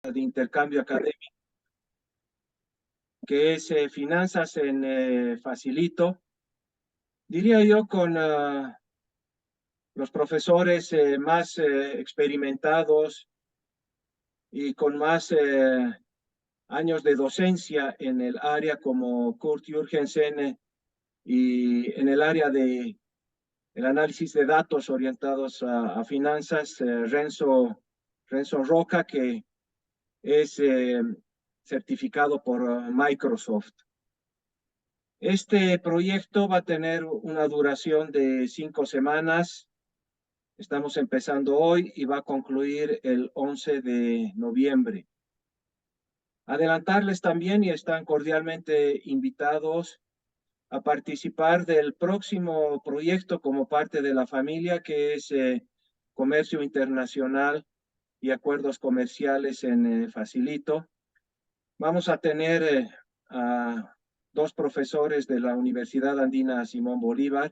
de intercambio académico, que es Finanzas en Facilito. Diría yo con los profesores más experimentados y con más años de docencia en el área como Kurt Jürgensen y en el área de el análisis de datos orientados a finanzas, Renzo Roca, que es certificado por Microsoft. Este proyecto va a tener una duración de 5 semanas. Estamos empezando hoy y va a concluir el 11 de noviembre. Adelantarles también y están cordialmente invitados a participar del próximo proyecto como parte de la familia, que es Comercio Internacional y Acuerdos Comerciales en Facilito. Vamos a tener a dos profesores de la Universidad Andina Simón Bolívar.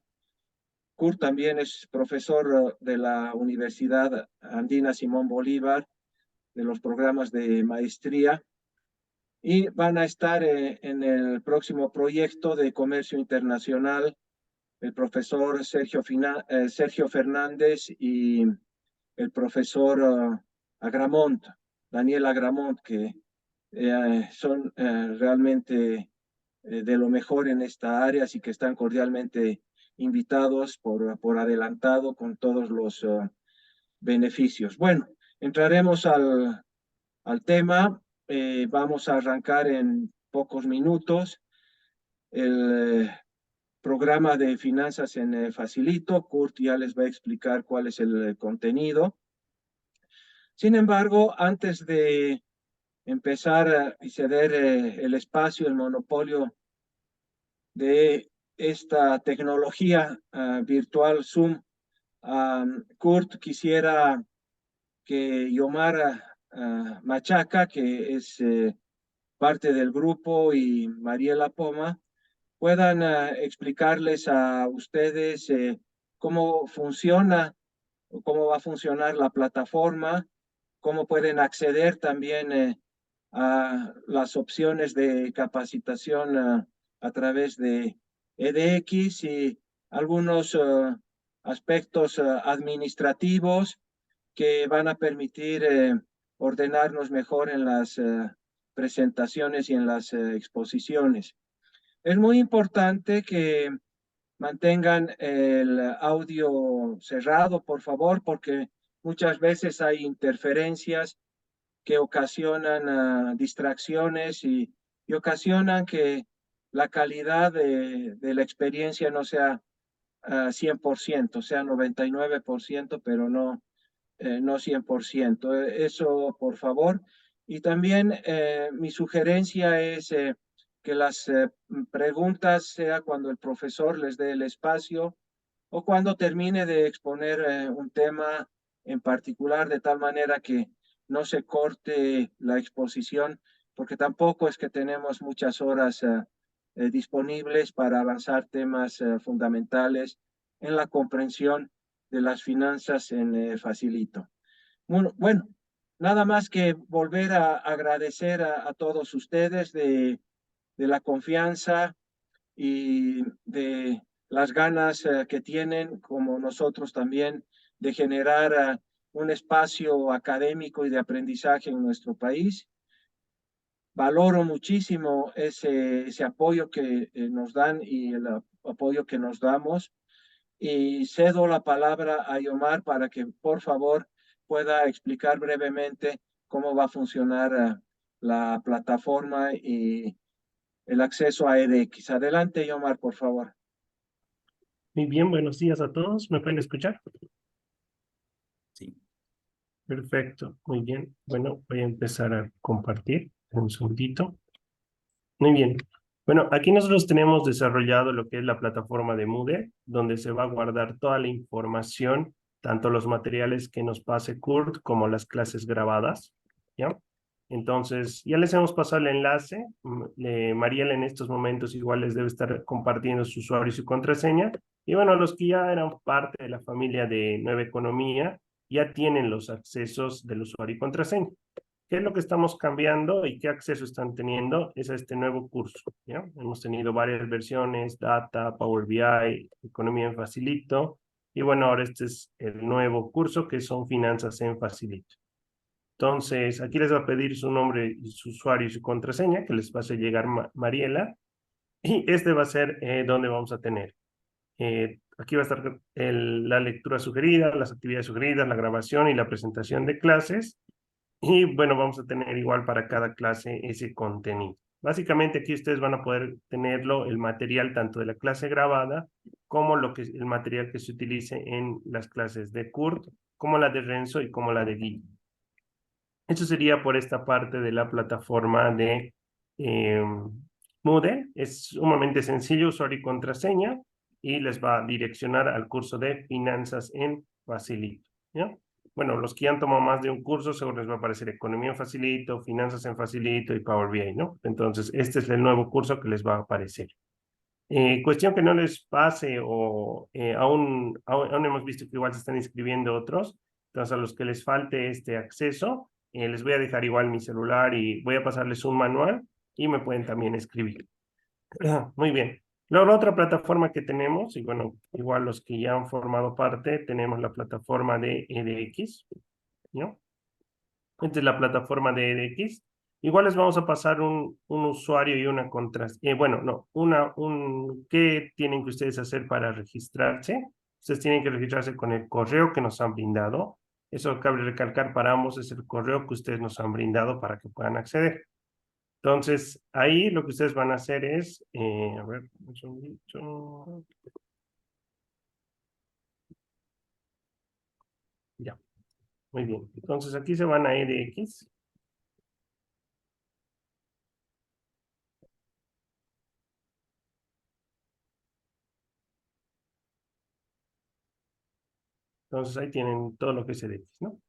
Kurt también es profesor de la Universidad Andina Simón Bolívar, de los programas de maestría, y van a estar en el próximo proyecto de comercio internacional el profesor Sergio Fernández y el profesor Agramont, Daniel Agramont, que son realmente de lo mejor en esta área, así que están cordialmente invitados por adelantado con todos los beneficios. Bueno, entraremos al tema. Vamos a arrancar en pocos minutos el programa de finanzas en Facilito. Kurt ya les va a explicar cuál es el contenido. Sin embargo, antes de empezar y ceder el espacio, el monopolio de esta tecnología virtual Zoom, Kurt, quisiera que Yomar Machaca, que es parte del grupo, y Mariela Poma, puedan explicarles a ustedes cómo funciona o cómo va a funcionar la plataforma, cómo pueden acceder también a las opciones de capacitación a través de EDX y algunos aspectos administrativos que van a permitir ordenarnos mejor en las presentaciones y en las exposiciones. Es muy importante que mantengan el audio cerrado, por favor, porque muchas veces hay interferencias que ocasionan distracciones y ocasionan que la calidad de la experiencia no sea 100%, sea 99%, pero no 100%. Eso, por favor. Y también mi sugerencia es que las preguntas sea cuando el profesor les dé el espacio o cuando termine de exponer un tema en particular, de tal manera que no se corte la exposición, porque tampoco es que tenemos muchas horas disponibles para avanzar temas fundamentales en la comprensión de las finanzas en Facilito. Bueno, nada más que volver a agradecer a todos ustedes de la confianza y de las ganas que tienen, como nosotros también, de generar un espacio académico y de aprendizaje en nuestro país. Valoro muchísimo ese apoyo que nos dan y el apoyo que nos damos. Y cedo la palabra a Yomar para que, por favor, pueda explicar brevemente cómo va a funcionar la plataforma y el acceso a EDX. Adelante, Yomar, por favor. Muy bien, buenos días a todos. ¿Me pueden escuchar? Sí. Perfecto, muy bien. Bueno, voy a empezar a compartir un segundito. Muy bien. Bueno, aquí nosotros tenemos desarrollado lo que es la plataforma de Moodle, donde se va a guardar toda la información, tanto los materiales que nos pase Kurt como las clases grabadas, ¿ya? Entonces, ya les hemos pasado el enlace. Mariela en estos momentos igual les debe estar compartiendo su usuario y su contraseña. Y bueno, los que ya eran parte de la familia de Nueva Economía ya tienen los accesos del usuario y contraseña. ¿Qué es lo que estamos cambiando y qué acceso están teniendo? Es a este nuevo curso, ¿ya? Hemos tenido varias versiones, Data, Power BI, Economía en Facilito, y bueno, ahora este es el nuevo curso que son Finanzas en Facilito. Entonces, aquí les va a pedir su nombre, y su usuario y su contraseña, que les va a hacer llegar Mariela, y este va a ser donde vamos a tener. Aquí va a estar la lectura sugerida, las actividades sugeridas, la grabación y la presentación de clases. Y bueno, vamos a tener igual para cada clase ese contenido. Básicamente aquí ustedes van a poder tenerlo, el material tanto de la clase grabada como el material que se utilice en las clases de Kurt, como la de Renzo y como la de Guy. Eso sería por esta parte de la plataforma de Moodle. Es sumamente sencillo, usuario y contraseña, y les va a direccionar al curso de Finanzas en Facilito, ¿ya? Bueno, los que ya han tomado más de un curso, seguro les va a aparecer Economía en Facilito, Finanzas en Facilito y Power BI, ¿no? Entonces, este es el nuevo curso que les va a aparecer. Cuestión que no les pase o aún hemos visto que igual se están inscribiendo otros. Entonces, a los que les falte este acceso, les voy a dejar igual mi celular y voy a pasarles un manual y me pueden también escribir. Muy bien. Luego, la otra plataforma que tenemos, y bueno, igual los que ya han formado parte, tenemos la plataforma de EDX, ¿no? Esta es la plataforma de EDX. Igual les vamos a pasar un usuario y una contraseña. Bueno, no, ¿qué tienen que ustedes hacer para registrarse? Ustedes tienen que registrarse con el correo que nos han brindado. Eso cabe recalcar para ambos, es el correo que ustedes nos han brindado para que puedan acceder. Entonces, ahí lo que ustedes van a hacer es, a ver, un segundito. Ya, muy bien. Entonces, aquí se van a EDX. Entonces, ahí tienen todo lo que es EDX, ¿no?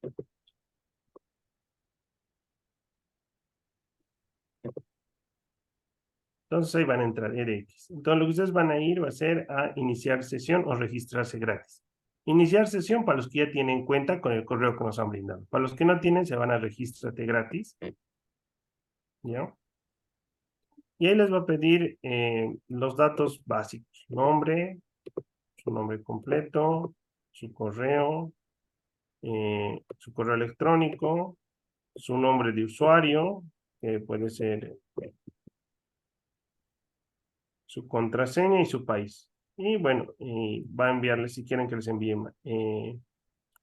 Entonces ahí van a entrar EDX. Entonces lo que ustedes van a ir va a ser a iniciar sesión o registrarse gratis. Iniciar sesión para los que ya tienen cuenta con el correo que nos han brindado. Para los que no tienen, se van a registrarte gratis. ¿Ya? Y ahí les va a pedir los datos básicos. Nombre, su nombre completo, su correo electrónico, su nombre de usuario, que puede ser su contraseña y su país. Y bueno, va a enviarles, si quieren que les envíe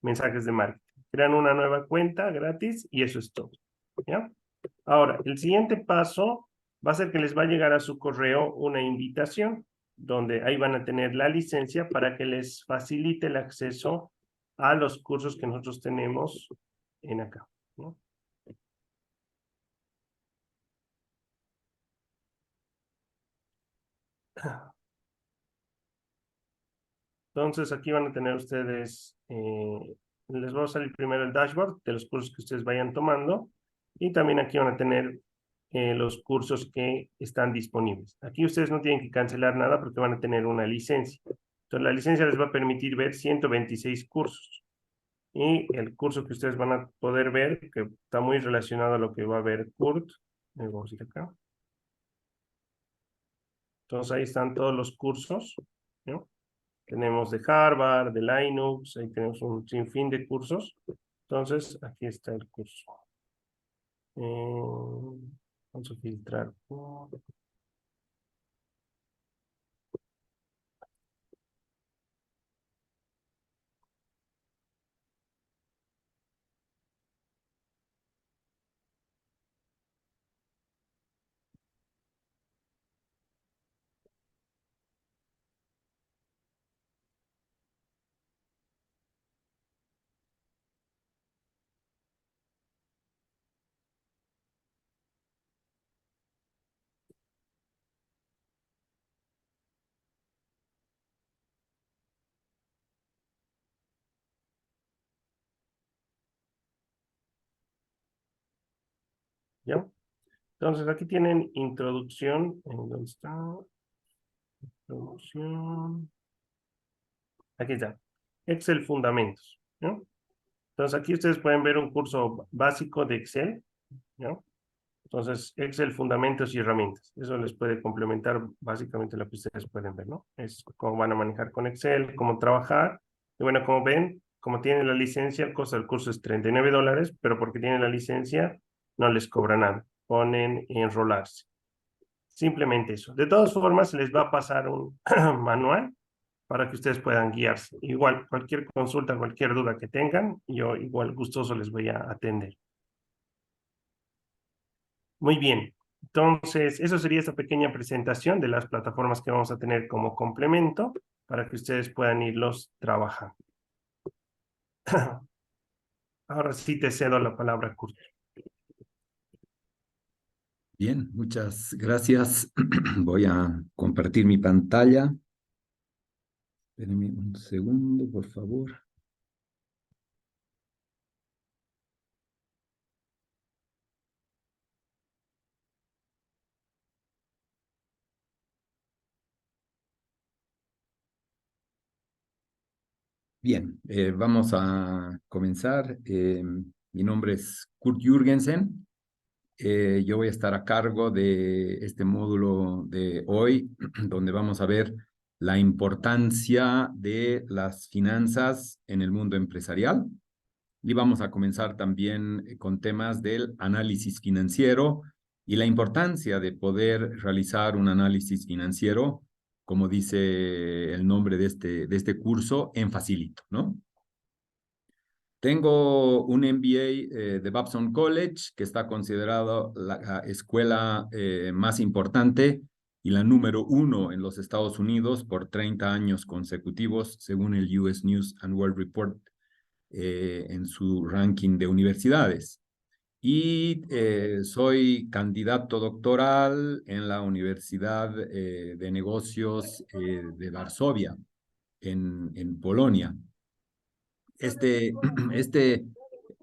mensajes de marketing. Crean una nueva cuenta gratis y eso es todo, ¿ya? Ahora, el siguiente paso va a ser que les va a llegar a su correo una invitación donde ahí van a tener la licencia para que les facilite el acceso a los cursos que nosotros tenemos en acá, ¿no? Entonces, aquí van a tener ustedes, les va a salir primero el dashboard de los cursos que ustedes vayan tomando y también aquí van a tener los cursos que están disponibles. Aquí ustedes no tienen que cancelar nada porque van a tener una licencia. Entonces, la licencia les va a permitir ver 126 cursos y el curso que ustedes van a poder ver, que está muy relacionado a lo que va a ver Kurt, vamos a ir acá. Entonces, ahí están todos los cursos, ¿no? Tenemos de Harvard, de Linux, ahí tenemos un sinfín de cursos. Entonces, aquí está el curso. Vamos a filtrar. ¿Ya? Entonces, aquí tienen introducción. ¿Dónde está? Introducción. Aquí está. Excel Fundamentos, ¿no? Entonces, aquí ustedes pueden ver un curso básico de Excel, ¿no? Entonces, Excel, fundamentos y herramientas. Eso les puede complementar básicamente lo que ustedes pueden ver, ¿no? Es cómo van a manejar con Excel, cómo trabajar. Y bueno, como ven, como tienen la licencia, el costo del curso es $39, pero porque tienen la licencia, no les cobra nada. Ponen enrolarse. Simplemente eso. De todas formas, les va a pasar un manual para que ustedes puedan guiarse. Igual, cualquier consulta, cualquier duda que tengan, yo igual gustoso les voy a atender. Muy bien. Entonces, eso sería esta pequeña presentación de las plataformas que vamos a tener como complemento para que ustedes puedan irlos trabajando. Ahora sí te cedo la palabra, Kurt. Bien, muchas gracias. Voy a compartir mi pantalla. Espérenme un segundo, por favor. Bien, vamos a comenzar. Mi nombre es Kurt Jürgensen. Yo voy a estar a cargo de este módulo de hoy, donde vamos a ver la importancia de las finanzas en el mundo empresarial. Y vamos a comenzar también con temas del análisis financiero y la importancia de poder realizar un análisis financiero, como dice el nombre de este curso, en Facilito, ¿no? Tengo un MBA de Babson College, que está considerado la escuela más importante y la número 1 en los Estados Unidos por 30 años consecutivos, según el US News and World Report en su ranking de universidades. Y soy candidato doctoral en la Universidad de Negocios de Varsovia, en Polonia. Este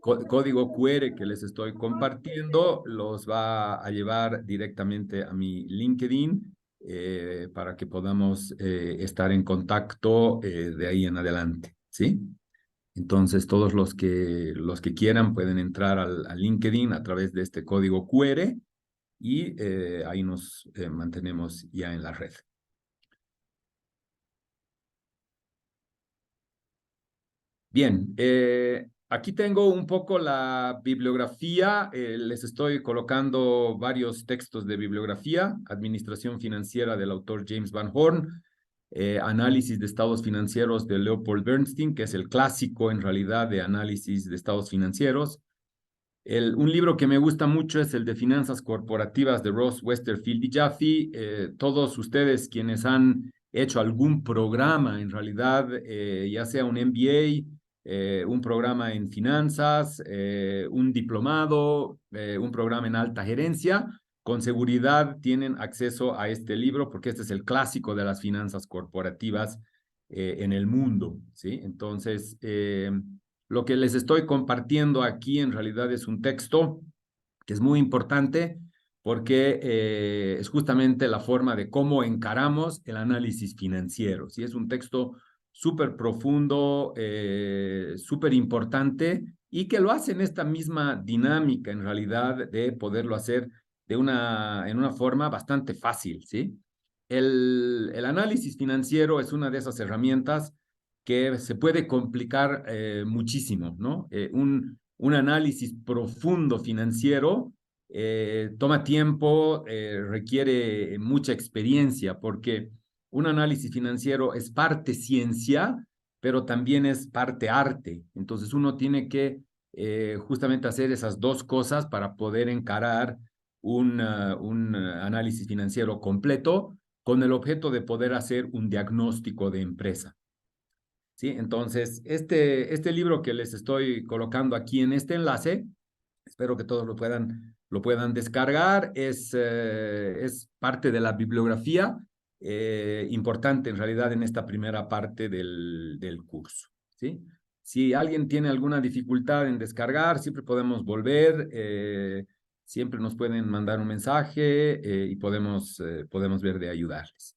código QR que les estoy compartiendo los va a llevar directamente a mi LinkedIn para que podamos estar en contacto de ahí en adelante, ¿sí? Entonces, todos los que quieran pueden entrar al LinkedIn a través de este código QR y ahí nos mantenemos ya en la red. Bien, aquí tengo un poco la bibliografía. Les estoy colocando varios textos de bibliografía. Administración financiera del autor James Van Horn. Análisis de estados financieros de Leopold Bernstein, que es el clásico en realidad de análisis de estados financieros. Un libro que me gusta mucho es el de Finanzas Corporativas de Ross Westerfield y Jaffe. Todos ustedes quienes han hecho algún programa, en realidad, ya sea un MBA, un programa en finanzas, un diplomado, un programa en alta gerencia, con seguridad tienen acceso a este libro porque este es el clásico de las finanzas corporativas en el mundo, ¿sí? Entonces, lo que les estoy compartiendo aquí en realidad es un texto que es muy importante porque es justamente la forma de cómo encaramos el análisis financiero. ¿Sí? Es un texto súper profundo, súper importante y que lo hace en esta misma dinámica en realidad de poderlo hacer en una forma bastante fácil. ¿Sí? El análisis financiero es una de esas herramientas que se puede complicar muchísimo, ¿no? Un análisis profundo financiero toma tiempo, requiere mucha experiencia, porque un análisis financiero es parte ciencia, pero también es parte arte. Entonces uno tiene que justamente hacer esas dos cosas para poder encarar un análisis financiero completo con el objeto de poder hacer un diagnóstico de empresa. ¿Sí? Entonces, este libro que les estoy colocando aquí en este enlace, espero que todos lo puedan descargar, es parte de la bibliografía importante en realidad en esta primera parte del curso. ¿Sí? Si alguien tiene alguna dificultad en descargar, siempre podemos volver, siempre nos pueden mandar un mensaje y podemos ver de ayudarles.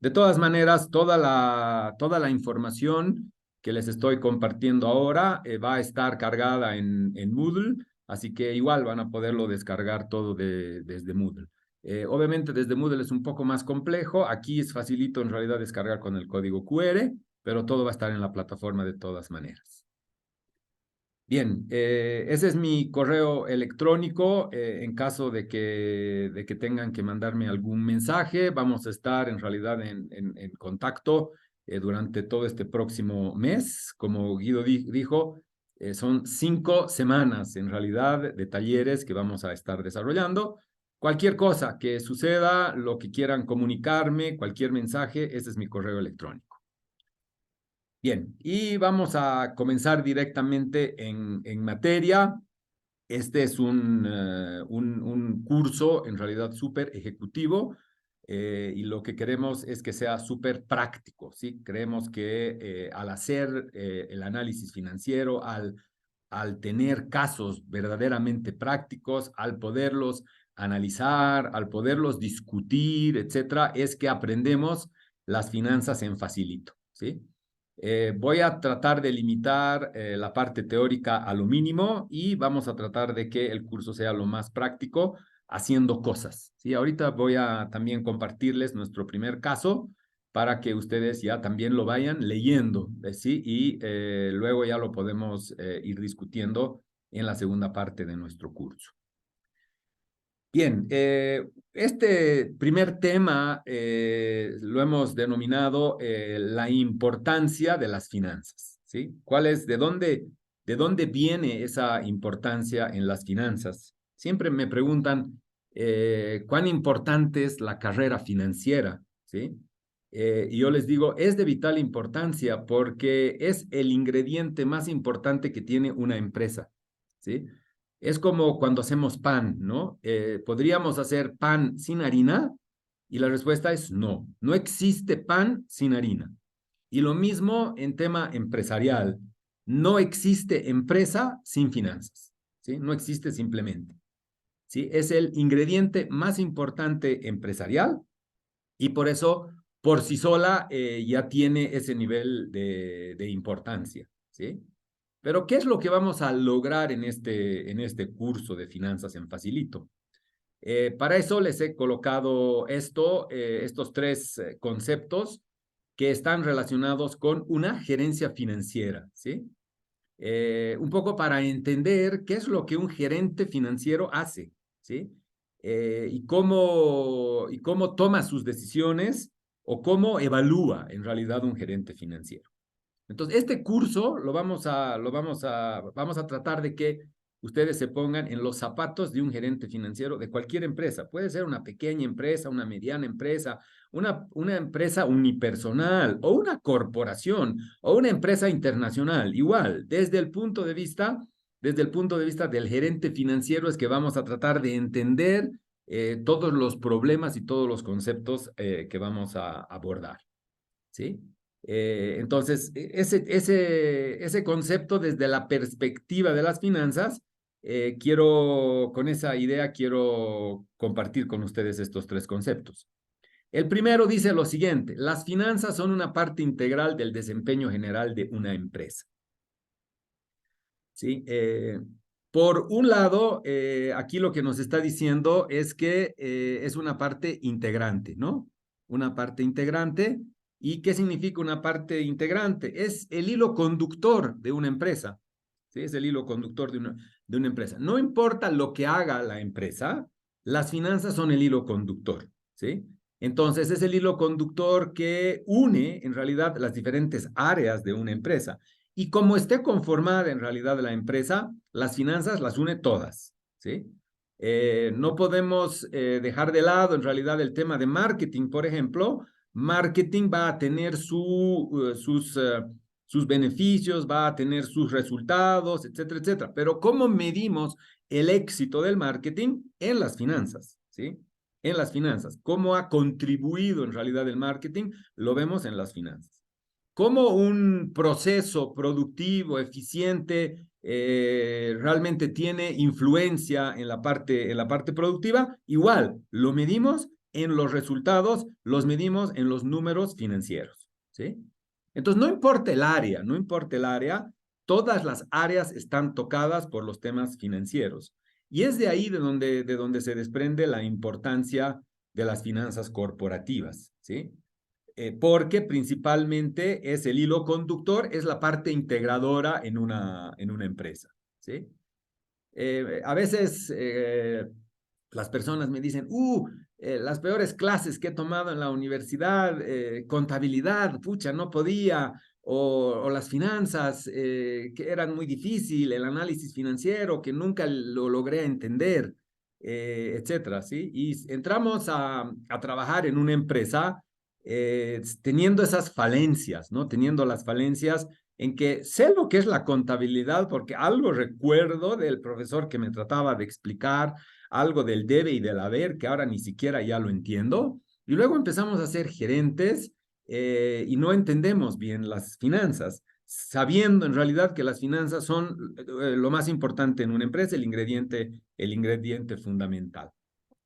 De todas maneras, toda la información que les estoy compartiendo ahora va a estar cargada en Moodle. Así que igual van a poderlo descargar todo desde Moodle. Obviamente desde Moodle es un poco más complejo. Aquí es facilito en realidad descargar con el código QR, pero todo va a estar en la plataforma de todas maneras. Bien, ese es mi correo electrónico. En caso de que tengan que mandarme algún mensaje, vamos a estar en realidad en contacto durante todo este próximo mes. Como Guido dijo, son 5 semanas en realidad de talleres que vamos a estar desarrollando. Cualquier cosa que suceda, lo que quieran comunicarme, cualquier mensaje, ese es mi correo electrónico. Bien, y vamos a comenzar directamente en materia. Este es un curso en realidad súper ejecutivo y lo que queremos es que sea súper práctico, ¿sí? Creemos que al hacer el análisis financiero, al tener casos verdaderamente prácticos, al poderlos analizar, al poderlos discutir, etcétera, es que aprendemos las finanzas en facilito, ¿sí? Voy a tratar de limitar la parte teórica a lo mínimo y vamos a tratar de que el curso sea lo más práctico haciendo cosas, ¿sí? Ahorita voy a también compartirles nuestro primer caso para que ustedes ya también lo vayan leyendo, ¿sí? Y luego ya lo podemos ir discutiendo en la segunda parte de nuestro curso. Bien, este primer tema lo hemos denominado la importancia de las finanzas, ¿sí? ¿De dónde viene esa importancia en las finanzas? Siempre me preguntan cuán importante es la carrera financiera, ¿sí? Y yo les digo, es de vital importancia porque es el ingrediente más importante que tiene una empresa, ¿sí? Es como cuando hacemos pan, ¿no? ¿Podríamos hacer pan sin harina? Y la respuesta es no, no existe pan sin harina. Y lo mismo en tema empresarial. No existe empresa sin finanzas, ¿sí? No existe simplemente, ¿sí? Es el ingrediente más importante empresarial y por eso, por sí sola, ya tiene ese nivel de importancia, ¿sí? Pero, ¿qué es lo que vamos a lograr en este curso de finanzas en Facilito? Para eso les he colocado estos 3 conceptos que están relacionados con una gerencia financiera, ¿sí? Un poco para entender qué es lo que un gerente financiero hace, ¿sí? Y cómo toma sus decisiones o cómo evalúa en realidad un gerente financiero. Entonces, este curso vamos a tratar de que ustedes se pongan en los zapatos de un gerente financiero de cualquier empresa. Puede ser una pequeña empresa, una mediana empresa, una empresa unipersonal o una corporación o una empresa internacional. Igual, desde el punto de vista del gerente financiero es que vamos a tratar de entender todos los problemas y todos los conceptos que vamos a abordar, ¿sí? Entonces, ese concepto desde la perspectiva de las finanzas, con esa idea quiero compartir con ustedes estos 3 conceptos. El primero dice lo siguiente: las finanzas son una parte integral del desempeño general de una empresa, ¿sí? Por un lado, aquí lo que nos está diciendo es que es una parte integrante, ¿no? Una parte integrante. ¿Y qué significa una parte integrante? Es el hilo conductor de una empresa, ¿sí? Es el hilo conductor de una empresa. No importa lo que haga la empresa, las finanzas son el hilo conductor, ¿sí? Entonces, es el hilo conductor que une, en realidad, las diferentes áreas de una empresa. Y como esté conformada, en realidad, la empresa, las finanzas las une todas, ¿sí? No podemos dejar de lado, en realidad, el tema de marketing, por ejemplo. Marketing va a tener sus beneficios, va a tener sus resultados, etcétera, etcétera. Pero ¿cómo medimos el éxito del marketing? En las finanzas, ¿sí? En las finanzas. ¿Cómo ha contribuido en realidad el marketing? Lo vemos en las finanzas. ¿Cómo un proceso productivo, eficiente, realmente tiene influencia en la parte productiva? Igual, lo medimos en los resultados, los medimos en los números financieros, ¿sí? Entonces, no importa el área, todas las áreas están tocadas por los temas financieros. Y es de ahí de donde se desprende la importancia de las finanzas corporativas, ¿sí? Porque principalmente es el hilo conductor, es la parte integradora en una empresa, ¿sí? A veces las personas me dicen, las peores clases que he tomado en la universidad, contabilidad, pucha, no podía, o las finanzas, que eran muy difícil, el análisis financiero, que nunca lo logré entender, etcétera, ¿sí? Y entramos a trabajar en una empresa teniendo esas falencias, ¿no? Teniendo las falencias en que sé lo que es la contabilidad, porque algo recuerdo del profesor que me trataba de explicar, algo del debe y del haber, que ahora ni siquiera ya lo entiendo, y luego empezamos a ser gerentes y no entendemos bien las finanzas, sabiendo en realidad que las finanzas son lo más importante en una empresa, el ingrediente fundamental,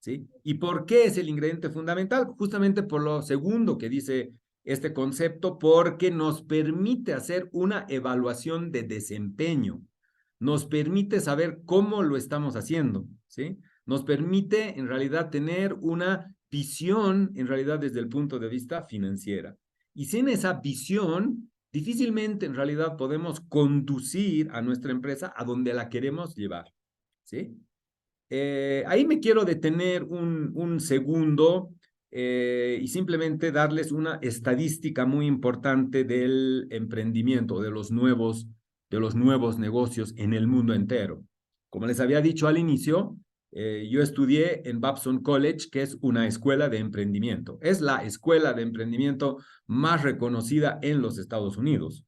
¿sí? ¿Y por qué es el ingrediente fundamental? Justamente por lo segundo que dice este concepto, porque nos permite hacer una evaluación de desempeño, nos permite saber cómo lo estamos haciendo, ¿sí? Nos permite en realidad tener una visión, en realidad desde el punto de vista financiera. Y sin esa visión, difícilmente en realidad podemos conducir a nuestra empresa a donde la queremos llevar, ¿sí? Ahí me quiero detener un segundo y simplemente darles una estadística muy importante del emprendimiento, de los nuevos negocios en el mundo entero. Como les había dicho al inicio, yo estudié en Babson College, que es una escuela de emprendimiento. Es la escuela de emprendimiento más reconocida en los Estados Unidos.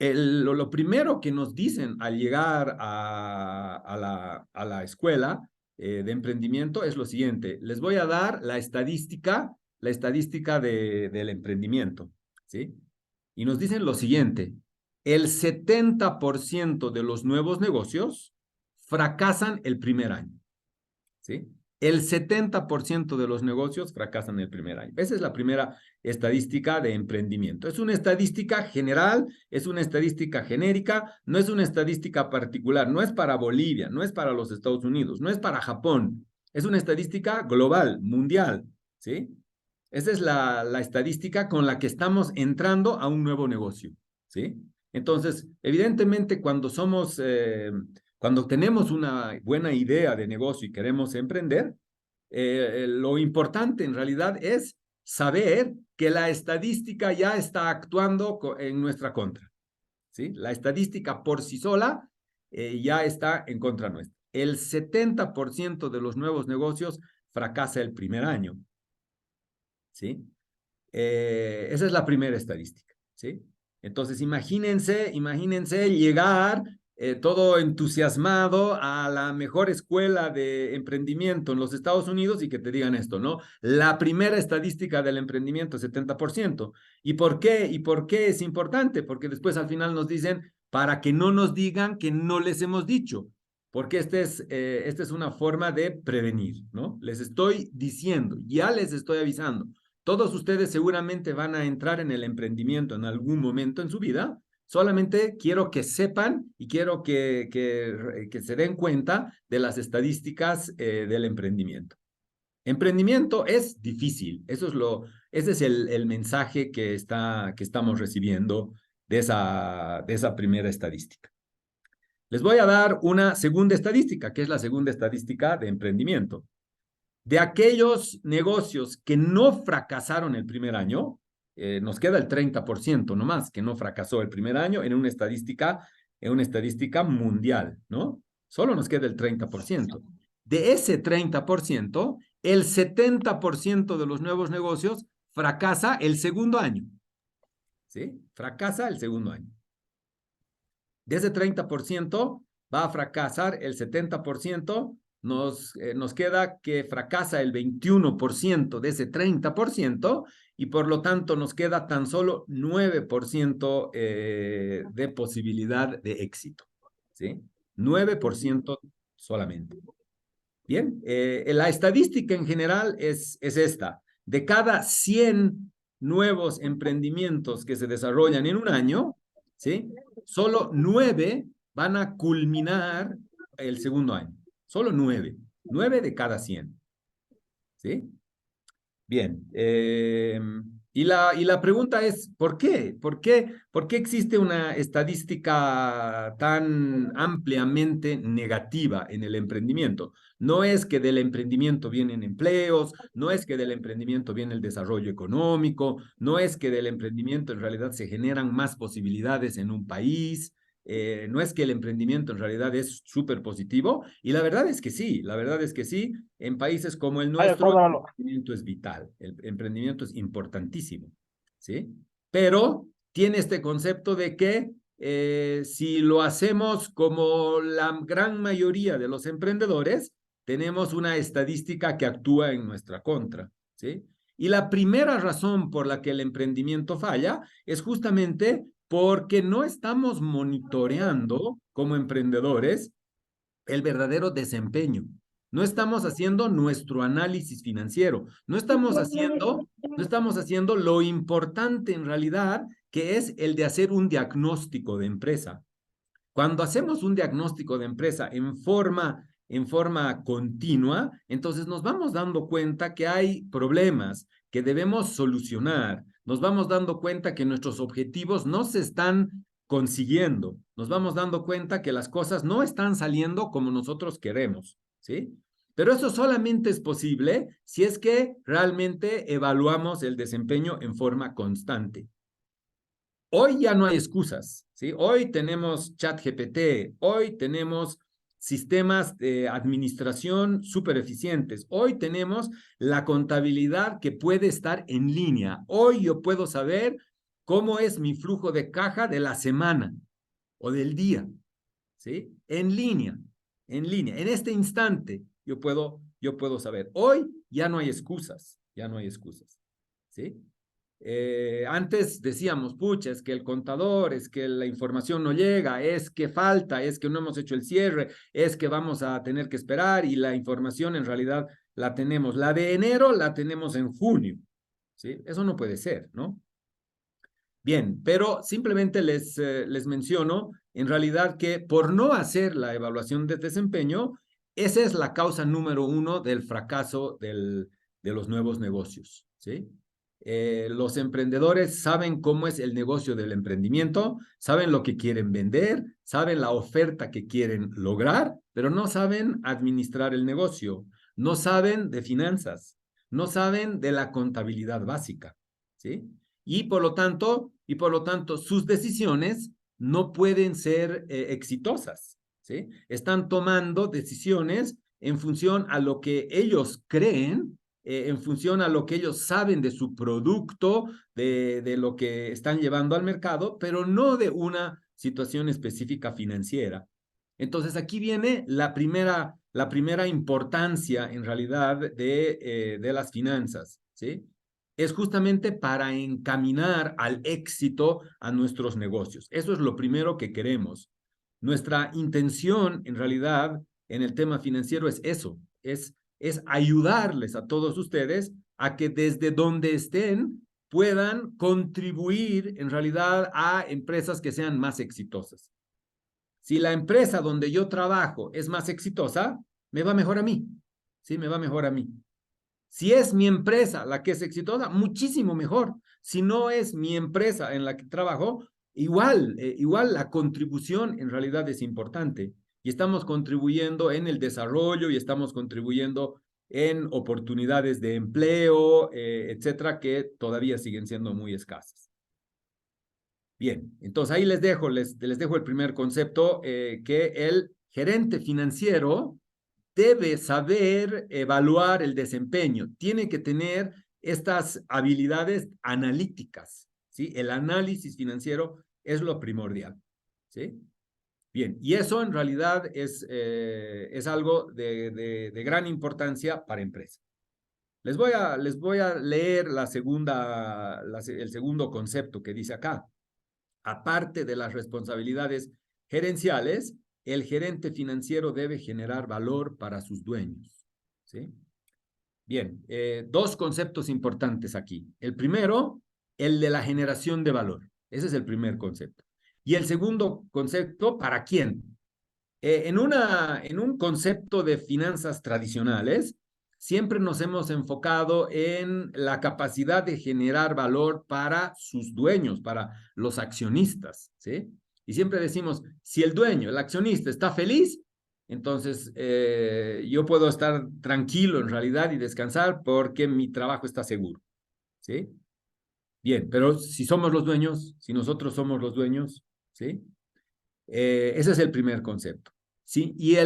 Lo primero que nos dicen al llegar a la escuela de emprendimiento es lo siguiente: les voy a dar la estadística del emprendimiento, ¿sí? Y nos dicen lo siguiente: el 70% de los nuevos negocios fracasan el primer año, ¿sí? El 70% de los negocios fracasan el primer año. Esa es la primera estadística de emprendimiento. Es una estadística general, es una estadística genérica, no es una estadística particular, no es para Bolivia, no es para los Estados Unidos, no es para Japón, es una estadística global, mundial, ¿sí? Esa es la estadística con la que estamos entrando a un nuevo negocio, ¿sí? Entonces, evidentemente, cuando tenemos una buena idea de negocio y queremos emprender, lo importante en realidad es saber que la estadística ya está actuando en nuestra contra, ¿sí? La estadística por sí sola ya está en contra nuestra. El 70% de los nuevos negocios fracasa el primer año, ¿sí? Esa es la primera estadística, ¿sí? Entonces, imagínense llegar todo entusiasmado a la mejor escuela de emprendimiento en los Estados Unidos y que te digan esto, ¿no? La primera estadística del emprendimiento es 70%. ¿Y por qué? ¿Y por qué es importante? Porque después al final nos dicen, para que no nos digan que no les hemos dicho, porque esta es una forma de prevenir, ¿no? Les estoy diciendo, ya les estoy avisando. Todos ustedes seguramente van a entrar en el emprendimiento en algún momento en su vida. Solamente quiero que sepan y quiero que se den cuenta de las estadísticas del emprendimiento. Emprendimiento es difícil. Ese es el mensaje que estamos recibiendo de esa primera estadística. Les voy a dar una segunda estadística, que es la segunda estadística de emprendimiento. De aquellos negocios que no fracasaron el primer año, nos queda el 30% nomás que no fracasó el primer año en una estadística mundial, ¿no? Solo nos queda el 30%. De ese 30%, el 70% de los nuevos negocios fracasa el segundo año, ¿sí? Fracasa el segundo año. De ese 30% va a fracasar el 70%. Nos queda que fracasa el 21% de ese 30% y por lo tanto nos queda tan solo 9% de posibilidad de éxito, ¿sí? 9% solamente. Bien, la estadística en general es esta. De cada 100 nuevos emprendimientos que se desarrollan en un año, ¿sí? Solo 9 van a culminar el segundo año. Solo 9. 9 de cada 100. ¿Sí? Bien. Y la pregunta es, ¿por qué? ¿Por qué existe una estadística tan ampliamente negativa en el emprendimiento? No es que del emprendimiento vienen empleos, no es que del emprendimiento viene el desarrollo económico, no es que del emprendimiento en realidad se generan más posibilidades en un país. No es que el emprendimiento en realidad es súper positivo, y la verdad es que sí, la verdad es que sí, en países como el nuestro, el emprendimiento es vital, el emprendimiento es importantísimo, ¿sí? Pero tiene este concepto de que si lo hacemos como la gran mayoría de los emprendedores, tenemos una estadística que actúa en nuestra contra, ¿sí? Y la primera razón por la que el emprendimiento falla es justamente porque no estamos monitoreando como emprendedores el verdadero desempeño. No estamos haciendo nuestro análisis financiero, no estamos haciendo lo importante en realidad, que es el de hacer un diagnóstico de empresa. Cuando hacemos un diagnóstico de empresa en forma continua, entonces nos vamos dando cuenta que hay problemas que debemos solucionar. Nos vamos dando cuenta que nuestros objetivos no se están consiguiendo. Nos vamos dando cuenta que las cosas no están saliendo como nosotros queremos, ¿sí? Pero eso solamente es posible si es que realmente evaluamos el desempeño en forma constante. Hoy ya no hay excusas, ¿sí? Hoy tenemos ChatGPT, hoy tenemos sistemas de administración súper eficientes, hoy tenemos la contabilidad que puede estar en línea, hoy yo puedo saber cómo es mi flujo de caja de la semana o del día, ¿sí? En línea, en este instante yo puedo saber. Hoy ya no hay excusas, ¿sí? Antes decíamos, pucha, es que el contador, es que la información no llega, es que falta, es que no hemos hecho el cierre, es que vamos a tener que esperar, y la información en realidad la tenemos. La de enero la tenemos en junio, ¿sí? Eso no puede ser, ¿no? Bien, pero simplemente les menciono en realidad que por no hacer la evaluación de desempeño, esa es la causa número 1 del fracaso de los nuevos negocios, ¿sí? Los emprendedores saben cómo es el negocio del emprendimiento, saben lo que quieren vender, saben la oferta que quieren lograr, pero no saben administrar el negocio, no saben de finanzas, no saben de la contabilidad básica, ¿sí? Y por lo tanto, sus decisiones no pueden ser exitosas, ¿sí? Están tomando decisiones en función a lo que ellos creen, en función a lo que ellos saben de su producto, de lo que están llevando al mercado, pero no de una situación específica financiera. Entonces aquí viene la primera importancia en realidad de las finanzas, ¿sí? Es justamente para encaminar al éxito a nuestros negocios. Eso es lo primero que queremos. Nuestra intención, en realidad, en el tema financiero es eso, es ayudarles a todos ustedes a que desde donde estén puedan contribuir, en realidad, a empresas que sean más exitosas. Si la empresa donde yo trabajo es más exitosa, me va mejor a mí, ¿sí? Me va mejor a mí. Si es mi empresa la que es exitosa, muchísimo mejor. Si no es mi empresa en la que trabajo, igual la contribución en realidad es importante. Y estamos contribuyendo en el desarrollo, y estamos contribuyendo en oportunidades de empleo, etcétera, que todavía siguen siendo muy escasas. Bien, entonces ahí les dejo el primer concepto, que el gerente financiero debe saber evaluar el desempeño, tiene que tener estas habilidades analíticas, ¿sí? El análisis financiero es lo primordial, ¿sí? Bien, y eso en realidad es algo de gran importancia para empresas. Les voy a leer el segundo concepto que dice acá. Aparte de las responsabilidades gerenciales, el gerente financiero debe generar valor para sus dueños, ¿sí? Bien, dos conceptos importantes aquí. El primero, el de la generación de valor. Ese es el primer concepto. Y el segundo concepto, ¿para quién? En un concepto de finanzas tradicionales, siempre nos hemos enfocado en la capacidad de generar valor para sus dueños, para los accionistas, ¿sí? Y siempre decimos, si el dueño, el accionista está feliz, entonces yo puedo estar tranquilo en realidad y descansar porque mi trabajo está seguro, ¿sí? Bien, pero si somos los dueños, si nosotros somos los dueños, ¿sí? Ese es el primer concepto, ¿sí? Y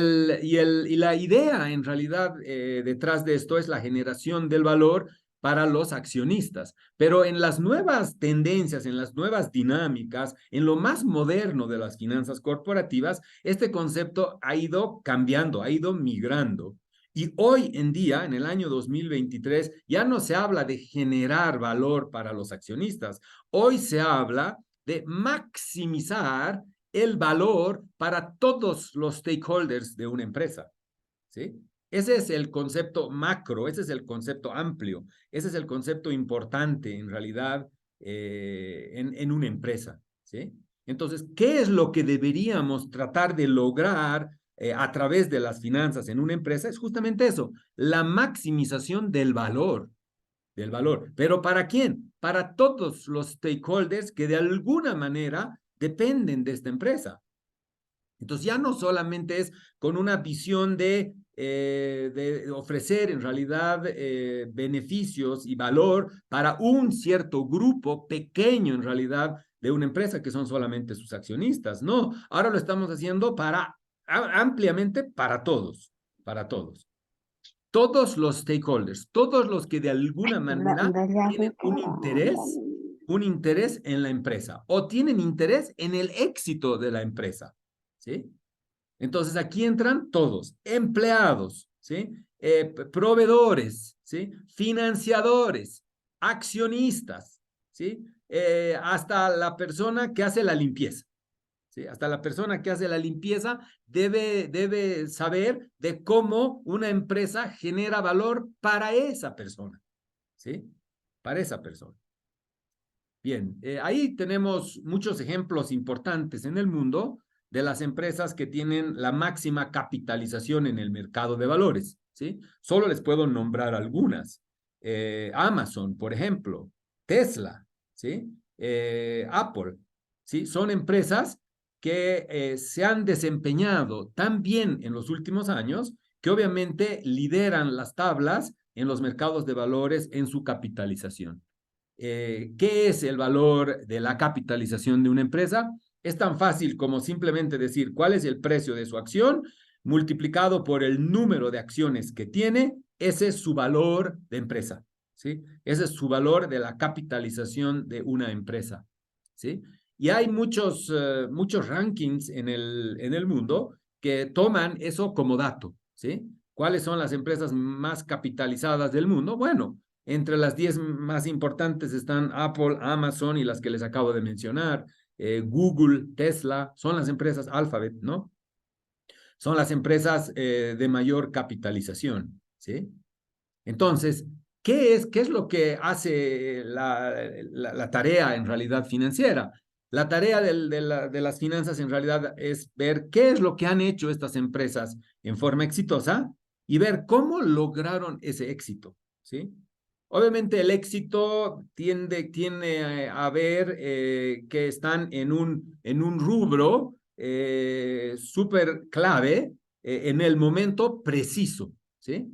la idea, en realidad, detrás de esto es la generación del valor para los accionistas. Pero en las nuevas tendencias, en las nuevas dinámicas, en lo más moderno de las finanzas corporativas, este concepto ha ido cambiando, ha ido migrando. Y hoy en día, en el año 2023, ya no se habla de generar valor para los accionistas. Hoy se habla de maximizar el valor para todos los stakeholders de una empresa, ¿sí? Ese es el concepto macro, ese es el concepto amplio, ese es el concepto importante en realidad en una empresa, ¿sí? Entonces, ¿qué es lo que deberíamos tratar de lograr a través de las finanzas en una empresa? Es justamente eso, la maximización del valor. Del valor. ¿Pero para quién? Para todos los stakeholders que de alguna manera dependen de esta empresa. Entonces ya no solamente es con una visión de ofrecer en realidad beneficios y valor para un cierto grupo pequeño en realidad de una empresa que son solamente sus accionistas. No, ahora lo estamos haciendo para ampliamente para todos, para todos. Todos los stakeholders, todos los que de alguna manera tienen un interés en la empresa o tienen interés en el éxito de la empresa, ¿sí? Entonces aquí entran todos, empleados, ¿sí? Proveedores, ¿sí? Financiadores, accionistas, ¿sí? Hasta la persona que hace la limpieza. ¿Sí? Hasta la persona que hace la limpieza debe saber de cómo una empresa genera valor para esa persona, ¿sí? Para esa persona. Bien, ahí tenemos muchos ejemplos importantes en el mundo de las empresas que tienen la máxima capitalización en el mercado de valores, ¿sí? Solo les puedo nombrar algunas. Amazon, por ejemplo, Tesla, ¿sí? Apple, ¿sí? Son empresas que se han desempeñado tan bien en los últimos años que obviamente lideran las tablas en los mercados de valores en su capitalización. ¿Qué es el valor de la capitalización de una empresa? Es tan fácil como simplemente decir cuál es el precio de su acción multiplicado por el número de acciones que tiene. Ese es su valor de empresa, ¿sí? Ese es su valor de la capitalización de una empresa, ¿sí? Y hay muchos rankings en el mundo que toman eso como dato, ¿sí? ¿Cuáles son las empresas más capitalizadas del mundo? Bueno, entre las 10 más importantes están Apple, Amazon y las que les acabo de mencionar, Google, Tesla, son las empresas Alphabet, ¿no? Son las empresas de mayor capitalización, Entonces, ¿qué es lo que hace la tarea en realidad financiera? La tarea de las finanzas en realidad es ver qué es lo que han hecho estas empresas en forma exitosa y ver cómo lograron ese éxito, ¿sí? Obviamente el éxito tiene a ver que están en un rubro súper clave en el momento preciso, ¿sí?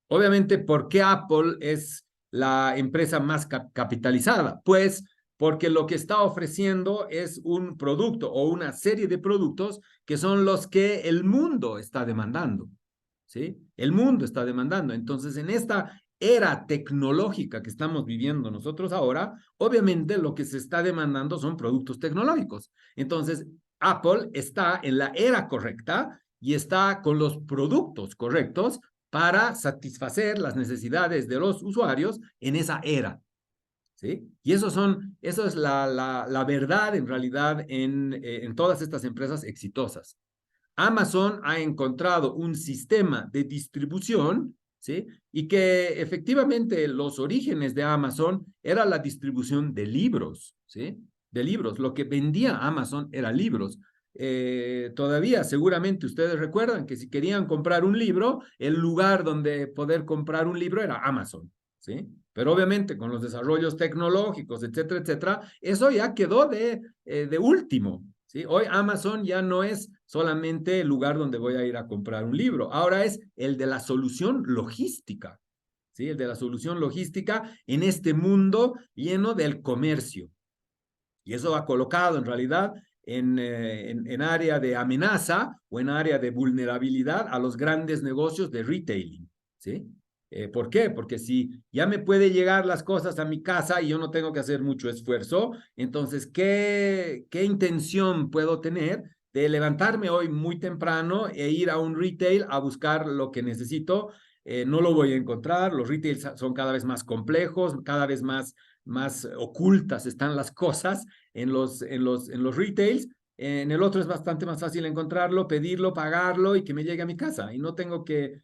Obviamente, ¿por qué Apple es la empresa más capitalizada? Pues porque lo que está ofreciendo es un producto o una serie de productos que son los que el mundo está demandando, ¿sí? El mundo está demandando. Entonces, en esta era tecnológica que estamos viviendo nosotros ahora, obviamente lo que se está demandando son productos tecnológicos. Entonces, Apple está en la era correcta y está con los productos correctos para satisfacer las necesidades de los usuarios en esa era, ¿sí? Y eso es la verdad en realidad en todas estas empresas exitosas. Amazon ha encontrado un sistema de distribución, ¿sí? Y que efectivamente los orígenes de Amazon era la distribución de libros, ¿sí? de libros. Lo que vendía Amazon era libros. Todavía seguramente ustedes recuerdan que si querían comprar un libro, el lugar donde poder comprar un libro era Amazon, ¿sí? Pero obviamente con los desarrollos tecnológicos, etcétera, etcétera, eso ya quedó de último, ¿sí? Hoy Amazon ya no es solamente el lugar donde voy a ir a comprar un libro, ahora es el de la solución logística, ¿sí? El de la solución logística en este mundo lleno del comercio. Y eso ha colocado en realidad en área de amenaza o en área de vulnerabilidad a los grandes negocios de retailing, ¿sí? ¿Por qué? Porque si ya me puede llegar las cosas a mi casa y yo no tengo que hacer mucho esfuerzo, entonces, ¿qué intención puedo tener de levantarme hoy muy temprano e ir a un retail a buscar lo que necesito? No lo voy a encontrar, los retails son cada vez más complejos, cada vez más ocultas están las cosas en los retails. En el otro es bastante más fácil encontrarlo, pedirlo, pagarlo y que me llegue a mi casa. Y no tengo que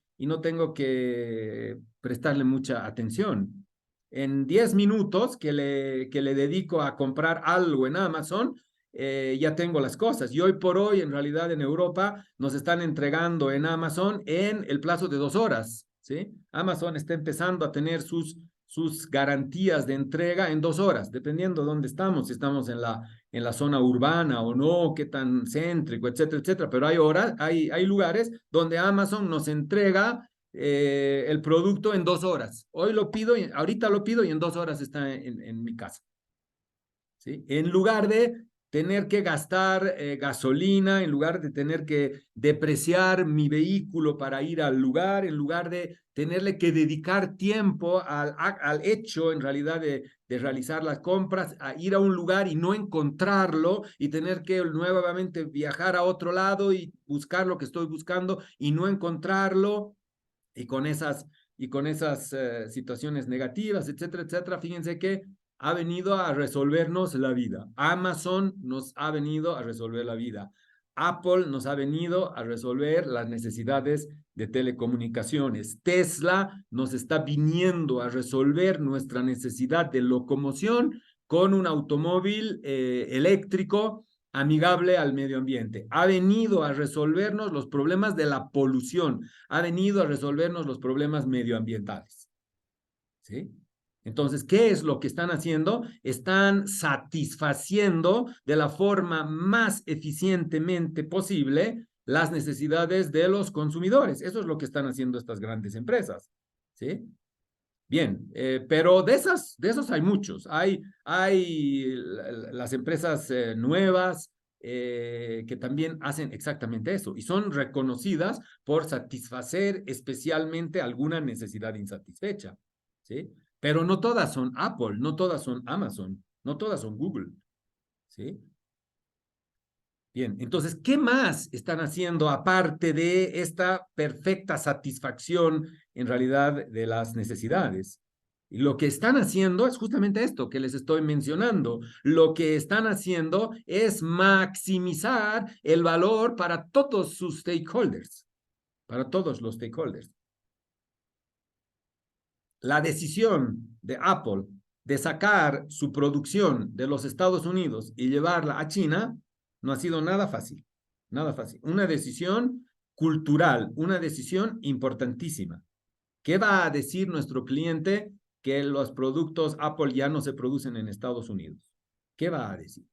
prestarle mucha atención. En 10 minutos que le dedico a comprar algo en Amazon, ya tengo las cosas. Y hoy por hoy, en realidad, en Europa, nos están entregando en Amazon en el plazo de 2 horas, ¿sí? Amazon está empezando a tener sus garantías de entrega en 2 horas, dependiendo de dónde estamos, si estamos en la zona urbana o no, qué tan céntrico, etcétera, etcétera. Pero hay lugares donde Amazon nos entrega el producto en 2 horas. Hoy lo pido, ahorita lo pido y en 2 horas está en mi casa, ¿sí? En lugar de tener que gastar gasolina, en lugar de tener que depreciar mi vehículo para ir al lugar, en lugar de tenerle que dedicar tiempo al hecho, en realidad, de realizar las compras, a ir a un lugar y no encontrarlo y tener que nuevamente viajar a otro lado y buscar lo que estoy buscando y no encontrarlo, y con esas situaciones negativas, etcétera, etcétera. Fíjense que ha venido a resolvernos la vida. Amazon nos ha venido a resolver la vida. Apple nos ha venido a resolver las necesidades de telecomunicaciones. Tesla nos está viniendo a resolver nuestra necesidad de locomoción con un automóvil eléctrico amigable al medio ambiente. Ha venido a resolvernos los problemas de la polución. Ha venido a resolvernos los problemas medioambientales, ¿sí? Entonces, ¿qué es lo que están haciendo? Están satisfaciendo de la forma más eficientemente posible las necesidades de los consumidores. Eso es lo que están haciendo estas grandes empresas, ¿sí? Bien, pero de esos hay muchos. Hay las empresas nuevas que también hacen exactamente eso y son reconocidas por satisfacer especialmente alguna necesidad insatisfecha, ¿sí? Pero no todas son Apple, no todas son Amazon, no todas son Google, ¿sí? Bien, entonces, ¿qué más están haciendo aparte de esta perfecta satisfacción en realidad de las necesidades? Y lo que están haciendo es justamente esto que les estoy mencionando. Lo que están haciendo es maximizar el valor para todos sus stakeholders, para todos los stakeholders. La decisión de Apple de sacar su producción de los Estados Unidos y llevarla a China no ha sido nada fácil, nada fácil. Una decisión cultural, una decisión importantísima. ¿Qué va a decir nuestro cliente que los productos Apple ya no se producen en Estados Unidos? ¿Qué va a decir?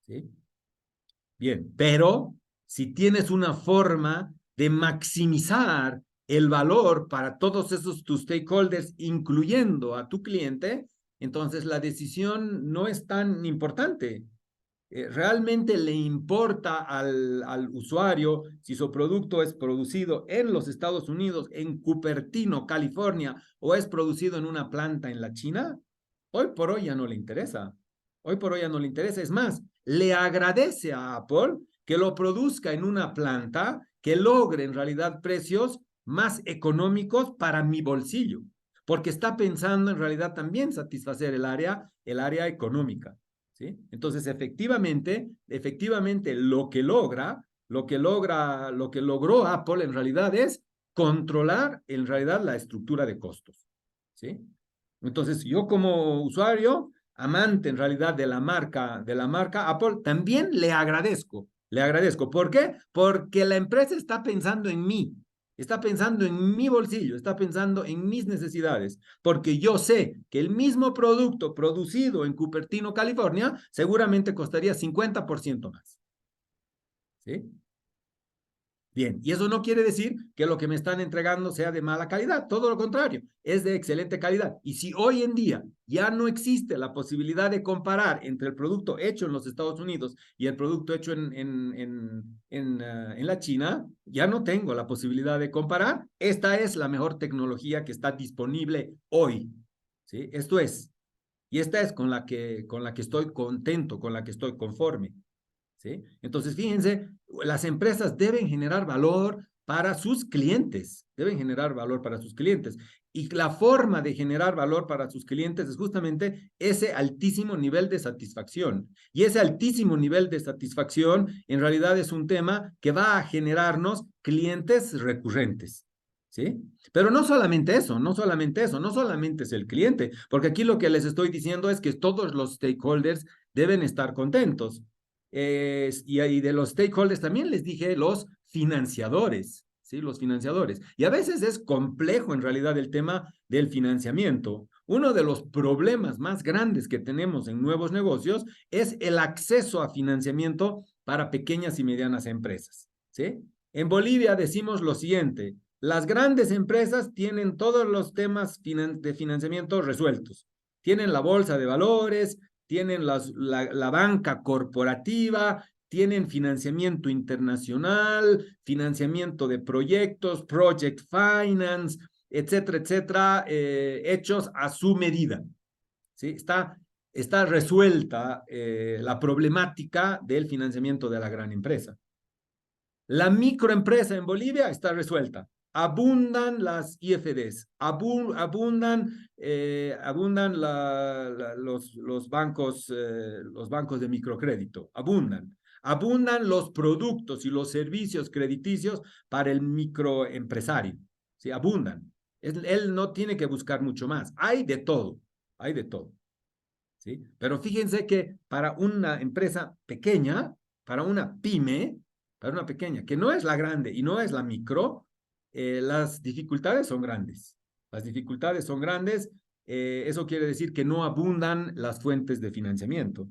¿Sí? Bien, pero si tienes una forma de maximizar el valor para todos esos tus stakeholders, incluyendo a tu cliente, entonces la decisión no es tan importante. Realmente le importa al usuario si su producto es producido en los Estados Unidos, en Cupertino, California, o es producido en una planta en la China. Hoy por hoy ya no le interesa. Hoy por hoy ya no le interesa. Es más, le agradece a Apple que lo produzca en una planta que logre en realidad precios más económicos para mi bolsillo, porque está pensando en realidad también satisfacer el área económica, ¿sí? Entonces, efectivamente, lo que logró Apple en realidad es controlar en realidad la estructura de costos, ¿sí? Entonces, yo como usuario, amante en realidad de la marca Apple, también le agradezco. Le agradezco. ¿Por qué? Porque la empresa está pensando en mí. Está pensando en mi bolsillo, está pensando en mis necesidades, porque yo sé que el mismo producto producido en Cupertino, California, seguramente costaría 50% más. ¿Sí? Bien, y eso no quiere decir que lo que me están entregando sea de mala calidad, todo lo contrario, es de excelente calidad. Y si hoy en día ya no existe la posibilidad de comparar entre el producto hecho en los Estados Unidos y el producto hecho en la China, ya no tengo la posibilidad de comparar. Esta es la mejor tecnología que está disponible hoy. ¿Sí? Esto es. Y esta es con la que estoy contento, con la que estoy conforme. ¿Sí? Entonces, fíjense, las empresas deben generar valor para sus clientes, deben generar valor para sus clientes. Y la forma de generar valor para sus clientes es justamente ese altísimo nivel de satisfacción. Y ese altísimo nivel de satisfacción en realidad es un tema que va a generarnos clientes recurrentes. ¿Sí? Pero no solamente eso, no solamente eso, no solamente es el cliente, porque aquí lo que les estoy diciendo es que todos los stakeholders deben estar contentos. Y de los stakeholders también les dije los financiadores, ¿sí? Los financiadores. Y a veces es complejo en realidad el tema del financiamiento. Uno de los problemas más grandes que tenemos en nuevos negocios es el acceso a financiamiento para pequeñas y medianas empresas, ¿sí? En Bolivia decimos lo siguiente: las grandes empresas tienen todos los temas de financiamiento resueltos. Tienen la bolsa de valores, tienen la banca corporativa, tienen financiamiento internacional, financiamiento de proyectos, project finance, etcétera, etcétera, hechos a su medida. ¿Sí? Está resuelta la problemática del financiamiento de la gran empresa. La microempresa en Bolivia está resuelta. Abundan las IFDs, abundan los bancos de microcrédito, abundan los productos y los servicios crediticios para el microempresario, ¿sí? Abundan. Él no tiene que buscar mucho más, hay de todo, ¿sí? Pero fíjense que para una empresa pequeña, para una pyme, para una pequeña, que no es la grande y no es la micro, las dificultades son grandes. Las dificultades son grandes. Eso quiere decir que no abundan las fuentes de financiamiento.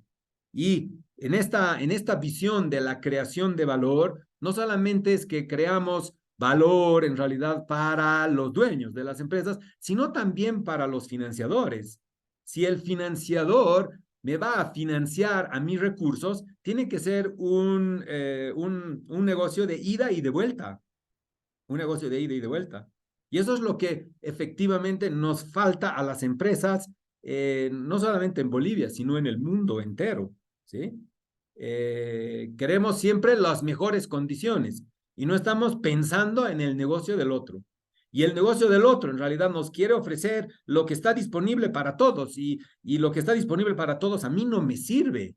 Y en esta visión de la creación de valor, no solamente es que creamos valor en realidad para los dueños de las empresas, sino también para los financiadores. Si el financiador me va a financiar a mis recursos, tiene que ser un negocio de ida y de vuelta. Un negocio de ida y de vuelta. Y eso es lo que efectivamente nos falta a las empresas, no solamente en Bolivia, sino en el mundo entero. ¿Sí? Queremos siempre las mejores condiciones y no estamos pensando en el negocio del otro. Y el negocio del otro en realidad nos quiere ofrecer lo que está disponible para todos y lo que está disponible para todos a mí no me sirve.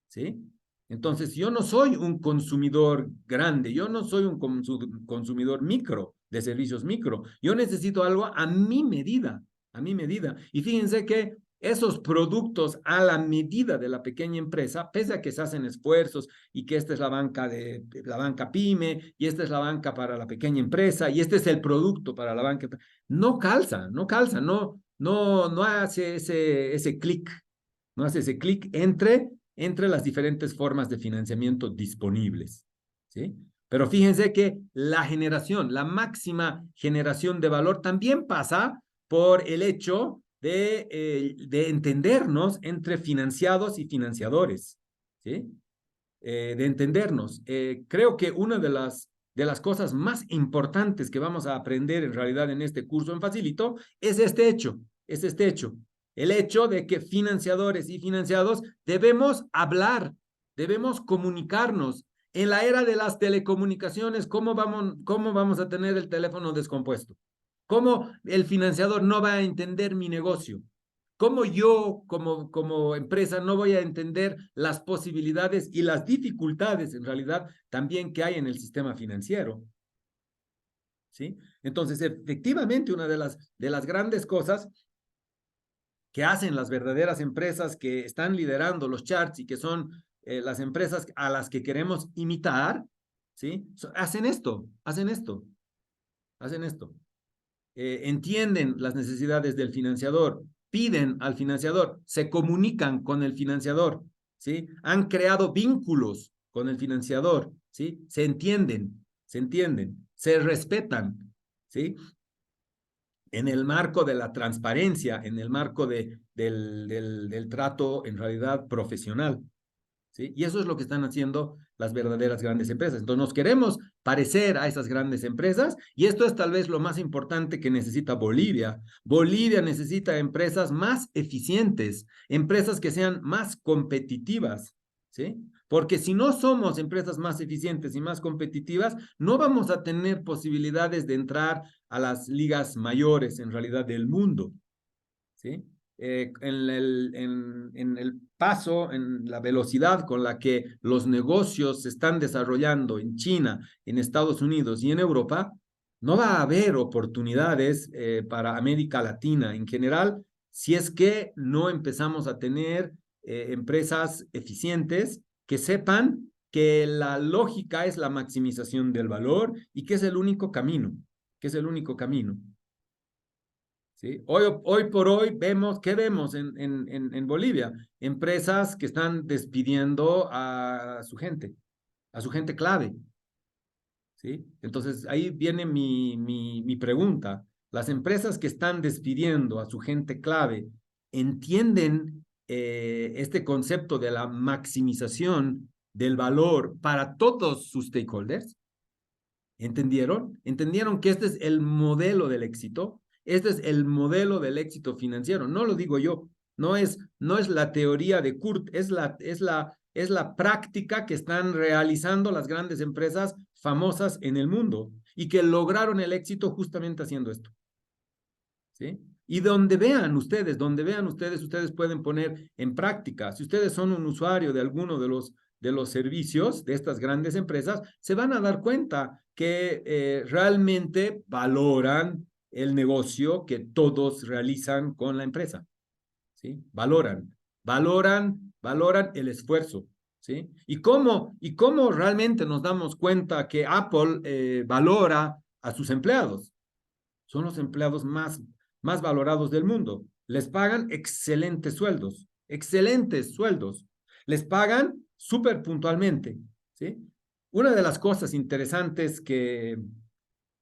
¿Sí? Entonces, yo no soy un consumidor grande, yo no soy un consumidor micro, de servicios micro. Yo necesito algo a mi medida, a mi medida. Y fíjense que esos productos a la medida de la pequeña empresa, pese a que se hacen esfuerzos y que esta es la banca pyme y esta es la banca para la pequeña empresa y este es el producto para la banca, no calza, no hace ese clic, no hace ese clic entre las diferentes formas de financiamiento disponibles, ¿sí? Pero fíjense que la máxima generación de valor también pasa por el hecho de entendernos entre financiados y financiadores, ¿sí? De entendernos. Creo que una de las cosas más importantes que vamos a aprender en realidad en este curso en Facilito es este hecho. El hecho de que financiadores y financiados debemos hablar, debemos comunicarnos. En la era de las telecomunicaciones, ¿cómo vamos a tener el teléfono descompuesto? ¿Cómo el financiador no va a entender mi negocio? ¿Cómo yo, como empresa, no voy a entender las posibilidades y las dificultades, en realidad, también que hay en el sistema financiero? ¿Sí? Entonces, efectivamente, una de las grandes cosas que hacen las verdaderas empresas que están liderando los charts y que son las empresas a las que queremos imitar, ¿sí? Hacen esto. Entienden las necesidades del financiador, piden al financiador, se comunican con el financiador, ¿sí? Han creado vínculos con el financiador, ¿sí? Se entienden, se respetan, ¿sí? En el marco de la transparencia, en el marco del trato en realidad profesional, ¿sí? Y eso es lo que están haciendo las verdaderas grandes empresas. Entonces nos queremos parecer a esas grandes empresas y esto es tal vez lo más importante que necesita Bolivia. Bolivia necesita empresas más eficientes, empresas que sean más competitivas, ¿sí? Porque si no somos empresas más eficientes y más competitivas, no vamos a tener posibilidades de entrar a las ligas mayores en realidad del mundo, ¿sí? En el paso, en la velocidad con la que los negocios se están desarrollando en China, en Estados Unidos y en Europa, no va a haber oportunidades para América Latina en general si es que no empezamos a tener empresas eficientes que sepan que la lógica es la maximización del valor y que es el único camino, ¿sí? Hoy por hoy vemos, ¿qué vemos en Bolivia? Empresas que están despidiendo a su gente clave, ¿sí? Entonces ahí viene mi pregunta. Las empresas que están despidiendo a su gente clave, ¿entienden este concepto de la maximización del valor para todos sus stakeholders? ¿Entendieron? ¿Entendieron que este es el modelo del éxito? Este es el modelo del éxito financiero. No lo digo yo. No es la teoría de Kurt, es la práctica que están realizando las grandes empresas famosas en el mundo y que lograron el éxito justamente haciendo esto, ¿sí? Y donde vean ustedes, ustedes pueden poner en práctica. Si ustedes son un usuario de alguno de los servicios de estas grandes empresas, se van a dar cuenta que realmente valoran el negocio que todos realizan con la empresa, ¿sí? Valoran el esfuerzo, ¿sí? ¿Y cómo realmente nos damos cuenta que Apple valora a sus empleados? Son los empleados más valorados del mundo. Les pagan excelentes sueldos. Les pagan súper puntualmente, ¿sí? Una de las cosas interesantes que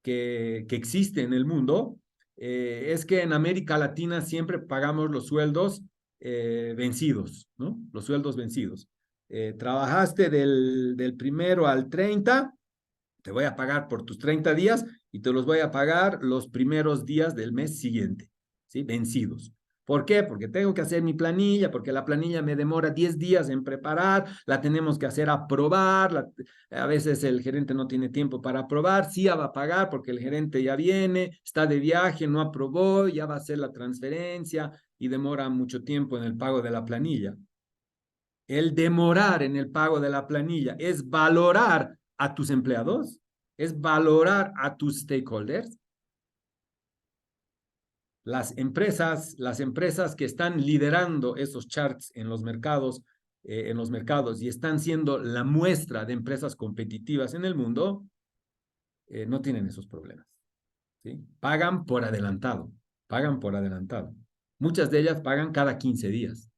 existe en el mundo es que en América Latina siempre pagamos los sueldos vencidos, ¿no? Los sueldos vencidos. Trabajaste del 1 al 30, te voy a pagar por tus 30 días y te los voy a pagar los primeros días del mes siguiente, ¿sí? Vencidos. ¿Por qué? Porque tengo que hacer mi planilla, porque la planilla me demora 10 días en preparar, la tenemos que hacer aprobar, a veces el gerente no tiene tiempo para aprobar, sí ya va a pagar porque el gerente ya viene, está de viaje, no aprobó, ya va a hacer la transferencia y demora mucho tiempo en el pago de la planilla. El demorar en el pago de la planilla es valorar a tus empleados, es valorar a tus stakeholders. Las empresas que están liderando esos charts en los mercados y están siendo la muestra de empresas competitivas en el mundo, no tienen esos problemas, ¿sí? Pagan por adelantado. Muchas de ellas pagan cada 15 días.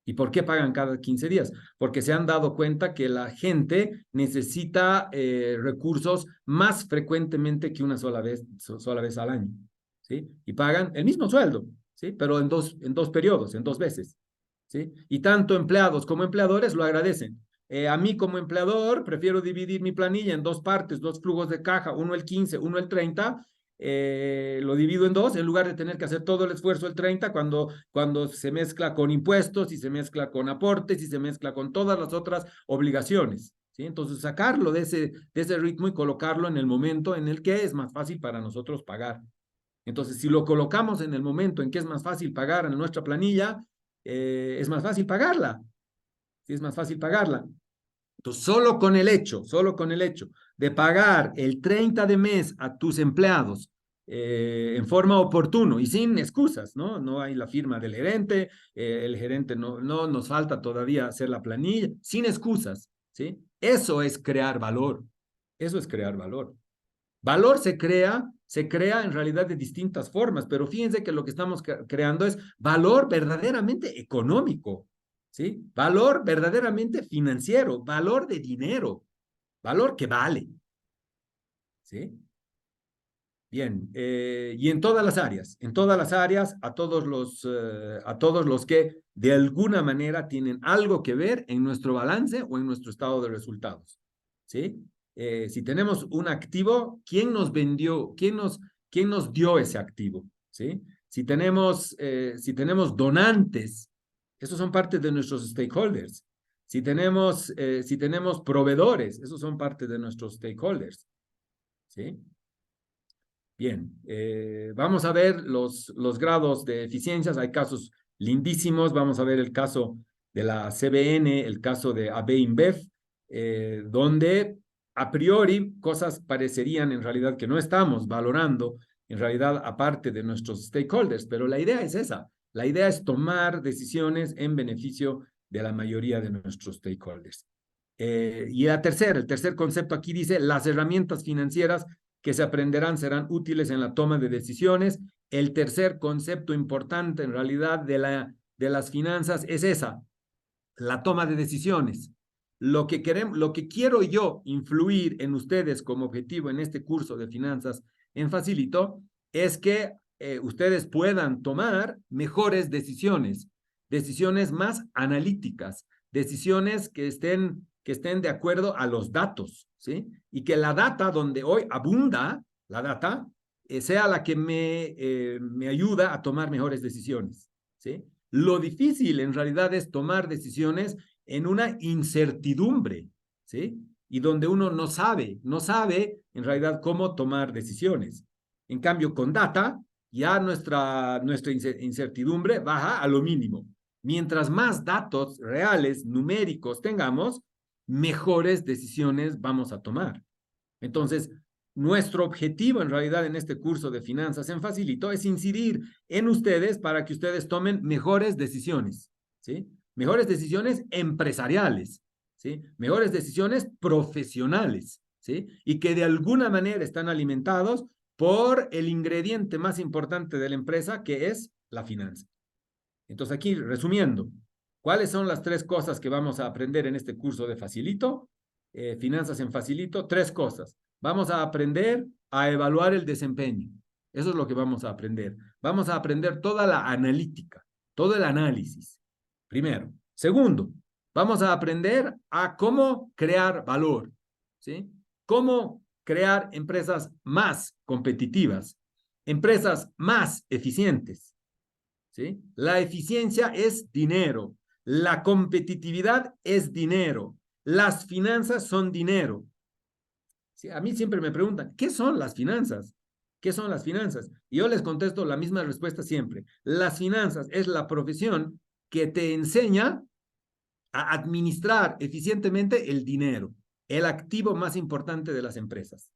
¿Y por qué pagan cada 15 días? Porque se han dado cuenta que la gente necesita recursos más frecuentemente que una sola vez al año, ¿sí? Y pagan el mismo sueldo, ¿sí? Pero en dos periodos, en 2 veces, ¿sí? Y tanto empleados como empleadores lo agradecen. A mí como empleador prefiero dividir mi planilla en 2 partes, 2 flujos de caja, uno el 15, uno el 30, lo divido en 2 en lugar de tener que hacer todo el esfuerzo el 30 cuando se mezcla con impuestos y se mezcla con aportes y se mezcla con todas las otras obligaciones, ¿sí? Entonces sacarlo de ese ritmo y colocarlo en el momento en el que es más fácil para nosotros pagar. Entonces si lo colocamos en el momento en que es más fácil pagar en nuestra planilla, es más fácil pagarla, ¿sí? Es más fácil pagarla. Entonces, solo con el hecho de pagar el 30 de mes a tus empleados en forma oportuna y sin excusas, ¿no? No hay la firma del gerente, el gerente no nos falta todavía hacer la planilla, sin excusas, ¿sí? Eso es crear valor, eso es crear valor. Valor se crea en realidad de distintas formas, pero fíjense que lo que estamos creando es valor verdaderamente económico, ¿sí? Valor verdaderamente financiero, valor de dinero, valor que vale, ¿sí? Bien, y en todas las áreas, a todos los que de alguna manera tienen algo que ver en nuestro balance o en nuestro estado de resultados, ¿sí? Si tenemos un activo, ¿quién nos vendió? ¿Quién nos dio ese activo? ¿Sí? Si tenemos donantes, esos son parte de nuestros stakeholders. Si tenemos proveedores, esos son parte de nuestros stakeholders, ¿sí? Bien, vamos a ver los grados de eficiencias. Hay casos lindísimos. Vamos a ver el caso de la CBN, el caso de AB InBev, donde a priori cosas parecerían en realidad que no estamos valorando, en realidad aparte de nuestros stakeholders, pero la idea es esa. La idea es tomar decisiones en beneficio de la mayoría de nuestros stakeholders. Y el tercer concepto aquí dice, las herramientas financieras que se aprenderán serán útiles en la toma de decisiones. El tercer concepto importante en realidad de las finanzas es esa, la toma de decisiones. Lo que quiero yo influir en ustedes como objetivo en este curso de finanzas en Facilito es que ustedes puedan tomar mejores decisiones, decisiones más analíticas, decisiones que estén de acuerdo a los datos, ¿sí? Y que la data donde hoy abunda, la data, sea la que me ayuda a tomar mejores decisiones, ¿sí? Lo difícil en realidad es tomar decisiones en una incertidumbre, ¿sí? Y donde uno no sabe en realidad cómo tomar decisiones. En cambio, con data, ya nuestra incertidumbre baja a lo mínimo. Mientras más datos reales, numéricos tengamos, mejores decisiones vamos a tomar. Entonces, nuestro objetivo en realidad en este curso de finanzas en Facilito es incidir en ustedes para que ustedes tomen mejores decisiones, ¿sí? Mejores decisiones empresariales, ¿sí? Mejores decisiones profesionales, ¿sí? Y que de alguna manera están alimentados por el ingrediente más importante de la empresa, que es la finanza. Entonces aquí, resumiendo, ¿cuáles son las 3 cosas que vamos a aprender en este curso de Facilito? Finanzas en Facilito, 3 cosas. Vamos a aprender a evaluar el desempeño. Eso es lo que vamos a aprender. Vamos a aprender toda la analítica, todo el análisis. Primero. Segundo, vamos a aprender a cómo crear valor, ¿sí? Cómo crear empresas más competitivas, empresas más eficientes, ¿sí? La eficiencia es dinero, la competitividad es dinero, las finanzas son dinero. ¿Sí? A mí siempre me preguntan, ¿qué son las finanzas? ¿Qué son las finanzas? Y yo les contesto la misma respuesta siempre. Las finanzas es la profesión que te enseña a administrar eficientemente el dinero, el activo más importante de las empresas.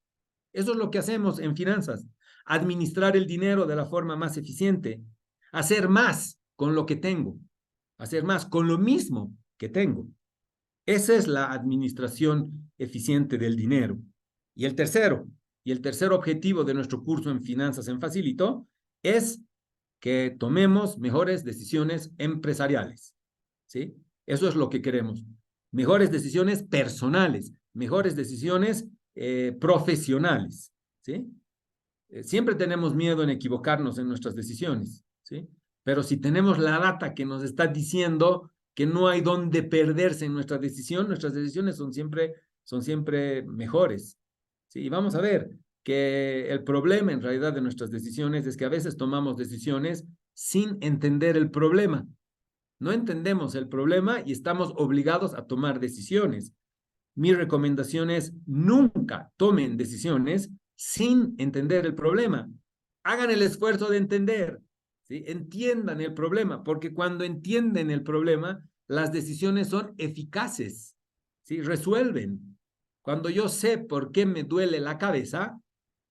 Eso es lo que hacemos en finanzas, administrar el dinero de la forma más eficiente, hacer más con lo que tengo, hacer más con lo mismo que tengo. Esa es la administración eficiente del dinero. Y el tercer objetivo de nuestro curso en Finanzas en Facilito es que tomemos mejores decisiones empresariales, ¿sí? Eso es lo que queremos. Mejores decisiones personales, mejores decisiones profesionales, ¿sí? Siempre tenemos miedo en equivocarnos en nuestras decisiones, ¿sí? Pero si tenemos la data que nos está diciendo que no hay dónde perderse en nuestra decisión, nuestras decisiones son siempre mejores, ¿sí? Y vamos a ver que el problema en realidad de nuestras decisiones es que a veces tomamos decisiones sin entender el problema. No entendemos el problema y estamos obligados a tomar decisiones. Mi recomendación es nunca tomen decisiones sin entender el problema. Hagan el esfuerzo de entender, ¿sí? Entiendan el problema, porque cuando entienden el problema, las decisiones son eficaces, ¿sí? Resuelven. Cuando yo sé por qué me duele la cabeza,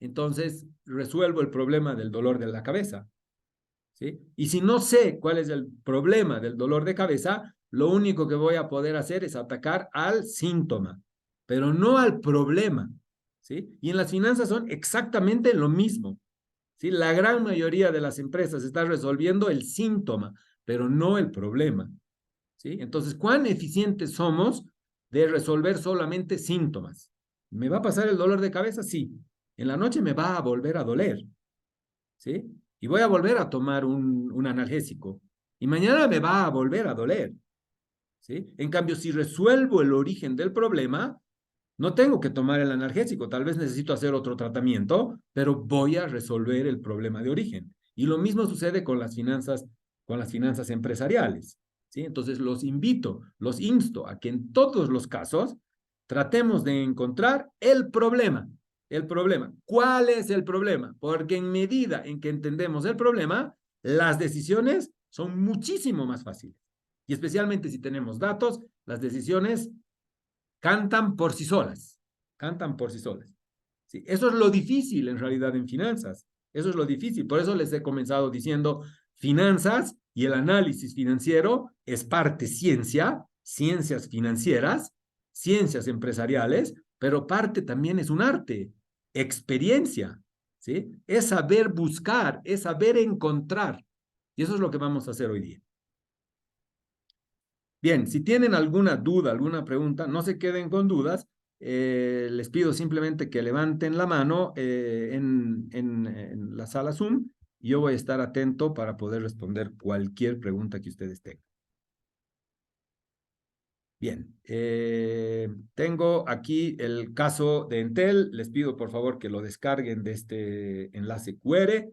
entonces resuelvo el problema del dolor de la cabeza, ¿sí? Y si no sé cuál es el problema del dolor de cabeza, lo único que voy a poder hacer es atacar al síntoma, pero no al problema, ¿sí? Y en las finanzas son exactamente lo mismo, ¿sí? La gran mayoría de las empresas está resolviendo el síntoma, pero no el problema, ¿sí? Entonces, ¿cuán eficientes somos de resolver solamente síntomas? ¿Me va a pasar el dolor de cabeza? Sí. En la noche me va a volver a doler, ¿sí? Y voy a volver a tomar un analgésico. Y mañana me va a volver a doler, ¿sí? En cambio, si resuelvo el origen del problema, no tengo que tomar el analgésico. Tal vez necesito hacer otro tratamiento, pero voy a resolver el problema de origen. Y lo mismo sucede con las finanzas empresariales, ¿sí? Entonces, los invito, los insto a que en todos los casos tratemos de encontrar el problema. El problema. ¿Cuál es el problema? Porque en medida en que entendemos el problema, las decisiones son muchísimo más fáciles. Y especialmente si tenemos datos, las decisiones cantan por sí solas. Cantan por sí solas. ¿Sí? Eso es lo difícil en realidad en finanzas. Eso es lo difícil. Por eso les he comenzado diciendo, finanzas y el análisis financiero es parte ciencia, ciencias financieras, ciencias empresariales, pero parte también es un arte, experiencia, ¿sí? Es saber buscar, es saber encontrar. Y eso es lo que vamos a hacer hoy día. Bien, si tienen alguna duda, alguna pregunta, no se queden con dudas. Les pido simplemente que levanten la mano en la sala Zoom y yo voy a estar atento para poder responder cualquier pregunta que ustedes tengan. Bien, tengo aquí el caso de Entel. Les pido por favor que lo descarguen de este enlace QR.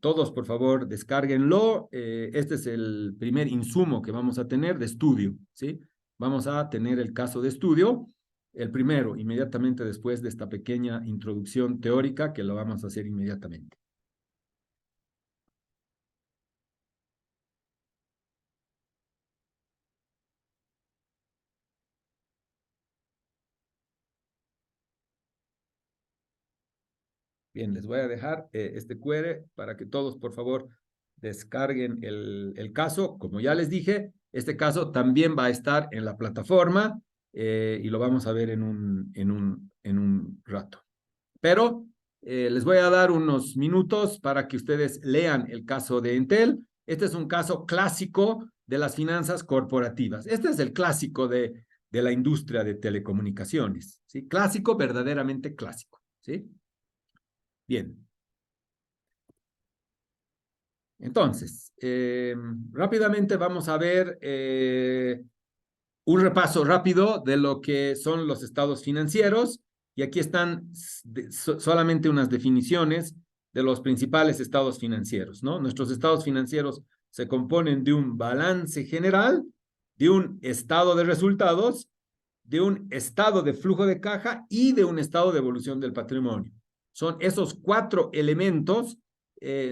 Todos por favor descárguenlo. Este es el primer insumo que vamos a tener de estudio, ¿sí? Vamos a tener el caso de estudio, el primero, inmediatamente después de esta pequeña introducción teórica que lo vamos a hacer inmediatamente. Bien, les voy a dejar este QR para que todos, por favor, descarguen el caso. Como ya les dije, este caso también va a estar en la plataforma y lo vamos a ver en un rato. Pero les voy a dar unos minutos para que ustedes lean el caso de Entel. Este es un caso clásico de las finanzas corporativas. Este es el clásico de la industria de telecomunicaciones, ¿sí? Clásico, verdaderamente clásico, ¿sí? Bien. Entonces, rápidamente vamos a ver un repaso rápido de lo que son los estados financieros. Y aquí están solamente unas definiciones de los principales estados financieros, ¿no? Nuestros estados financieros se componen de un balance general, de un estado de resultados, de un estado de flujo de caja y de un estado de evolución del patrimonio. Son esos 4 elementos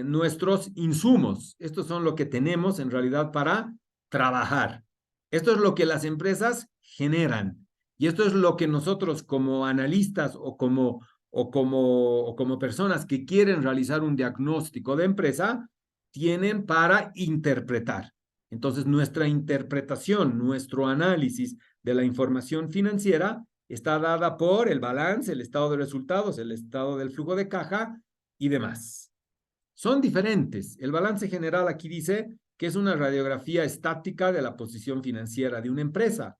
nuestros insumos. Estos son lo que tenemos en realidad para trabajar. Esto es lo que las empresas generan. Y esto es lo que nosotros como analistas o como personas que quieren realizar un diagnóstico de empresa tienen para interpretar. Entonces, nuestra interpretación, nuestro análisis de la información financiera está dada por el balance, el estado de resultados, el estado del flujo de caja y demás. Son diferentes. El balance general aquí dice que es una radiografía estática de la posición financiera de una empresa.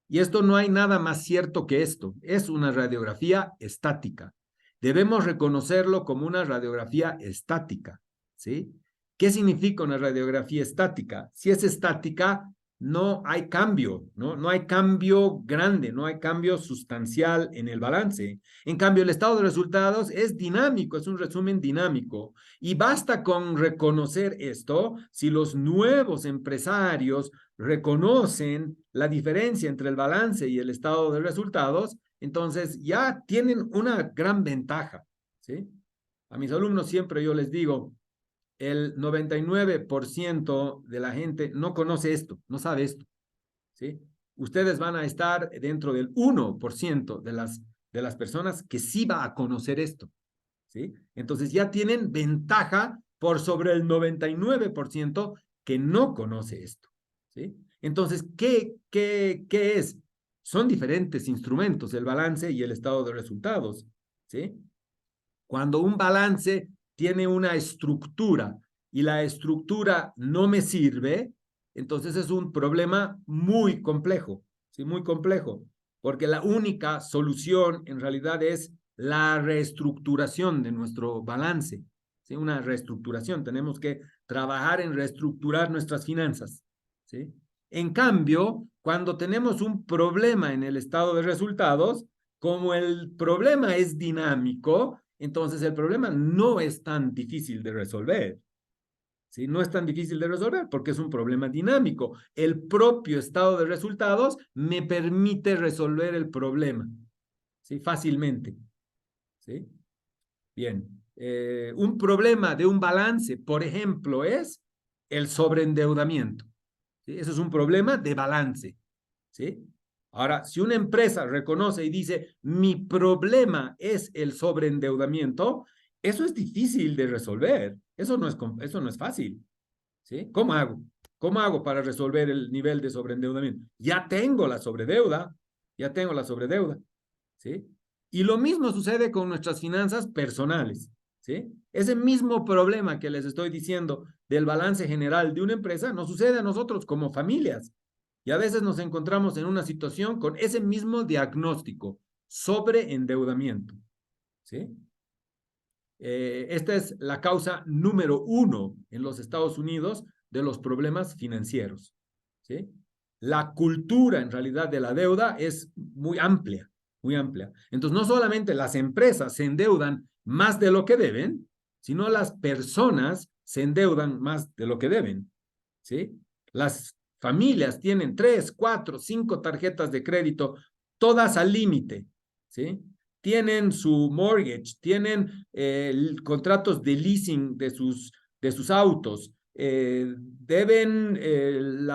Y esto no hay nada más cierto que esto. Es una radiografía estática. Debemos reconocerlo como una radiografía estática, ¿sí? ¿Qué significa una radiografía estática? Si es estática, no hay cambio, ¿no? No hay cambio grande, no hay cambio sustancial en el balance. En cambio, el estado de resultados es dinámico, es un resumen dinámico. Y basta con reconocer esto si los nuevos empresarios reconocen la diferencia entre el balance y el estado de resultados, entonces ya tienen una gran ventaja, ¿sí? A mis alumnos siempre yo les digo, el 99% de la gente no conoce esto, no sabe esto, ¿sí? Ustedes van a estar dentro del 1% de las personas que sí va a conocer esto, ¿sí? Entonces ya tienen ventaja por sobre el 99% que no conoce esto, ¿sí? Entonces, ¿qué es? Son diferentes instrumentos, el balance y el estado de resultados, ¿sí? Cuando un balance tiene una estructura y la estructura no me sirve, entonces es un problema muy complejo, ¿sí? Muy complejo, porque la única solución en realidad es la reestructuración de nuestro balance, ¿sí? Una reestructuración, tenemos que trabajar en reestructurar nuestras finanzas, ¿sí? En cambio, cuando tenemos un problema en el estado de resultados, como el problema es dinámico, entonces el problema no es tan difícil de resolver, ¿sí? No es tan difícil de resolver porque es un problema dinámico. El propio estado de resultados me permite resolver el problema, ¿sí? Fácilmente, ¿sí? Bien. Un problema de un balance, por ejemplo, es el sobreendeudamiento, ¿sí? Eso es un problema de balance, ¿sí? Ahora, si una empresa reconoce y dice, mi problema es el sobreendeudamiento, eso es difícil de resolver. Eso no es fácil, ¿sí? ¿Cómo hago? ¿Cómo hago para resolver el nivel de sobreendeudamiento? Ya tengo la sobredeuda, ¿sí? Y lo mismo sucede con nuestras finanzas personales, ¿sí? Ese mismo problema que les estoy diciendo del balance general de una empresa nos sucede a nosotros como familias. Y a veces nos encontramos en una situación con ese mismo diagnóstico, sobreendeudamiento, ¿sí? Esta es la causa número 1 en los Estados Unidos de los problemas financieros, ¿sí? La cultura en realidad de la deuda es muy amplia, muy amplia. Entonces, no solamente las empresas se endeudan más de lo que deben, sino las personas se endeudan más de lo que deben, ¿sí? Las familias tienen 3, 4, 5 tarjetas de crédito, todas al límite, ¿sí? Tienen su mortgage, tienen contratos de leasing de sus autos, deben el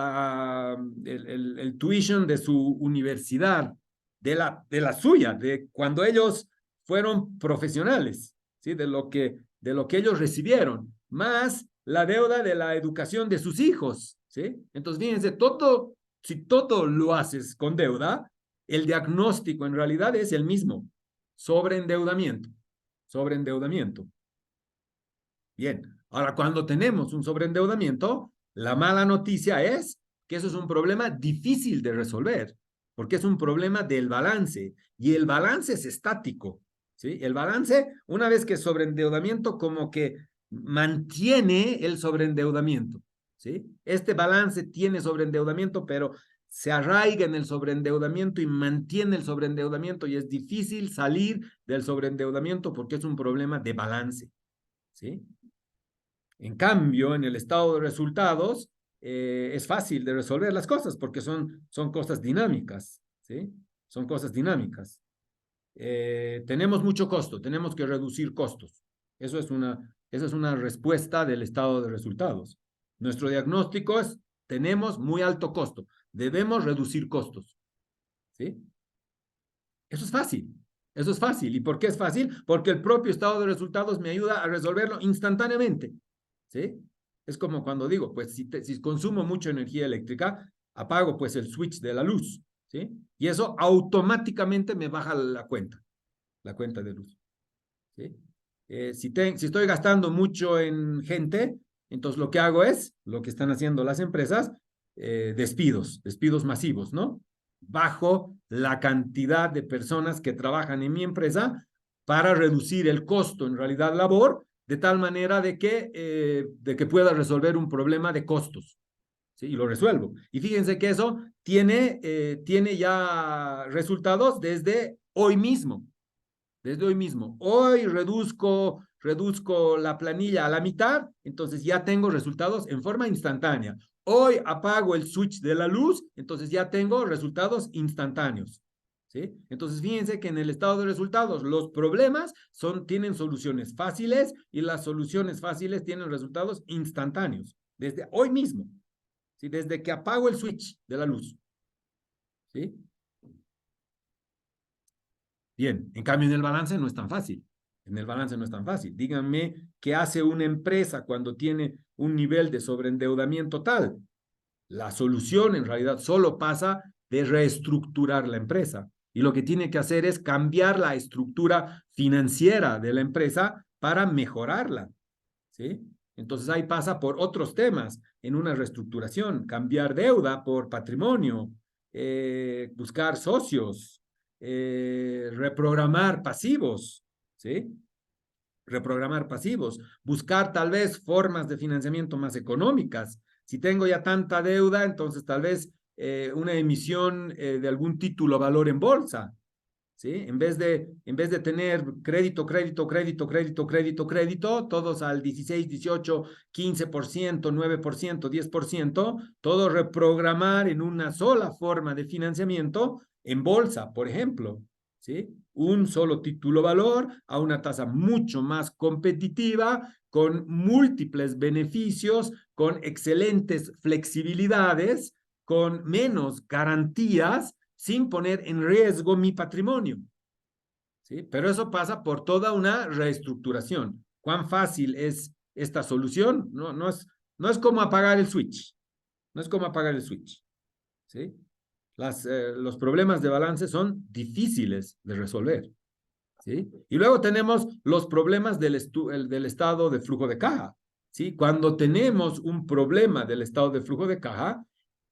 tuition de su universidad, de la suya, de cuando ellos fueron profesionales, ¿sí? De lo que ellos recibieron, más la deuda de la educación de sus hijos, ¿sí? Entonces, fíjense, si todo lo haces con deuda, el diagnóstico en realidad es el mismo, sobreendeudamiento, sobreendeudamiento. Bien, ahora cuando tenemos un sobreendeudamiento, la mala noticia es que eso es un problema difícil de resolver, porque es un problema del balance, y el balance es estático, ¿sí? El balance, una vez que es sobreendeudamiento, como que mantiene el sobreendeudamiento, ¿sí? Este balance tiene sobreendeudamiento, pero se arraiga en el sobreendeudamiento y mantiene el sobreendeudamiento, y es difícil salir del sobreendeudamiento porque es un problema de balance, ¿sí? En cambio, en el estado de resultados, es fácil de resolver las cosas porque son cosas dinámicas, ¿sí? Son cosas dinámicas. Tenemos mucho costo, tenemos que reducir costos. Esa es una respuesta del estado de resultados. Nuestro diagnóstico es, tenemos muy alto costo, debemos reducir costos, ¿sí? Eso es fácil, eso es fácil. ¿Y por qué es fácil? Porque el propio estado de resultados me ayuda a resolverlo instantáneamente, ¿sí? Es como cuando digo, pues si consumo mucha energía eléctrica, apago pues el switch de la luz, ¿sí? Y eso automáticamente me baja la cuenta de luz, ¿sí? Si estoy gastando mucho en gente, entonces lo que hago es, lo que están haciendo las empresas, despidos masivos, ¿no? Bajo la cantidad de personas que trabajan en mi empresa para reducir el costo en realidad labor, de tal manera de que pueda resolver un problema de costos, ¿sí? Y lo resuelvo. Y fíjense que eso tiene ya resultados desde hoy mismo. Desde hoy mismo. Hoy reduzco la planilla a la mitad, entonces ya tengo resultados en forma instantánea. Hoy apago el switch de la luz, entonces ya tengo resultados instantáneos, ¿sí? Entonces fíjense que en el estado de resultados los problemas tienen soluciones fáciles, y las soluciones fáciles tienen resultados instantáneos, desde hoy mismo, ¿sí? Desde que apago el switch de la luz, ¿sí? Bien, en cambio en el balance no es tan fácil. En el balance no es tan fácil. Díganme qué hace una empresa cuando tiene un nivel de sobreendeudamiento tal. La solución en realidad solo pasa de reestructurar la empresa. Y lo que tiene que hacer es cambiar la estructura financiera de la empresa para mejorarla, ¿sí? Entonces ahí pasa por otros temas en una reestructuración, cambiar deuda por patrimonio, buscar socios, reprogramar pasivos, ¿sí? Reprogramar pasivos, buscar tal vez formas de financiamiento más económicas. Si tengo ya tanta deuda, entonces tal vez una emisión de algún título a valor en bolsa, ¿sí? En vez de tener crédito, todos al 16, 18, 15%, 9%, 10%, todo reprogramar en una sola forma de financiamiento en bolsa, por ejemplo, ¿sí? Un solo título valor a una tasa mucho más competitiva, con múltiples beneficios, con excelentes flexibilidades, con menos garantías, sin poner en riesgo mi patrimonio, ¿sí? Pero eso pasa por toda una reestructuración. ¿Cuán fácil es esta solución? No es como apagar el switch. No es como apagar el switch, ¿sí? Los problemas de balance son difíciles de resolver, ¿sí? Y luego tenemos los problemas del estado de flujo de caja, ¿sí? Cuando tenemos un problema del estado de flujo de caja,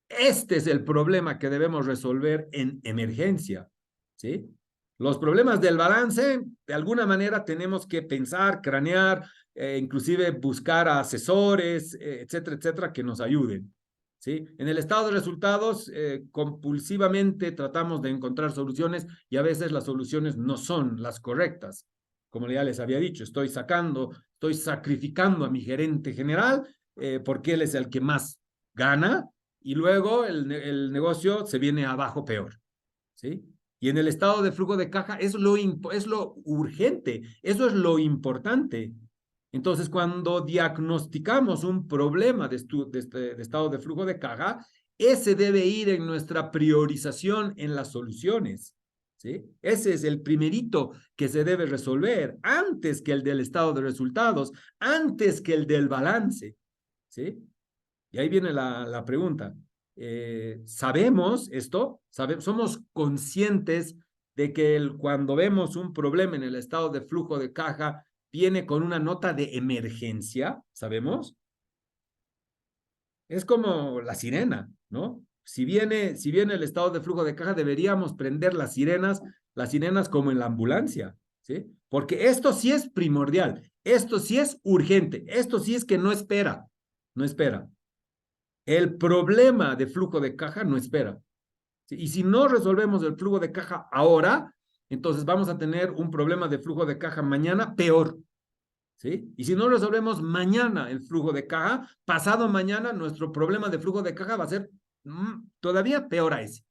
este es el problema que debemos resolver en emergencia, ¿sí? Los problemas del balance, de alguna manera tenemos que pensar, cranear, inclusive buscar a asesores, etcétera, etcétera, que nos ayuden, ¿sí? En el estado de resultados, compulsivamente tratamos de encontrar soluciones y a veces las soluciones no son las correctas. Como ya les había dicho, estoy sacrificando a mi gerente general porque él es el que más gana, y luego el negocio se viene abajo peor, ¿sí? Y en el estado de flujo de caja es lo urgente, eso es lo importante. Entonces, cuando diagnosticamos un problema de estado de flujo de caja, ese debe ir en nuestra priorización en las soluciones, ¿sí? Ese es el primerito que se debe resolver antes que el del estado de resultados, antes que el del balance, ¿sí? Y ahí viene la pregunta. ¿Sabemos esto? ¿Somos conscientes de que cuando vemos un problema en el estado de flujo de caja, viene con una nota de emergencia? ¿Sabemos? Es como la sirena, ¿no? Si viene el estado de flujo de caja, deberíamos prender las sirenas como en la ambulancia, ¿sí? Porque esto sí es primordial, esto sí es urgente, esto sí es que no espera, no espera. El problema de flujo de caja no espera, ¿sí? Y si no resolvemos el flujo de caja ahora, entonces vamos a tener un problema de flujo de caja mañana peor, ¿sí? Y si no resolvemos mañana el flujo de caja, pasado mañana nuestro problema de flujo de caja va a ser todavía peor a ese,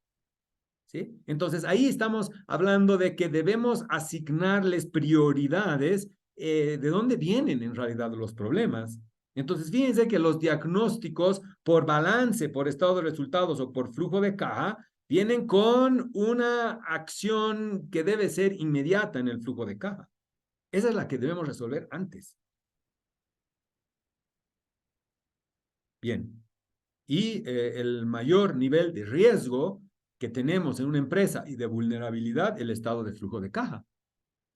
¿sí? Entonces ahí estamos hablando de que debemos asignarles prioridades de dónde vienen en realidad los problemas. Entonces, fíjense que los diagnósticos por balance, por estado de resultados o por flujo de caja vienen con una acción que debe ser inmediata en el flujo de caja. Esa es la que debemos resolver antes. Bien. Y el mayor nivel de riesgo que tenemos en una empresa y de vulnerabilidad, el estado de flujo de caja.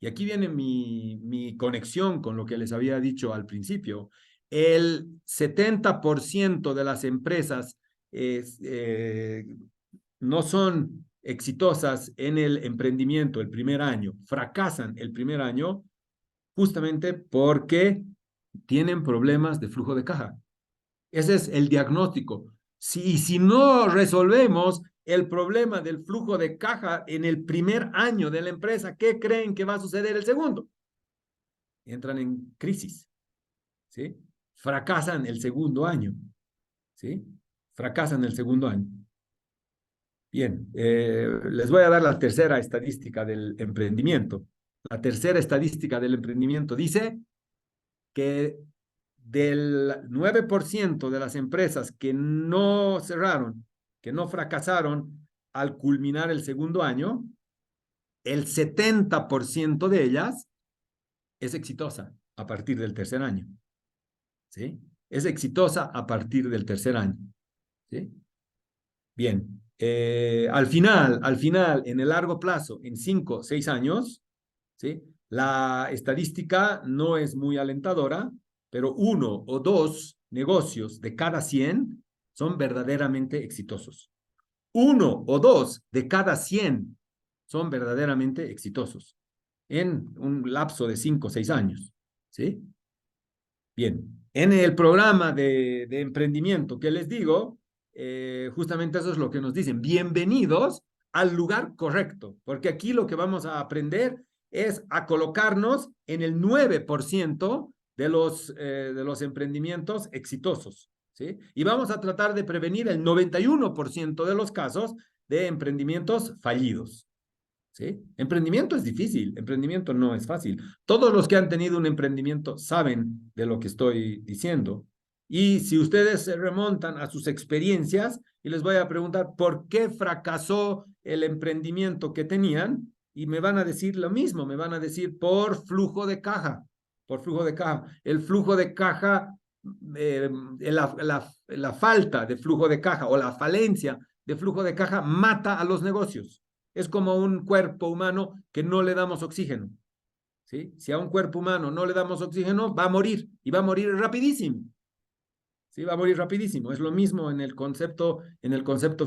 Y aquí viene mi conexión con lo que les había dicho al principio. El 70% de las empresas no son exitosas en el emprendimiento el primer año, fracasan el primer año justamente porque tienen problemas de flujo de caja. Ese es el diagnóstico. Si no resolvemos el problema del flujo de caja en el primer año de la empresa, ¿qué creen que va a suceder el segundo? Entran en crisis, ¿sí? Fracasan el segundo año, ¿sí? Fracasan el segundo año. Bien, les voy a dar la tercera estadística del emprendimiento. La tercera estadística del emprendimiento dice que del 9% de las empresas que no cerraron, que no fracasaron al culminar el segundo año, el 70% de ellas es exitosa a partir del tercer año. ¿Sí? Es exitosa a partir del tercer año. ¿Sí? Bien. Al final, en el largo plazo, en 5, 6 años, ¿sí? La estadística no es muy alentadora, pero 1 o 2 negocios de cada 100 son verdaderamente exitosos. 1 o 2 de cada 100 son verdaderamente exitosos en un lapso de 5 o 6 años. ¿Sí? Bien, en el programa de emprendimiento que les digo, justamente eso es lo que nos dicen. Bienvenidos al lugar correcto, porque aquí lo que vamos a aprender es a colocarnos en el 9% de los emprendimientos exitosos, ¿sí? Y vamos a tratar de prevenir el 91% de los casos de emprendimientos fallidos. ¿Sí? Emprendimiento es difícil, emprendimiento no es fácil. Todos los que han tenido un emprendimiento saben de lo que estoy diciendo. Y si ustedes se remontan a sus experiencias, y les voy a preguntar por qué fracasó el emprendimiento que tenían, y me van a decir lo mismo, me van a decir por flujo de caja, por flujo de caja. El flujo de caja, la falta de flujo de caja o la falencia de flujo de caja mata a los negocios. Es como un cuerpo humano que no le damos oxígeno. ¿Sí? Si a un cuerpo humano no le damos oxígeno, va a morir y va a morir rapidísimo. ¿Sí? Va a morir rapidísimo. Es lo mismo en el concepto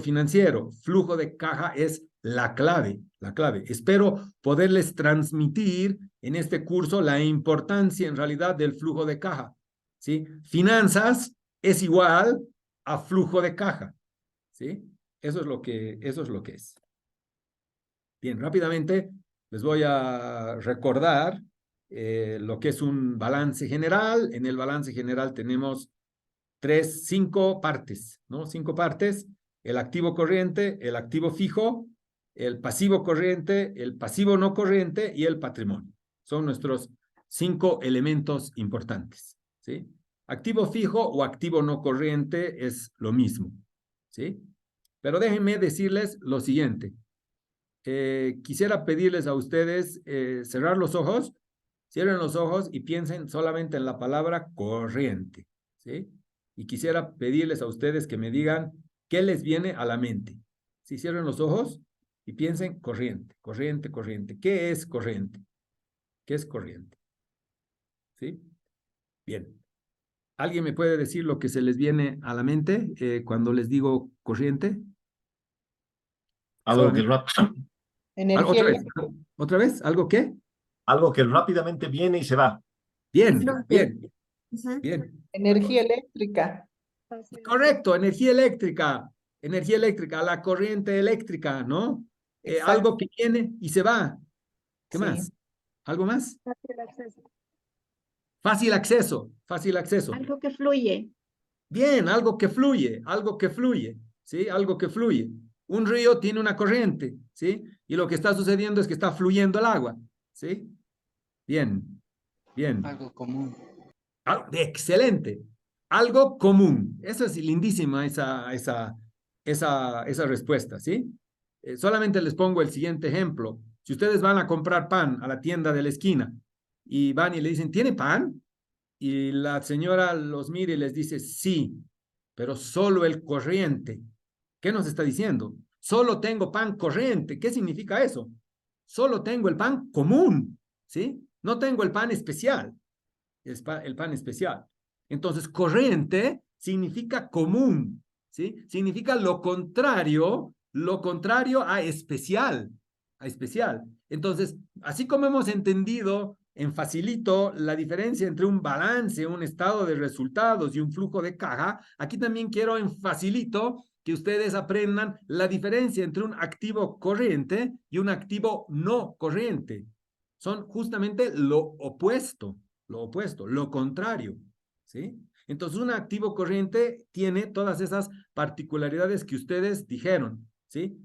financiero. Flujo de caja es la clave, la clave. Espero poderles transmitir en este curso la importancia en realidad del flujo de caja. ¿Sí? Finanzas es igual a flujo de caja. ¿Sí? Eso es lo que es. Bien, rápidamente les voy a recordar lo que es un balance general. En el balance general tenemos 5 partes, ¿no? 5 partes: el activo corriente, el activo fijo, el pasivo corriente, el pasivo no corriente y el patrimonio. Son nuestros 5 elementos importantes, ¿sí? Activo fijo o activo no corriente es lo mismo, ¿sí? Pero déjenme decirles lo siguiente. Quisiera pedirles a ustedes cerrar los ojos, cierren los ojos y piensen solamente en la palabra corriente, ¿sí? Y quisiera pedirles a ustedes que me digan qué les viene a la mente. Si cierren los ojos y piensen corriente, corriente, corriente. ¿Qué es corriente? ¿Qué es corriente? ¿Sí? Bien. ¿Alguien me puede decir lo que se les viene a la mente cuando les digo corriente? Algo que Otra Energía vez, eléctrica. otra vez, ¿algo qué? algo que rápidamente viene y se va. Bien, No. bien, bien. Energía eléctrica. Correcto, energía eléctrica, la corriente eléctrica, ¿no? Exacto. Algo que viene y se va. ¿Qué Sí. más? ¿Algo más? Fácil acceso. Fácil acceso, fácil acceso. Algo que fluye. Bien, algo que fluye, ¿sí? Algo que fluye. Un río tiene una corriente, ¿sí? Y lo que está sucediendo es que está fluyendo el agua, ¿sí? Bien, bien. Algo común. Excelente. Algo común. Eso es lindísima esa respuesta, ¿sí? Solamente les pongo el siguiente ejemplo. Si ustedes van a comprar pan a la tienda de la esquina y van y le dicen, ¿tiene pan? Y la señora los mira y les dice, sí, pero solo el corriente. ¿Qué nos está diciendo? Solo tengo pan corriente. ¿Qué significa eso? Solo tengo el pan común, ¿sí? No tengo el pan especial. El pan especial. Entonces, corriente significa común, ¿sí? Significa lo contrario a especial, Entonces, así como hemos entendido en facilito la diferencia entre un balance, un estado de resultados y un flujo de caja, aquí también quiero en facilito que ustedes aprendan la diferencia entre un activo corriente y un activo no corriente. Son justamente lo opuesto, lo contrario, ¿sí? Entonces, un activo corriente tiene todas esas particularidades que ustedes dijeron, ¿sí?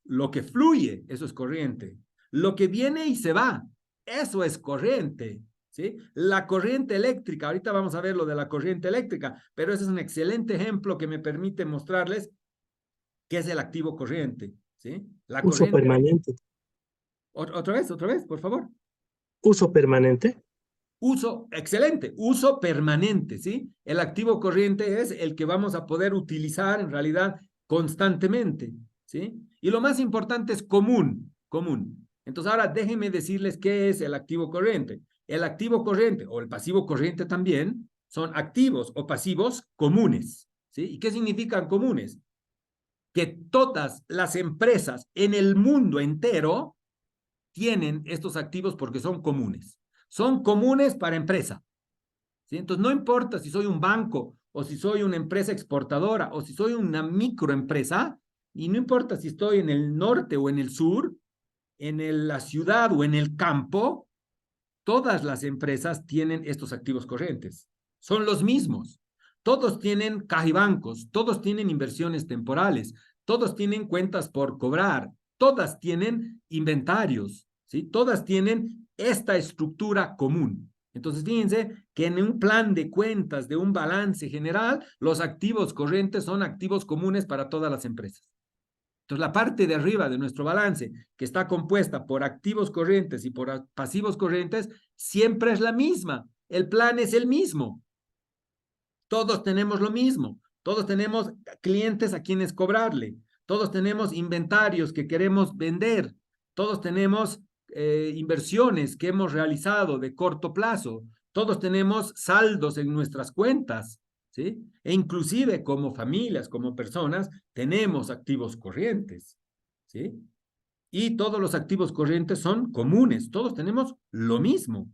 Lo que fluye, eso es corriente. Lo que viene y se va, eso es corriente, ¿sí? La corriente eléctrica, ahorita vamos a ver lo de la corriente eléctrica, pero ese es un excelente ejemplo que me permite mostrarles qué es el activo corriente, ¿sí? La Uso corriente permanente. Otra vez, por favor. Uso permanente. Uso, excelente, uso permanente, ¿sí? El activo corriente es el que vamos a poder utilizar en realidad constantemente, ¿sí? Y lo más importante es común. Entonces ahora déjenme decirles qué es el activo corriente. El activo corriente o el pasivo corriente también son activos o pasivos comunes, ¿sí? ¿Y qué significan comunes? Que todas las empresas en el mundo entero tienen estos activos porque son comunes. Son comunes para empresa, ¿sí? Entonces, no importa si soy un banco o si soy una empresa exportadora o si soy una microempresa, y no importa si estoy en el norte o en el sur, en la ciudad o en el campo, todas las empresas tienen estos activos corrientes. Son los mismos. Todos tienen cajibancos, todos tienen inversiones temporales, todos tienen cuentas por cobrar, todas tienen inventarios, ¿sí? Todas tienen esta estructura común. Entonces, fíjense que en un plan de cuentas, de un balance general, los activos corrientes son activos comunes para todas las empresas. Entonces, la parte de arriba de nuestro balance, que está compuesta por activos corrientes y por pasivos corrientes, siempre es la misma. El plan es el mismo. Todos tenemos lo mismo. Todos tenemos clientes a quienes cobrarle. Todos tenemos inventarios que queremos vender. Todos tenemos inversiones que hemos realizado de corto plazo. Todos tenemos saldos en nuestras cuentas, ¿sí? E inclusive como familias, como personas, tenemos activos corrientes, ¿sí? Y todos los activos corrientes son comunes. Todos tenemos lo mismo,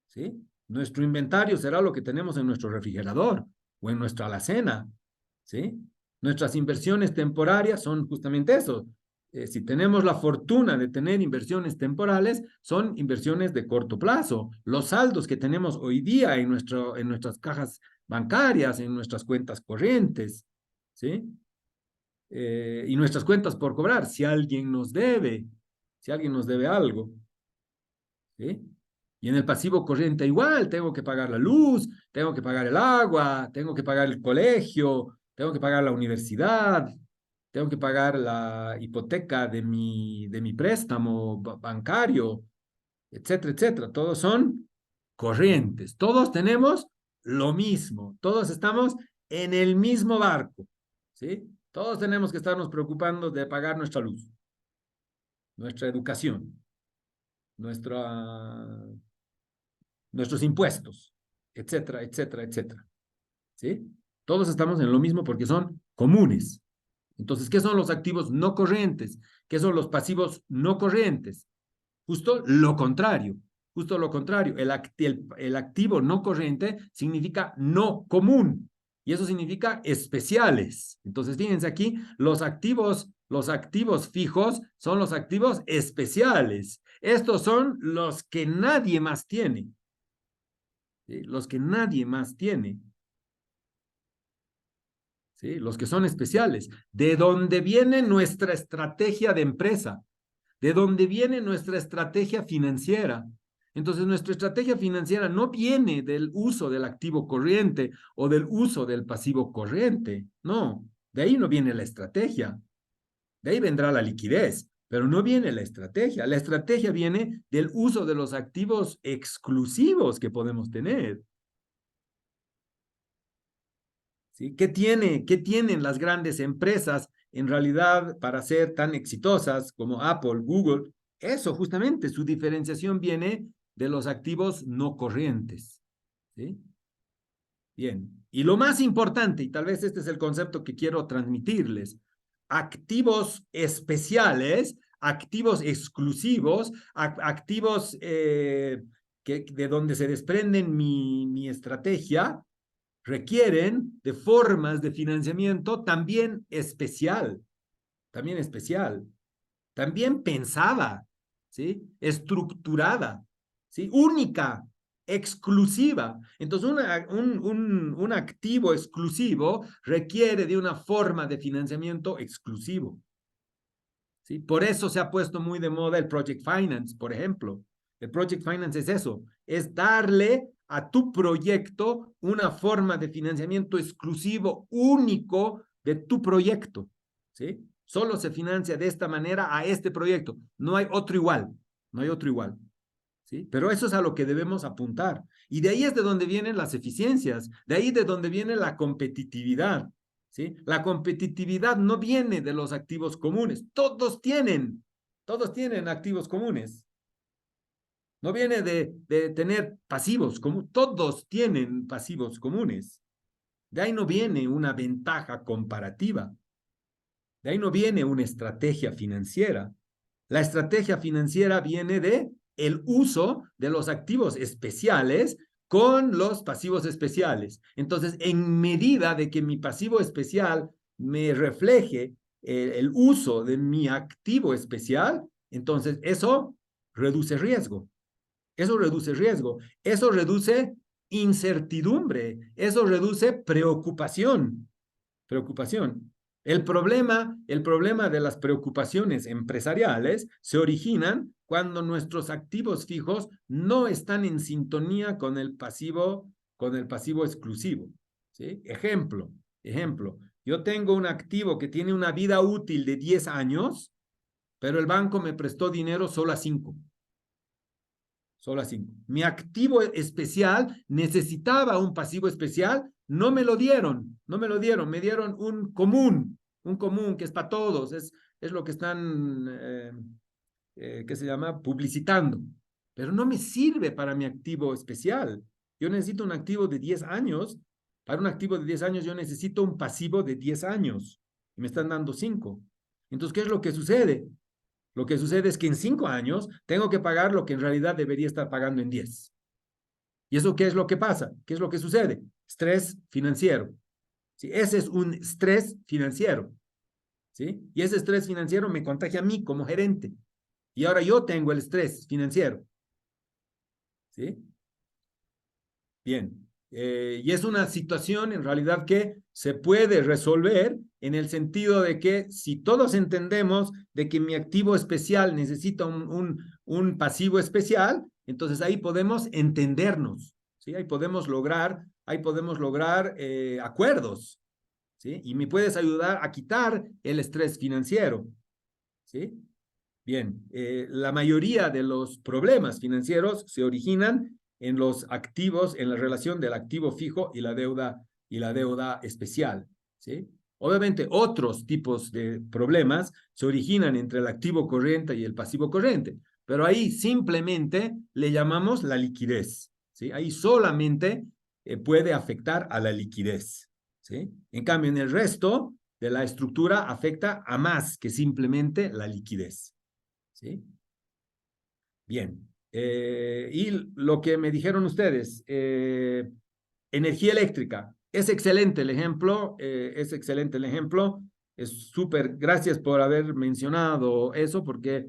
¿sí? Nuestro inventario será lo que tenemos en nuestro refrigerador o en nuestra alacena, ¿sí? Nuestras inversiones temporarias son justamente eso. Si tenemos la fortuna de tener inversiones temporales, son inversiones de corto plazo. Los saldos que tenemos hoy día en nuestras cajas bancarias, en nuestras cuentas corrientes, ¿sí? Y nuestras cuentas por cobrar, si alguien nos debe algo, ¿sí? Y en el pasivo corriente igual, tengo que pagar la luz, tengo que pagar el agua, tengo que pagar el colegio, tengo que pagar la universidad, tengo que pagar la hipoteca de mi préstamo bancario, etcétera, etcétera. Todos son corrientes, todos tenemos lo mismo, todos estamos en el mismo barco, ¿sí? Todos tenemos que estarnos preocupando de pagar nuestra luz, nuestra educación, nuestros impuestos, etcétera, etcétera, etcétera, ¿sí? Todos estamos en lo mismo porque son comunes. Entonces, ¿qué son los activos no corrientes? ¿Qué son los pasivos no corrientes? Justo lo contrario, justo lo contrario. El activo no corriente significa no común y eso significa especiales. Entonces, fíjense aquí, los activos fijos son los activos especiales. Estos son los que nadie más tiene. ¿Sí? Los que nadie más tiene. ¿Sí? Los que son especiales. ¿De dónde viene nuestra estrategia de empresa? ¿De dónde viene nuestra estrategia financiera? Entonces, nuestra estrategia financiera no viene del uso del activo corriente o del uso del pasivo corriente. No, de ahí no viene la estrategia. De ahí vendrá la liquidez, pero no viene la estrategia. La estrategia viene del uso de los activos exclusivos que podemos tener. ¿Sí? ¿Qué tienen las grandes empresas en realidad para ser tan exitosas como Apple, Google? Eso justamente, su diferenciación viene de los activos no corrientes. ¿Sí? Bien, y lo más importante, y tal vez este es el concepto que quiero transmitirles, activos especiales, activos exclusivos, activos de donde se desprenden mi estrategia, requieren de formas de financiamiento también especial, también pensada, ¿sí? Estructurada, ¿sí? Única, exclusiva. Entonces, un activo exclusivo requiere de una forma de financiamiento exclusivo, ¿sí? Por eso se ha puesto muy de moda el Project Finance, por ejemplo. El Project Finance es eso, es darle a tu proyecto una forma de financiamiento exclusivo, único de tu proyecto, ¿sí? Solo se financia de esta manera a este proyecto, no hay otro igual. No hay otro igual. ¿Sí? Pero eso es a lo que debemos apuntar. Y de ahí es de donde vienen las eficiencias, de ahí de donde viene la competitividad. ¿Sí? La competitividad no viene de los activos comunes. Todos tienen activos comunes. No viene de tener pasivos, como todos tienen pasivos comunes. De ahí no viene una ventaja comparativa. De ahí no viene una estrategia financiera. La estrategia financiera viene de el uso de los activos especiales con los pasivos especiales. Entonces, en medida de que mi pasivo especial me refleje el uso de mi activo especial, entonces eso reduce riesgo. Eso reduce riesgo. Eso reduce incertidumbre. Eso reduce preocupación. Preocupación. El problema de las preocupaciones empresariales se originan cuando nuestros activos fijos no están en sintonía con el pasivo exclusivo. ¿Sí? Ejemplo. Yo tengo un activo que tiene una vida útil de 10 años, pero el banco me prestó dinero solo a 5. Solo a 5. Mi activo especial necesitaba un pasivo especial, no me lo dieron, me dieron un común que es para todos, es lo que están, ¿qué se llama? Publicitando, pero no me sirve para mi activo especial. Yo necesito un activo de 10 años, para un activo de 10 años yo necesito un pasivo de 10 años, y me están dando 5. Entonces, ¿qué es lo que sucede? Lo que sucede es que en 5 años tengo que pagar lo que en realidad debería estar pagando en 10. ¿Y eso qué es lo que pasa? ¿Qué es lo que sucede? Estrés financiero. ¿Sí? Ese es un estrés financiero. ¿Sí? Y ese estrés financiero me contagia a mí como gerente. Y ahora yo tengo el estrés financiero. ¿Sí? Bien. Y es una situación en realidad que se puede resolver en el sentido de que si todos entendemos de que mi activo especial necesita un pasivo especial, entonces ahí podemos entendernos, ¿sí? Ahí podemos lograr acuerdos, ¿sí? Y me puedes ayudar a quitar el estrés financiero, ¿sí? Bien, la mayoría de los problemas financieros se originan en los activos, en la relación del activo fijo y la deuda especial, ¿sí? Obviamente, otros tipos de problemas se originan entre el activo corriente y el pasivo corriente, pero ahí simplemente le llamamos la liquidez, ¿sí? Ahí solamente puede afectar a la liquidez, ¿sí? En cambio, en el resto de la estructura afecta a más que simplemente la liquidez, ¿sí? Bien. Y lo que me dijeron ustedes, energía eléctrica, es excelente el ejemplo, es súper, gracias por haber mencionado eso, porque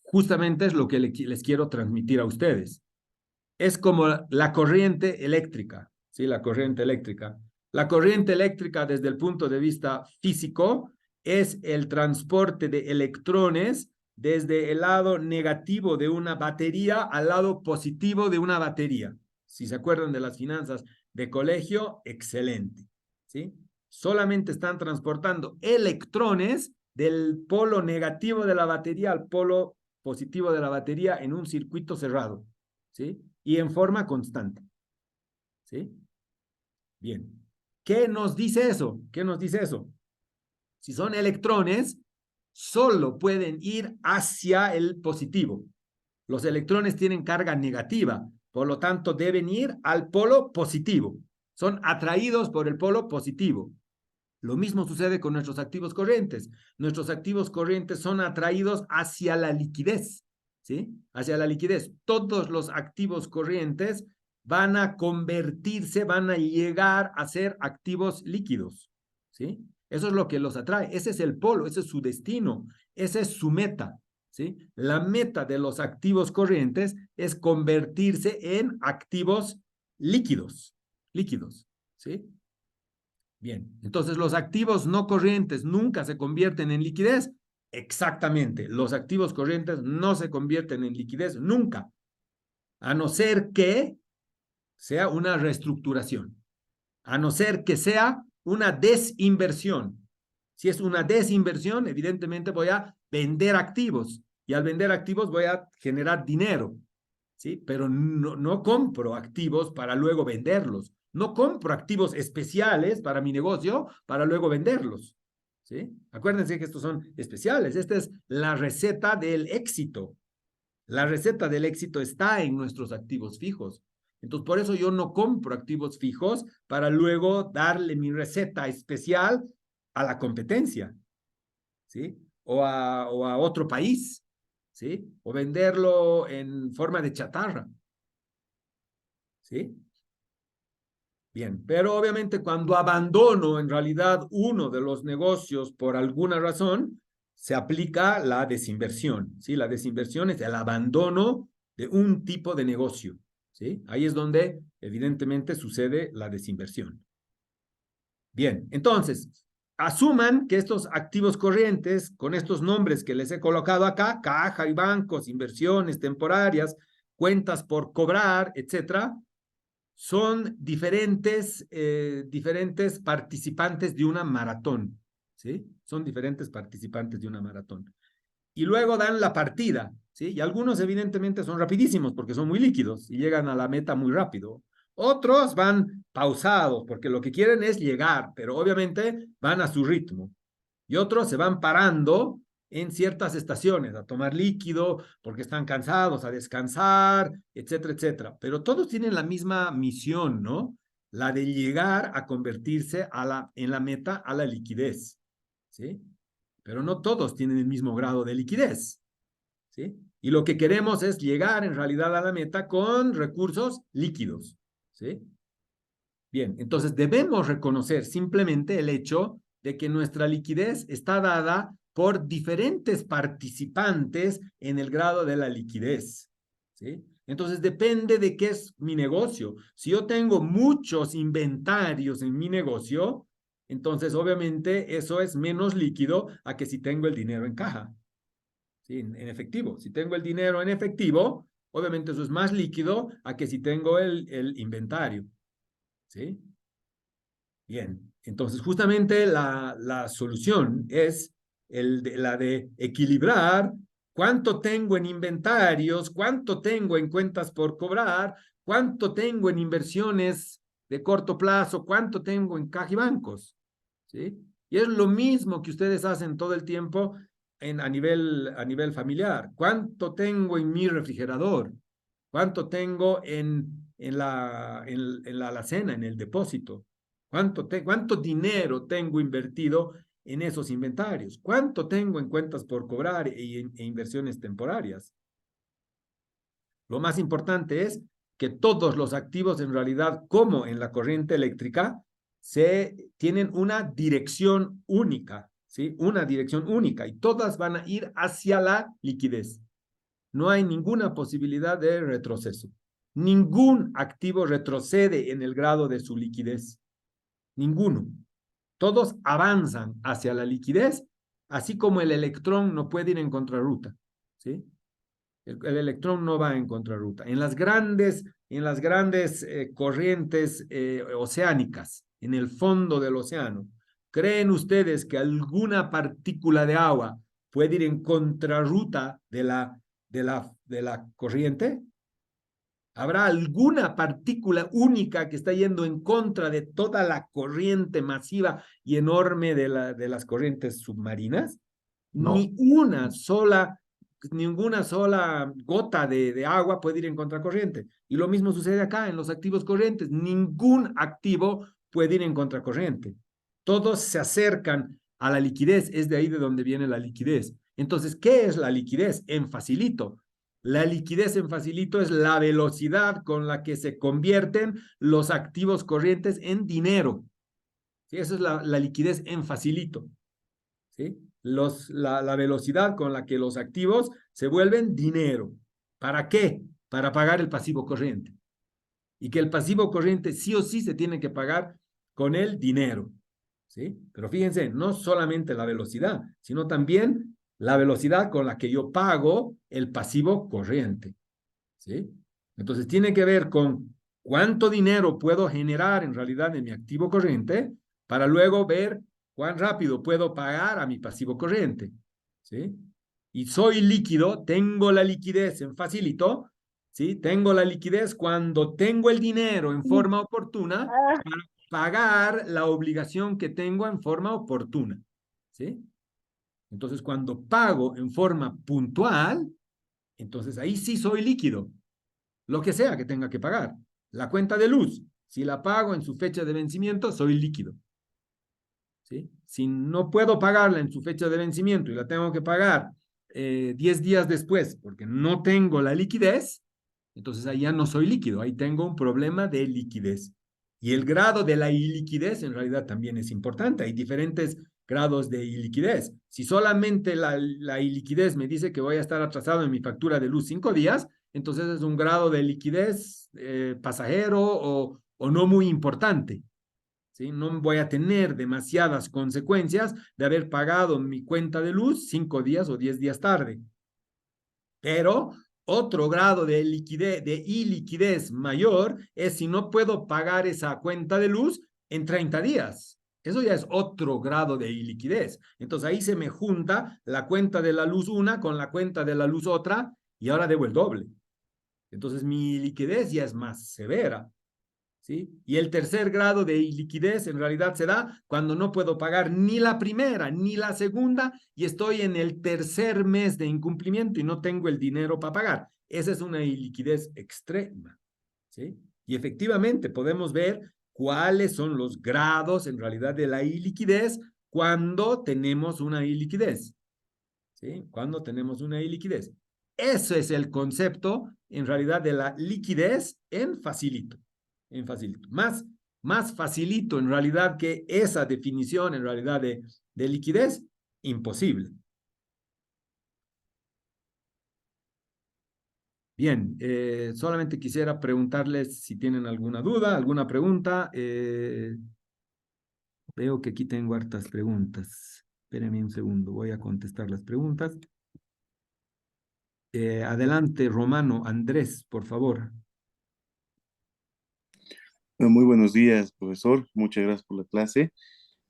justamente es lo que les quiero transmitir a ustedes. Es como la corriente eléctrica, ¿sí? La corriente eléctrica. La corriente eléctrica desde el punto de vista físico es el transporte de electrones desde el lado negativo de una batería al lado positivo de una batería. Si se acuerdan de las finanzas de colegio, excelente, ¿sí? Solamente están transportando electrones del polo negativo de la batería al polo positivo de la batería en un circuito cerrado, ¿sí? Y en forma constante, ¿sí? Bien. ¿Qué nos dice eso? ¿Qué nos dice eso? Si son electrones, solo pueden ir hacia el positivo. Los electrones tienen carga negativa, por lo tanto deben ir al polo positivo. Son atraídos por el polo positivo. Lo mismo sucede con nuestros activos corrientes. Nuestros activos corrientes son atraídos hacia la liquidez, ¿sí? Hacia la liquidez. Todos los activos corrientes van a convertirse, van a llegar a ser activos líquidos, ¿sí? Eso es lo que los atrae. Ese es el polo, ese es su destino, esa es su meta, ¿sí? La meta de los activos corrientes es convertirse en activos líquidos, ¿sí? Bien, entonces los activos no corrientes nunca se convierten en liquidez. Exactamente, los activos corrientes no se convierten en liquidez nunca, a no ser que sea una reestructuración, a no ser que sea una desinversión. Si es una desinversión, evidentemente voy a vender activos. y al vender activos voy a generar dinero, ¿sí? Pero no compro activos para luego venderlos. No compro activos especiales para mi negocio para luego venderlos, ¿sí? Acuérdense que estos son especiales. Esta es la receta del éxito. La receta del éxito está en nuestros activos fijos. Entonces, por eso yo no compro activos fijos para luego darle mi receta especial a la competencia, ¿sí? O a otro país, ¿sí? O venderlo en forma de chatarra, ¿sí? Bien, pero obviamente cuando abandono en realidad uno de los negocios por alguna razón, se aplica la desinversión, ¿sí? La desinversión es el abandono de un tipo de negocio, ¿sí? Ahí es donde evidentemente sucede la desinversión. Bien, entonces, asuman que estos activos corrientes, con estos nombres que les he colocado acá, caja y bancos, inversiones temporarias, cuentas por cobrar, etcétera, son diferentes participantes de una maratón, ¿sí? Son diferentes participantes de una maratón. Y luego dan la partida, ¿sí? Y algunos evidentemente son rapidísimos porque son muy líquidos y llegan a la meta muy rápido. Otros van pausados porque lo que quieren es llegar, pero obviamente van a su ritmo. Y otros se van parando en ciertas estaciones a tomar líquido porque están cansados, a descansar, etcétera, etcétera. Pero todos tienen la misma misión, ¿no? La de llegar a convertirse en la meta a la liquidez, ¿sí? Pero no todos tienen el mismo grado de liquidez, ¿sí? Y lo que queremos es llegar en realidad a la meta con recursos líquidos, ¿sí? Bien, entonces debemos reconocer simplemente el hecho de que nuestra liquidez está dada por diferentes participantes en el grado de la liquidez, ¿sí? Entonces depende de qué es mi negocio. Si yo tengo muchos inventarios en mi negocio, entonces obviamente eso es menos líquido a que si tengo el dinero en caja, ¿sí? En efectivo. Si tengo el dinero en efectivo, obviamente eso es más líquido a que si tengo el inventario, ¿sí? Bien, entonces justamente la solución es la de equilibrar cuánto tengo en inventarios, cuánto tengo en cuentas por cobrar, cuánto tengo en inversiones de corto plazo, cuánto tengo en caja y bancos, ¿sí? Y es lo mismo que ustedes hacen todo el tiempo a nivel familiar. ¿Cuánto tengo en mi refrigerador? ¿Cuánto tengo en la alacena, en el depósito? ¿Cuánto dinero tengo invertido en esos inventarios? ¿Cuánto tengo en cuentas por cobrar e inversiones temporarias? Lo más importante es que todos los activos en realidad, como en la corriente eléctrica, tienen una dirección única, ¿sí? Una dirección única y todas van a ir hacia la liquidez. No hay ninguna posibilidad de retroceso. Ningún activo retrocede en el grado de su liquidez. Ninguno. Todos avanzan hacia la liquidez, así como el electrón no puede ir en contrarruta, ¿sí? El electrón no va en contrarruta. En las grandes corrientes oceánicas, en el fondo del océano, ¿creen ustedes que alguna partícula de agua puede ir en contrarruta de la corriente? ¿Habrá alguna partícula única que está yendo en contra de toda la corriente masiva y enorme de las corrientes submarinas? No. Ninguna sola gota de agua puede ir en contracorriente. Y lo mismo sucede acá en los activos corrientes. Ningún activo puede ir en contracorriente. Todos se acercan a la liquidez. Es de ahí de donde viene la liquidez. Entonces, ¿qué es la liquidez? En facilito. La liquidez en facilito es la velocidad con la que se convierten los activos corrientes en dinero. ¿Sí? Esa es la liquidez en facilito, ¿sí? La velocidad con la que los activos se vuelven dinero. ¿Para qué? Para pagar el pasivo corriente. Y que el pasivo corriente sí o sí se tiene que pagar con el dinero, ¿sí? Pero fíjense, no solamente la velocidad, sino también la velocidad con la que yo pago el pasivo corriente, ¿sí? Entonces tiene que ver con cuánto dinero puedo generar en realidad en mi activo corriente para luego ver cuán rápido puedo pagar a mi pasivo corriente, ¿sí? y soy líquido, tengo la liquidez en facilito, ¿sí? Tengo la liquidez cuando tengo el dinero en forma oportuna para pagar la obligación que tengo en forma oportuna, ¿sí? Entonces, cuando pago en forma puntual, entonces ahí sí soy líquido, lo que sea que tenga que pagar. La cuenta de luz, si la pago en su fecha de vencimiento, soy líquido, ¿sí? Si no puedo pagarla en su fecha de vencimiento y la tengo que pagar 10 días después porque no tengo la liquidez, entonces ahí ya no soy líquido, ahí tengo un problema de liquidez. Y el grado de la iliquidez en realidad también es importante. Hay diferentes grados de iliquidez. Si solamente la iliquidez me dice que voy a estar atrasado en mi factura de luz 5 días, entonces es un grado de liquidez pasajero o no muy importante. ¿Sí? No voy a tener demasiadas consecuencias de haber pagado mi cuenta de luz 5 días o 10 días tarde. Pero otro grado de liquidez, de iliquidez mayor es si no puedo pagar esa cuenta de luz en 30 días. Eso ya es otro grado de iliquidez. Entonces ahí se me junta la cuenta de la luz una con la cuenta de la luz otra y ahora debo el doble. Entonces mi liquidez ya es más severa. ¿Sí? Y el tercer grado de iliquidez en realidad se da cuando no puedo pagar ni la primera ni la segunda y estoy en el tercer mes de incumplimiento y no tengo el dinero para pagar. Esa es una iliquidez extrema, ¿sí? Y efectivamente podemos ver cuáles son los grados en realidad de la iliquidez cuando tenemos una iliquidez, ¿sí? Cuando tenemos una iliquidez. Ese es el concepto en realidad de la liquidez en facilito. En facilito. Más facilito en realidad que esa definición en realidad de liquidez, imposible. Bien, solamente quisiera preguntarles si tienen alguna duda, alguna pregunta. Veo que aquí tengo hartas preguntas. Espérenme un segundo, voy a contestar las preguntas. Adelante, Romano, Andrés, por favor. Muy buenos días, profesor. Muchas gracias por la clase.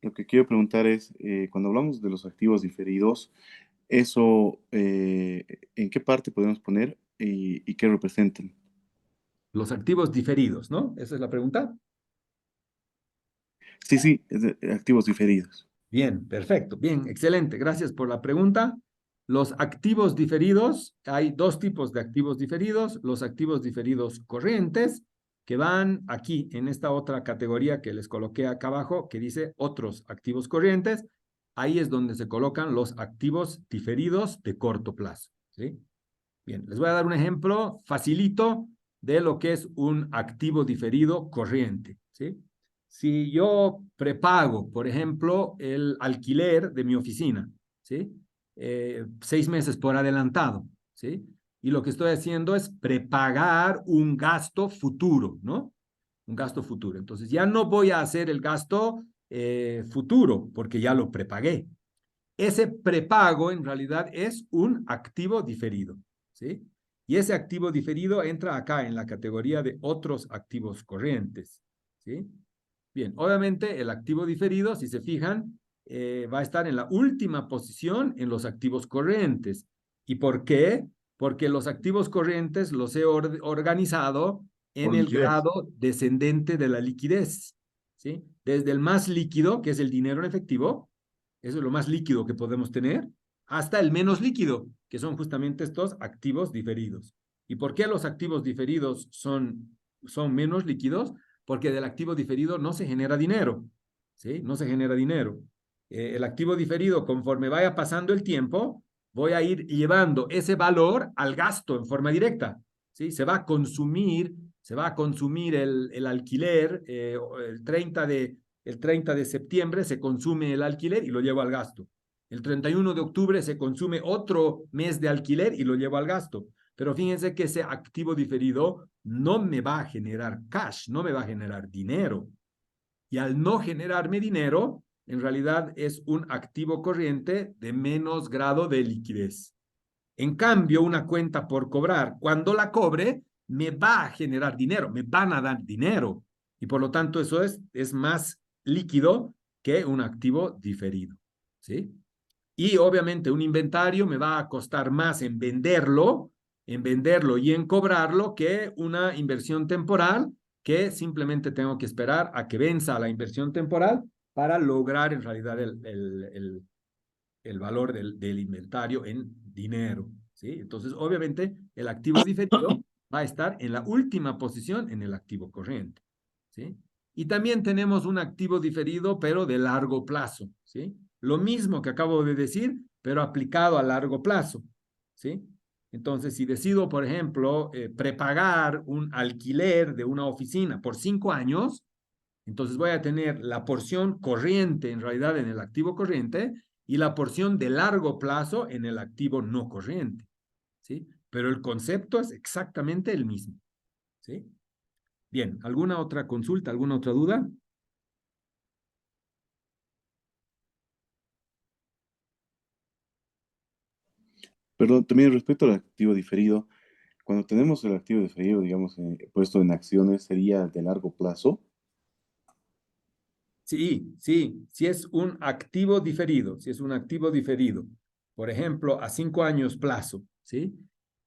Lo que quiero preguntar es, cuando hablamos de los activos diferidos, eso, ¿en qué parte podemos poner y qué representan? Los activos diferidos, ¿no? Esa es la pregunta. Sí, sí, activos diferidos. Bien, perfecto, bien, excelente. Gracias por la pregunta. Los activos diferidos, hay dos tipos de activos diferidos. Los activos diferidos corrientes, que van aquí en esta otra categoría que les coloqué acá abajo, que dice otros activos corrientes. Ahí es donde se colocan los activos diferidos de corto plazo, ¿sí? Bien, les voy a dar un ejemplo facilito de lo que es un activo diferido corriente, ¿sí? Si yo prepago, por ejemplo, el alquiler de mi oficina, ¿sí? 6 meses por adelantado, ¿sí? Y lo que estoy haciendo es prepagar un gasto futuro, ¿no? Un gasto futuro. Entonces ya no voy a hacer el gasto futuro porque ya lo prepagué. Ese prepago en realidad es un activo diferido, ¿sí? Y ese activo diferido entra acá en la categoría de otros activos corrientes, ¿sí? Bien, obviamente el activo diferido, si se fijan, va a estar en la última posición en los activos corrientes. ¿Y por qué? Porque los activos corrientes los he organizado en Por el liquidez. grado descendente de la liquidez, ¿sí? Desde el más líquido, que es el dinero en efectivo, eso es lo más líquido que podemos tener, hasta el menos líquido, que son justamente estos activos diferidos. ¿Y por qué los activos diferidos son menos líquidos? Porque del activo diferido no se genera dinero, ¿sí? No se genera dinero. El activo diferido, conforme vaya pasando el tiempo, voy a ir llevando ese valor al gasto en forma directa, ¿sí? Se va a consumir el alquiler, el 30 de septiembre se consume el alquiler y lo llevo al gasto. El 31 de octubre se consume otro mes de alquiler y lo llevo al gasto. Pero fíjense que ese activo diferido no me va a generar cash, no me va a generar dinero. Y al no generarme dinero, en realidad es un activo corriente de menos grado de liquidez. En cambio, una cuenta por cobrar, cuando la cobre, me va a generar dinero, me van a dar dinero. Y por lo tanto, eso es más líquido que un activo diferido, ¿sí? Y obviamente un inventario me va a costar más en venderlo y en cobrarlo que una inversión temporal que simplemente tengo que esperar a que venza la inversión temporal para lograr en realidad el valor del inventario en dinero, ¿sí? Entonces, obviamente, el activo diferido va a estar en la última posición en el activo corriente, ¿sí? Y también tenemos un activo diferido, pero de largo plazo, ¿sí? Lo mismo que acabo de decir, pero aplicado a largo plazo, ¿sí? Entonces, si decido, por ejemplo, prepagar un alquiler de una oficina por 5 años, entonces voy a tener la porción corriente en realidad en el activo corriente y la porción de largo plazo en el activo no corriente, ¿sí? Pero el concepto es exactamente el mismo, ¿sí? Bien, ¿alguna otra consulta, alguna otra duda? Perdón, también respecto al activo diferido, cuando tenemos el activo diferido, digamos, puesto en acciones, ¿sería de largo plazo? Sí, sí, si es un activo diferido, si es un activo diferido, por ejemplo, a 5 años plazo, ¿sí?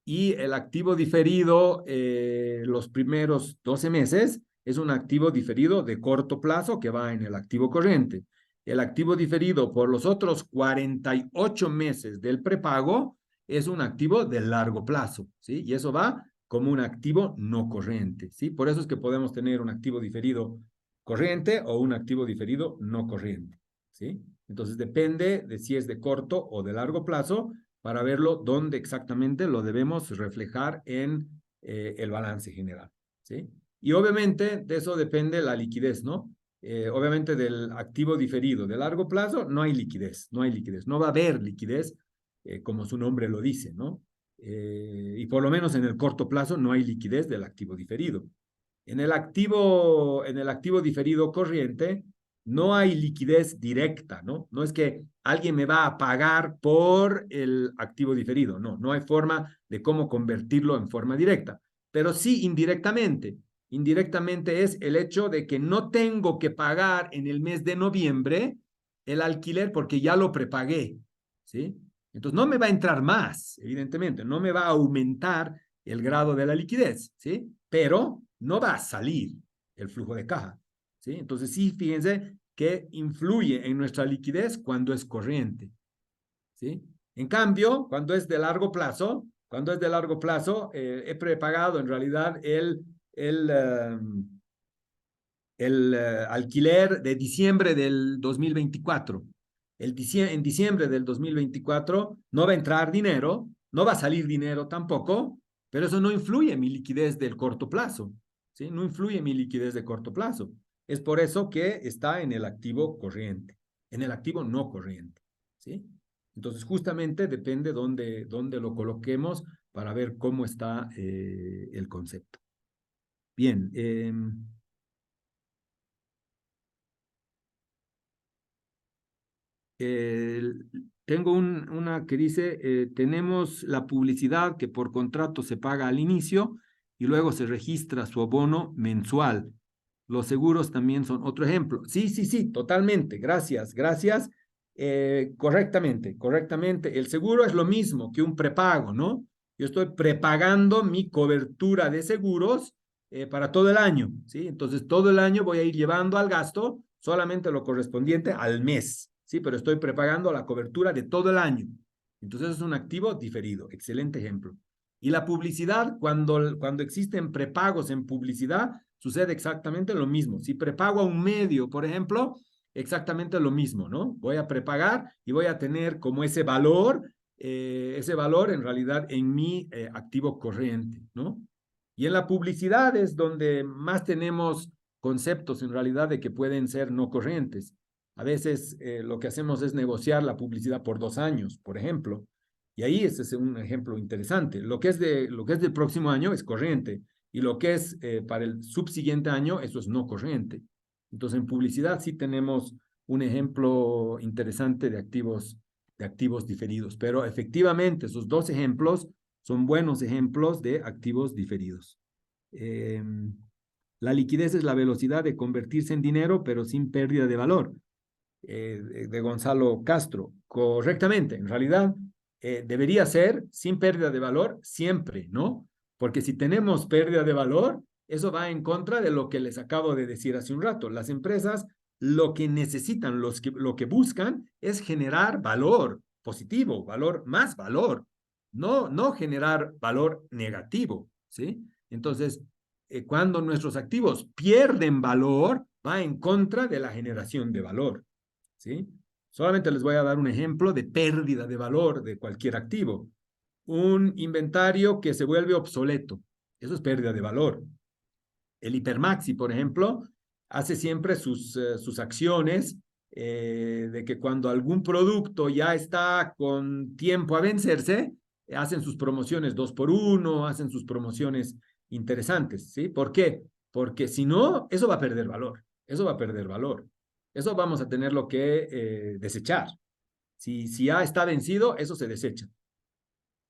Y el activo diferido, los primeros 12 meses, es un activo diferido de corto plazo que va en el activo corriente. El activo diferido por los otros 48 meses del prepago es un activo de largo plazo, ¿sí? Y eso va como un activo no corriente, ¿sí? Por eso es que podemos tener un activo diferido corriente o un activo diferido no corriente, ¿sí? Entonces depende de si es de corto o de largo plazo para verlo dónde exactamente lo debemos reflejar en el balance general, ¿sí? Y obviamente de eso depende la liquidez, ¿no? Obviamente del activo diferido de largo plazo no hay liquidez, no va a haber liquidez como su nombre lo dice, ¿no? Y por lo menos en el corto plazo no hay liquidez del activo diferido. En el activo diferido corriente no hay liquidez directa, ¿no? No es que alguien me va a pagar por el activo diferido, no, no hay forma de cómo convertirlo en forma directa, pero sí indirectamente. Indirectamente es el hecho de que no tengo que pagar en el mes de noviembre el alquiler porque ya lo prepagué, ¿sí? Entonces no me va a entrar más, evidentemente, no me va a aumentar el grado de la liquidez, ¿sí? Pero no va a salir el flujo de caja, ¿sí? Entonces sí, fíjense que influye en nuestra liquidez cuando es corriente, ¿sí? En cambio, cuando es de largo plazo, he prepagado en realidad el alquiler de diciembre del 2024. En diciembre del 2024 no va a entrar dinero, no va a salir dinero tampoco, pero eso no influye en mi liquidez del corto plazo, ¿sí? No influye en mi liquidez de corto plazo. Es por eso que está en el activo corriente, en el activo no corriente, ¿sí? Entonces, justamente depende dónde lo coloquemos para ver cómo está el concepto. Bien, tengo una que dice, tenemos la publicidad que por contrato se paga al inicio y luego se registra su abono mensual. Los seguros también son otro ejemplo. Sí, sí, sí, totalmente. Gracias, gracias. Correctamente. El seguro es lo mismo que un prepago, ¿no? Yo estoy prepagando mi cobertura de seguros para todo el año, ¿sí? Entonces, todo el año voy a ir llevando al gasto solamente lo correspondiente al mes, ¿sí? Pero estoy prepagando la cobertura de todo el año. Entonces, es un activo diferido. Excelente ejemplo. Y la publicidad, cuando existen prepagos en publicidad, sucede exactamente lo mismo. Si prepago a un medio, por ejemplo, exactamente lo mismo, ¿no? Voy a prepagar y voy a tener como ese valor en realidad en mi activo corriente, ¿no? Y en la publicidad es donde más tenemos conceptos en realidad de que pueden ser no corrientes. A veces lo que hacemos es negociar la publicidad por 2 años, por ejemplo. Y ahí ese es un ejemplo interesante. Lo que es del próximo año es corriente y lo que es para el subsiguiente año, eso es no corriente. Entonces, en publicidad sí tenemos un ejemplo interesante de activos diferidos, pero efectivamente esos 2 ejemplos son buenos ejemplos de activos diferidos. La liquidez es la velocidad de convertirse en dinero, pero sin pérdida de valor. de Gonzalo Castro. Correctamente, en realidad debería ser sin pérdida de valor siempre, ¿no? Porque si tenemos pérdida de valor, eso va en contra de lo que les acabo de decir hace un rato. Las empresas lo que necesitan, lo que buscan es generar valor positivo, más valor, no generar valor negativo, ¿sí? Entonces, cuando nuestros activos pierden valor, va en contra de la generación de valor, ¿sí? Solamente les voy a dar un ejemplo de pérdida de valor de cualquier activo. Un inventario que se vuelve obsoleto, eso es pérdida de valor. El Hipermaxi, por ejemplo, hace siempre sus acciones de que cuando algún producto ya está con tiempo a vencerse, hacen sus promociones 2x1, hacen sus promociones interesantes, ¿sí? ¿Por qué? Porque si no, eso va a perder valor, eso va a perder valor. Eso vamos a tenerlo que desechar. Si ya está vencido, eso se desecha.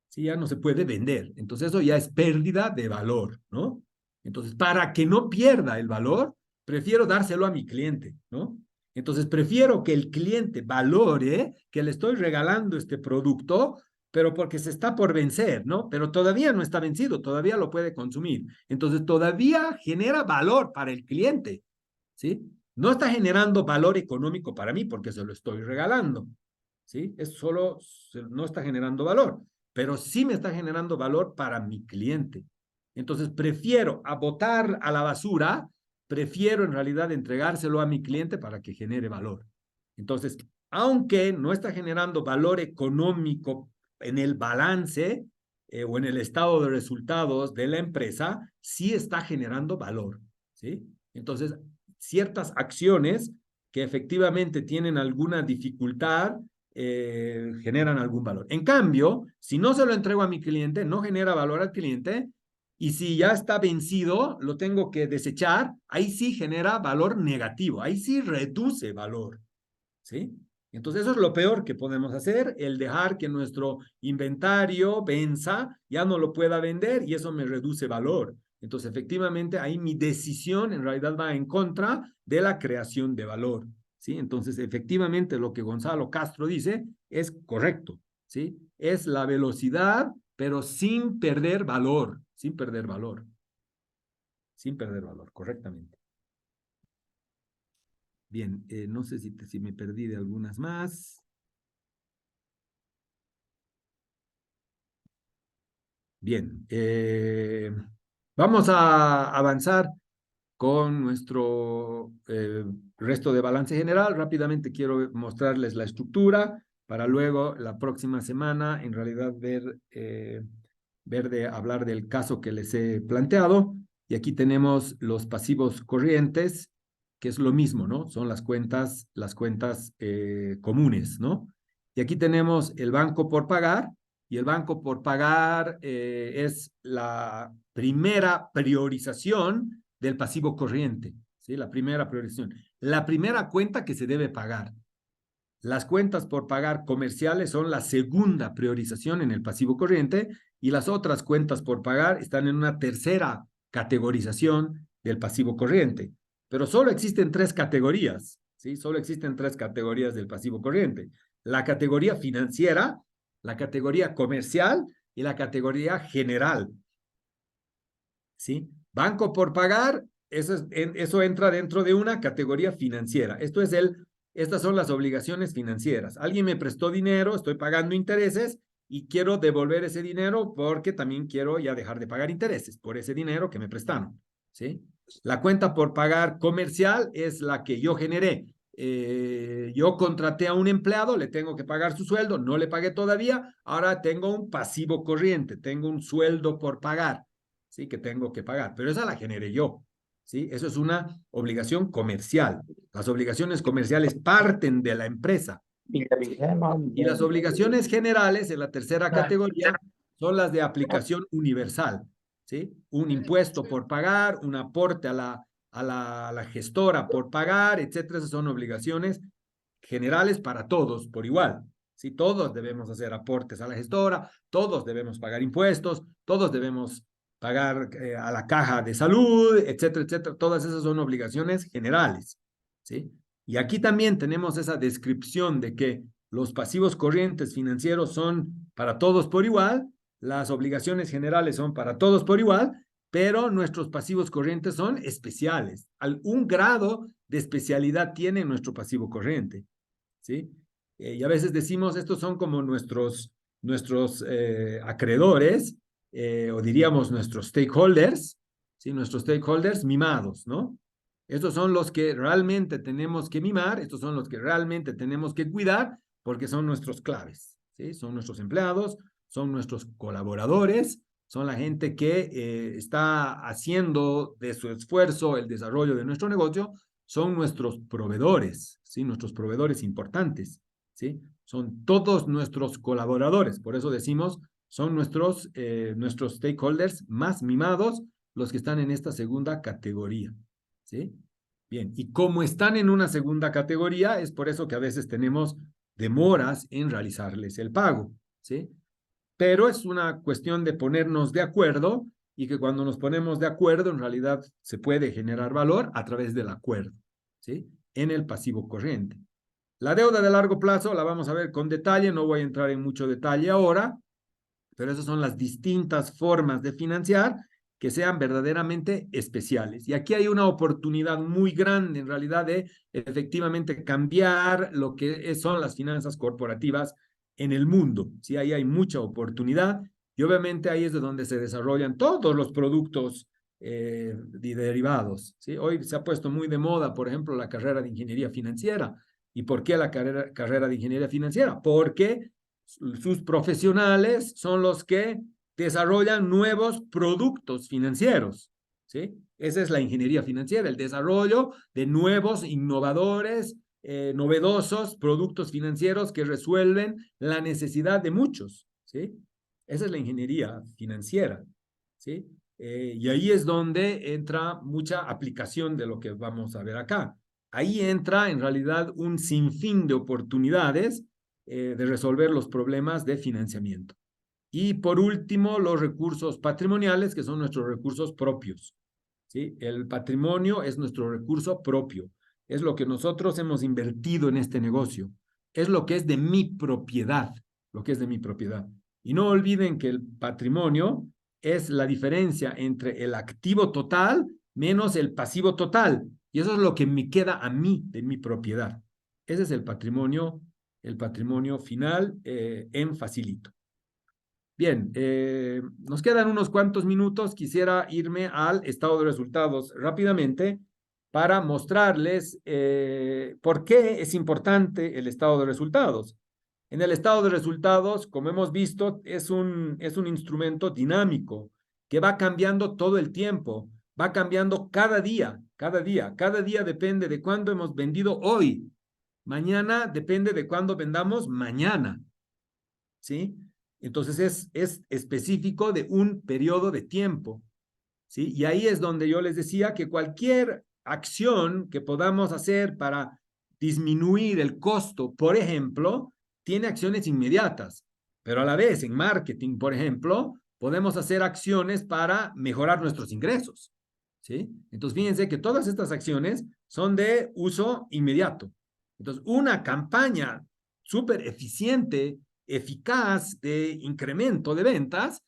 Si ya no se puede vender. Entonces eso ya es pérdida de valor, ¿no? Entonces, para que no pierda el valor, prefiero dárselo a mi cliente, ¿no? Entonces, prefiero que el cliente valore que le estoy regalando este producto, pero porque se está por vencer, ¿no? Pero todavía no está vencido, todavía lo puede consumir. Entonces, todavía genera valor para el cliente, ¿sí? No está generando valor económico para mí porque se lo estoy regalando, ¿sí? Es solo, no está generando valor, pero sí me está generando valor para mi cliente. Entonces, prefiero a botar a la basura, prefiero en realidad entregárselo a mi cliente para que genere valor. Entonces, aunque no está generando valor económico en el balance o en el estado de resultados de la empresa, sí está generando valor, ¿sí? Entonces, ciertas acciones que efectivamente tienen alguna dificultad generan algún valor. En cambio, si no se lo entrego a mi cliente, no genera valor al cliente, y si ya está vencido, lo tengo que desechar, ahí sí genera valor negativo, ahí sí reduce valor, ¿sí? Entonces eso es lo peor que podemos hacer, el dejar que nuestro inventario venza, ya no lo pueda vender y eso me reduce valor. Entonces efectivamente ahí mi decisión en realidad va en contra de la creación de valor, ¿sí? Entonces efectivamente lo que Gonzalo Castro dice es correcto, ¿sí? Es la velocidad, pero sin perder valor, sin perder valor, correctamente. Bien, no sé si me perdí de algunas más. Bien, vamos a avanzar con nuestro resto de balance general. Rápidamente quiero mostrarles la estructura para luego la próxima semana en realidad hablar del caso que les he planteado. Y aquí tenemos los pasivos corrientes, que es lo mismo, ¿no? Son las cuentas comunes, ¿no? Y aquí tenemos el banco por pagar, y el banco por pagar es la primera priorización del pasivo corriente, ¿sí? La primera priorización. La primera cuenta que se debe pagar. Las cuentas por pagar comerciales son la segunda priorización en el pasivo corriente y las otras cuentas por pagar están en una tercera categorización del pasivo corriente. Pero solo existen tres categorías, ¿sí? Solo existen tres categorías del pasivo corriente. La categoría financiera, la categoría comercial y la categoría general, ¿sí? Banco por pagar, eso entra dentro de una categoría financiera. Estas son las obligaciones financieras. Alguien me prestó dinero, estoy pagando intereses y quiero devolver ese dinero porque también quiero ya dejar de pagar intereses por ese dinero que me prestaron, ¿sí? La cuenta por pagar comercial es la que yo generé. Yo contraté a un empleado, le tengo que pagar su sueldo, no le pagué todavía, ahora tengo un pasivo corriente, tengo un sueldo por pagar, ¿sí? Que tengo que pagar, pero esa la generé yo, ¿sí? Eso es una obligación comercial. Las obligaciones comerciales parten de la empresa. Y las obligaciones generales, en la tercera categoría, son las de aplicación universal, ¿sí? Un impuesto por pagar, un aporte a la gestora por pagar, etcétera. Esas son obligaciones generales para todos por igual, ¿sí? Todos debemos hacer aportes a la gestora, todos debemos pagar impuestos, todos debemos pagar a la caja de salud, etcétera, etcétera. Todas esas son obligaciones generales, ¿sí? Y aquí también tenemos esa descripción de que los pasivos corrientes financieros son para todos por igual, las obligaciones generales son para todos por igual, pero nuestros pasivos corrientes son especiales. Un grado de especialidad tiene nuestro pasivo corriente, ¿sí? Y a veces decimos, estos son como nuestros acreedores, o diríamos nuestros stakeholders, ¿sí? Nuestros stakeholders mimados, ¿no? Estos son los que realmente tenemos que mimar, estos son los que realmente tenemos que cuidar, porque son nuestros claves, ¿sí? Son nuestros empleados, son nuestros colaboradores, son la gente que está haciendo de su esfuerzo el desarrollo de nuestro negocio, son nuestros proveedores, ¿sí? Nuestros proveedores importantes, ¿sí? Son todos nuestros colaboradores, por eso decimos, son nuestros stakeholders más mimados, los que están en esta segunda categoría, ¿sí? Bien, y como están en una segunda categoría, es por eso que a veces tenemos demoras en realizarles el pago, ¿sí? Pero es una cuestión de ponernos de acuerdo y que cuando nos ponemos de acuerdo, en realidad se puede generar valor a través del acuerdo, ¿sí? En el pasivo corriente. La deuda de largo plazo la vamos a ver con detalle, no voy a entrar en mucho detalle ahora, pero esas son las distintas formas de financiar que sean verdaderamente especiales. Y aquí hay una oportunidad muy grande, en realidad, de efectivamente cambiar lo que son las finanzas corporativas en el mundo. Sí, ahí hay mucha oportunidad y obviamente ahí es de donde se desarrollan todos los productos derivados. ¿Sí? Hoy se ha puesto muy de moda, por ejemplo, la carrera de ingeniería financiera. ¿Y por qué la carrera de ingeniería financiera? Porque sus profesionales son los que desarrollan nuevos productos financieros, ¿sí? Esa es la ingeniería financiera, el desarrollo de nuevos, innovadores, novedosos productos financieros que resuelven la necesidad de muchos, ¿sí? Esa es la ingeniería financiera, ¿sí? Y ahí es donde entra mucha aplicación de lo que vamos a ver acá. Ahí entra en realidad un sinfín de oportunidades de resolver los problemas de financiamiento. Y por último, los recursos patrimoniales, que son nuestros recursos propios, ¿sí? El patrimonio es nuestro recurso propio, es lo que nosotros hemos invertido en este negocio, es lo que es de mi propiedad, lo que es de mi propiedad. Y no olviden que el patrimonio es la diferencia entre el activo total menos el pasivo total, y eso es lo que me queda a mí de mi propiedad. Ese es el patrimonio final en facilito. Bien, nos quedan unos cuantos minutos. Quisiera irme al estado de resultados rápidamente para mostrarles por qué es importante el estado de resultados. En el estado de resultados, como hemos visto, es un instrumento dinámico que va cambiando todo el tiempo, va cambiando cada día. Cada día depende de cuándo hemos vendido hoy. Mañana depende de cuándo vendamos mañana, ¿sí? Entonces es específico de un periodo de tiempo, ¿sí? Y ahí es donde yo les decía que cualquier acción que podamos hacer para disminuir el costo, por ejemplo, tiene acciones inmediatas, pero a la vez en marketing, por ejemplo, podemos hacer acciones para mejorar nuestros ingresos, ¿sí? Entonces fíjense que todas estas acciones son de uso inmediato. Entonces una campaña súper eficiente, eficaz de incremento de ventas,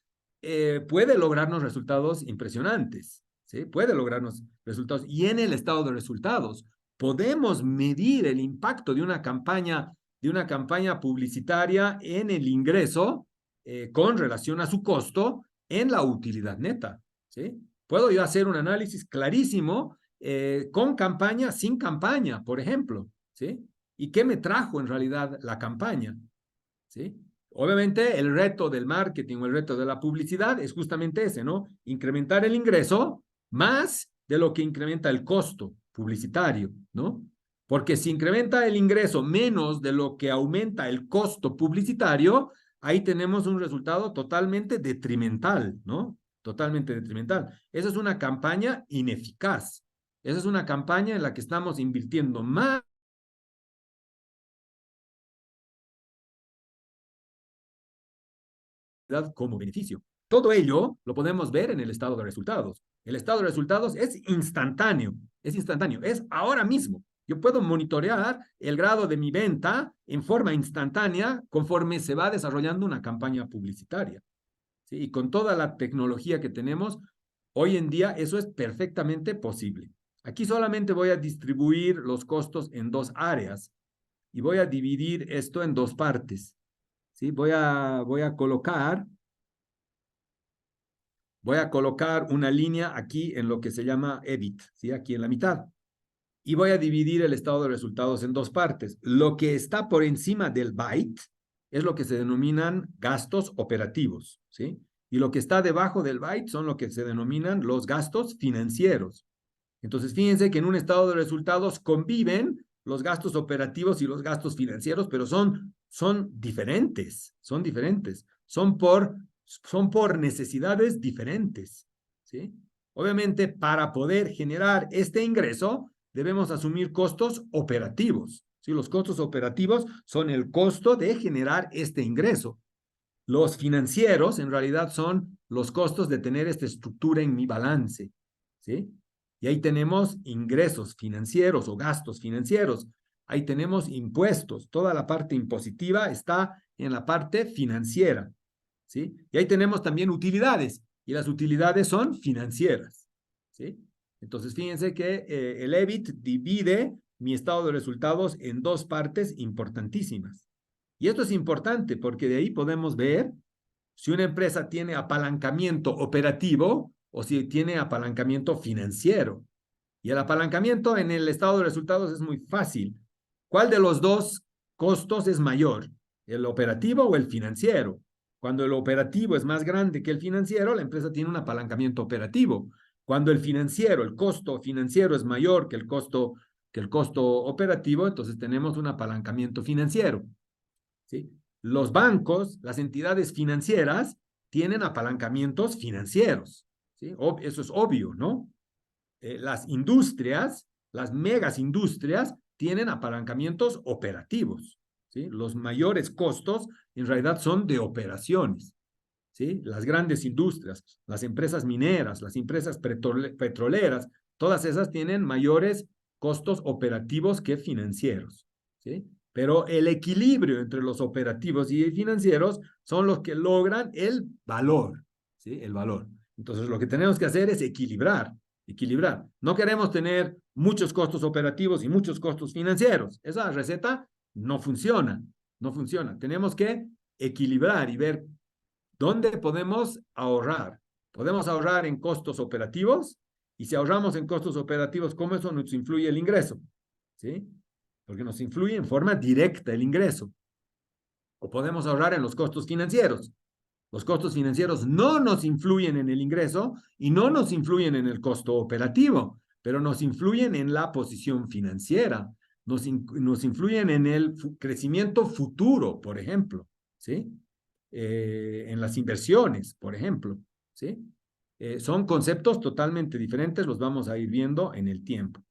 puede lograrnos resultados impresionantes, ¿sí? Puede lograrnos resultados. Y en el estado de resultados podemos medir el impacto de una campaña publicitaria en el ingreso con relación a su costo en la utilidad neta, ¿sí? Puedo yo hacer un análisis clarísimo con campaña, sin campaña, por ejemplo, ¿sí? ¿Y qué me trajo en realidad la campaña? ¿Sí? Obviamente el reto del marketing o el reto de la publicidad es justamente ese, ¿no? Incrementar el ingreso más de lo que incrementa el costo publicitario, ¿no? Porque si incrementa el ingreso menos de lo que aumenta el costo publicitario, ahí tenemos un resultado totalmente detrimental, ¿no? Totalmente detrimental. Esa es una campaña ineficaz. Esa es una campaña en la que estamos invirtiendo más como beneficio. Todo ello lo podemos ver en el estado de resultados. El estado de resultados es instantáneo, es ahora mismo. Yo puedo monitorear el grado de mi venta en forma instantánea conforme se va desarrollando una campaña publicitaria. ¿Sí? Y con toda la tecnología que tenemos, hoy en día eso es perfectamente posible. Aquí solamente voy a distribuir los costos en dos áreas y voy a dividir esto en dos partes. ¿Sí? Voy a colocar una línea aquí en lo que se llama EBIT, ¿sí? Aquí en la mitad. Y voy a dividir el estado de resultados en dos partes. Lo que está por encima del byte es lo que se denominan gastos operativos, ¿sí? Y lo que está debajo del byte son lo que se denominan los gastos financieros. Entonces, fíjense que en un estado de resultados conviven los gastos operativos y los gastos financieros, pero son diferentes, son por necesidades diferentes, ¿sí? Obviamente, para poder generar este ingreso, debemos asumir costos operativos, ¿sí? Los costos operativos son el costo de generar este ingreso. Los financieros, en realidad, son los costos de tener esta estructura en mi balance, ¿sí? Y ahí tenemos ingresos financieros o gastos financieros. Ahí tenemos impuestos. Toda la parte impositiva está en la parte financiera, ¿sí? Y ahí tenemos también utilidades. Y las utilidades son financieras, ¿sí? Entonces, fíjense que el EBIT divide mi estado de resultados en dos partes importantísimas. Y esto es importante porque de ahí podemos ver si una empresa tiene apalancamiento operativo o si tiene apalancamiento financiero. Y el apalancamiento en el estado de resultados es muy fácil. ¿Cuál de los dos costos es mayor? ¿El operativo o el financiero? Cuando el operativo es más grande que el financiero, la empresa tiene un apalancamiento operativo. Cuando el financiero, el costo financiero es mayor que el costo operativo, entonces tenemos un apalancamiento financiero, ¿sí? Los bancos, las entidades financieras, tienen apalancamientos financieros, ¿sí? Eso es obvio, ¿no? Las industrias, las megas industrias, tienen apalancamientos operativos, ¿sí? Los mayores costos en realidad son de operaciones, ¿sí? Las grandes industrias, las empresas mineras, las empresas petroleras, todas esas tienen mayores costos operativos que financieros, ¿sí? Pero el equilibrio entre los operativos y financieros son los que logran el valor, ¿sí? El valor. Entonces, lo que tenemos que hacer es equilibrar. No queremos tener muchos costos operativos y muchos costos financieros. Esa receta no funciona. Tenemos que equilibrar y ver dónde podemos ahorrar. Podemos ahorrar en costos operativos y si ahorramos en costos operativos, ¿cómo eso nos influye el ingreso? ¿Sí? Porque nos influye en forma directa el ingreso. O podemos ahorrar en los costos financieros. Los costos financieros no nos influyen en el ingreso y no nos influyen en el costo operativo, pero nos influyen en la posición financiera, nos influyen en el crecimiento futuro, por ejemplo, ¿sí? En las inversiones, por ejemplo, ¿sí? Son conceptos totalmente diferentes, los vamos a ir viendo en el tiempo,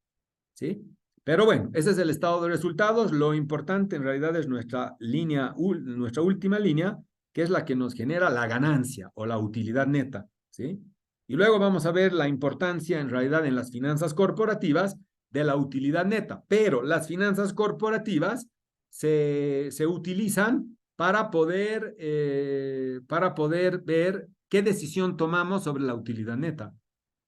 ¿sí? Pero bueno, ese es el estado de resultados. Lo importante en realidad es nuestra última línea, que es la que nos genera la ganancia o la utilidad neta, ¿sí? Y luego vamos a ver la importancia en realidad en las finanzas corporativas de la utilidad neta. Pero las finanzas corporativas se utilizan para poder ver qué decisión tomamos sobre la utilidad neta.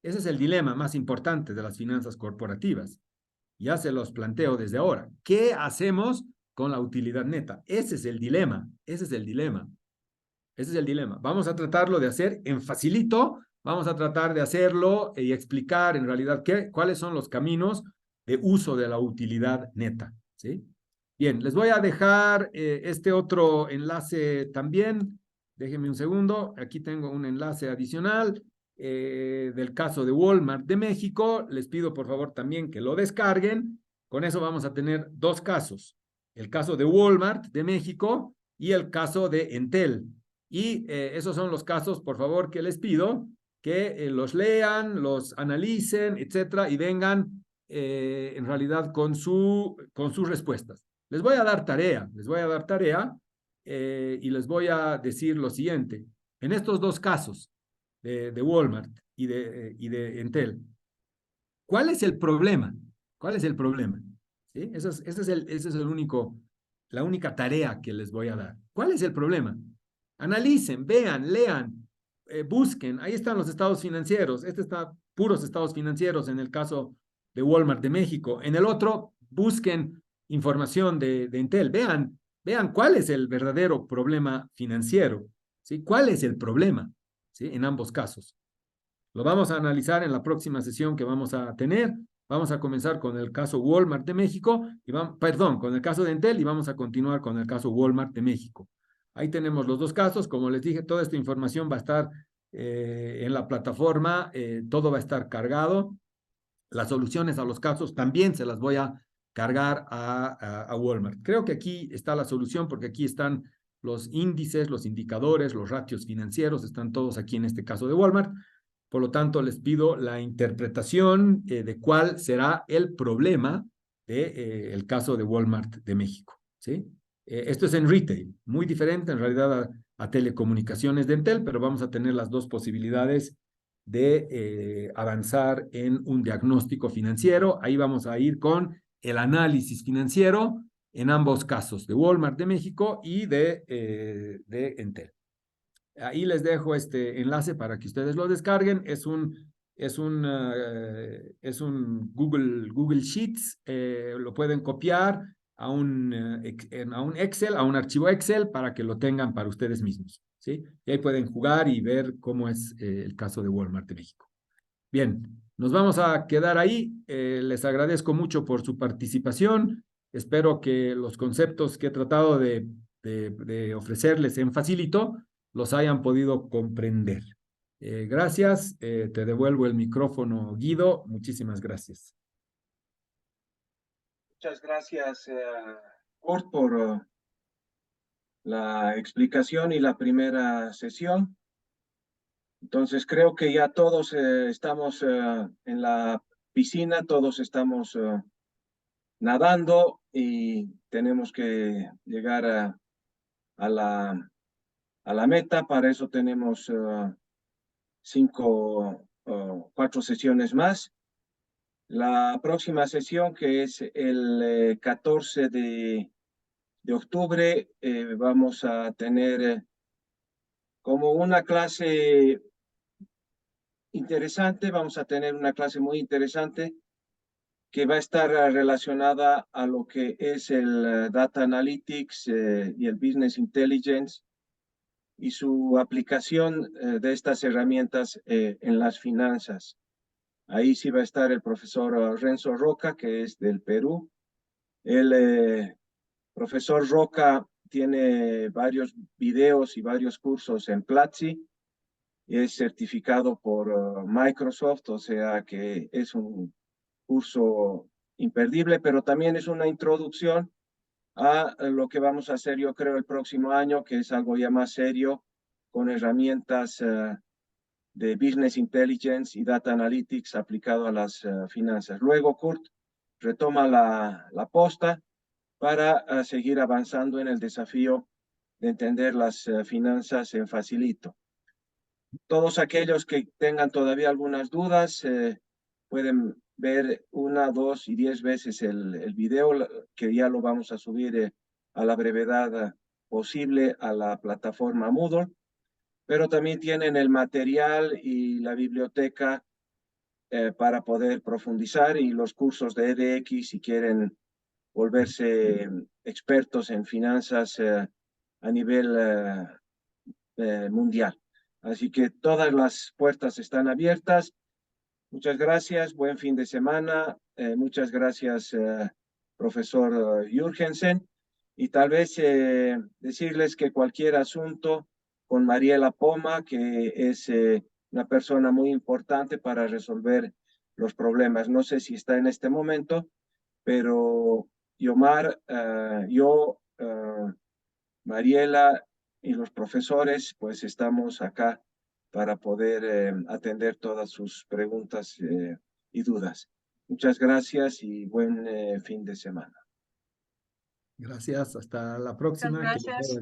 Ese es el dilema más importante de las finanzas corporativas. Ya se los planteo desde ahora. ¿Qué hacemos con la utilidad neta? Ese es el dilema. Vamos a tratarlo de hacer en facilito. Vamos a tratar de hacerlo y explicar en realidad cuáles son los caminos de uso de la utilidad neta, ¿sí? Bien, les voy a dejar este otro enlace también. Déjenme un segundo. Aquí tengo un enlace adicional del caso de Walmart de México. Les pido por favor también que lo descarguen. Con eso vamos a tener dos casos. El caso de Walmart de México y el caso de Entel. Y esos son los casos, por favor, que les pido que los lean, los analicen, etcétera, y vengan en realidad con sus respuestas. Les voy a dar tarea y les voy a decir lo siguiente. En estos dos casos de Walmart y de Entel, ¿cuál es el problema? ¿Sí? Ese es la única tarea que les voy a dar. ¿Cuál es el problema? Analicen, vean, lean, busquen. Ahí están los estados financieros. Este está puros estados financieros en el caso de Walmart de México. En el otro, busquen información de Entel. Vean cuál es el verdadero problema financiero. ¿Sí? ¿Cuál es el problema? ¿Sí? En ambos casos. Lo vamos a analizar en la próxima sesión que vamos a tener. Vamos a comenzar con el caso Walmart de México, con el caso de Entel y vamos a continuar con el caso Walmart de México. Ahí tenemos los dos casos. Como les dije, toda esta información va a estar en la plataforma, todo va a estar cargado. Las soluciones a los casos también se las voy a cargar a Walmart. Creo que aquí está la solución porque aquí están los índices, los indicadores, los ratios financieros, están todos aquí en este caso de Walmart. Por lo tanto, les pido la interpretación de cuál será el problema del caso de Walmart de México, ¿sí? Esto es en retail, muy diferente en realidad a telecomunicaciones de Entel, pero vamos a tener las dos posibilidades de avanzar en un diagnóstico financiero. Ahí vamos a ir con el análisis financiero en ambos casos, de Walmart de México y de Entel. Ahí les dejo este enlace para que ustedes lo descarguen. Es un Google Sheets. Lo pueden copiar a un Excel, a un archivo Excel para que lo tengan para ustedes mismos, ¿sí? Y ahí pueden jugar y ver cómo es el caso de Walmart de México. Bien, nos vamos a quedar ahí. Les agradezco mucho por su participación. Espero que los conceptos que he tratado de ofrecerles en Facilito los hayan podido comprender. Gracias. Te devuelvo el micrófono, Guido. Muchísimas gracias. Muchas gracias, Kurt, por la explicación y la primera sesión. Entonces creo que ya todos estamos en la piscina, todos estamos nadando y tenemos que llegar a la meta. Para eso tenemos 4 sesiones más. La próxima sesión, que es el 14 de octubre, vamos a tener como una clase interesante. Vamos a tener una clase muy interesante que va a estar relacionada a lo que es el Data Analytics y el Business Intelligence y su aplicación de estas herramientas en las finanzas. Ahí sí va a estar el profesor Renzo Roca, que es del Perú. El profesor Roca tiene varios videos y varios cursos en Platzi. Es certificado por Microsoft, o sea que es un curso imperdible, pero también es una introducción a lo que vamos a hacer, yo creo, el próximo año, que es algo ya más serio, con herramientas de Business Intelligence y Data Analytics aplicado a las finanzas. Luego, Kurt retoma la posta para seguir avanzando en el desafío de entender las finanzas en Facilito. Todos aquellos que tengan todavía algunas dudas pueden ver 1, 2 y 10 veces el video, que ya lo vamos a subir a la brevedad posible a la plataforma Moodle, pero también tienen el material y la biblioteca para poder profundizar, y los cursos de EDX si quieren volverse expertos en finanzas a nivel mundial. Así que todas las puertas están abiertas. Muchas gracias, buen fin de semana. Muchas gracias, profesor Jürgensen. Y tal vez decirles que cualquier asunto con Mariela Poma, que es una persona muy importante para resolver los problemas. No sé si está en este momento, pero Yomar, Mariela y los profesores, pues estamos acá para poder atender todas sus preguntas y dudas. Muchas gracias y buen fin de semana. Gracias, hasta la próxima. Muchas gracias.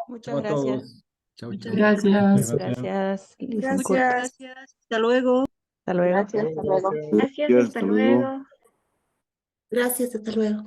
Muchas Chao a gracias. todos. Chao, Muchas chao. gracias. Gracias. Gracias. Hasta luego. Hasta luego. Gracias, hasta luego. Gracias, hasta luego. Gracias, hasta luego.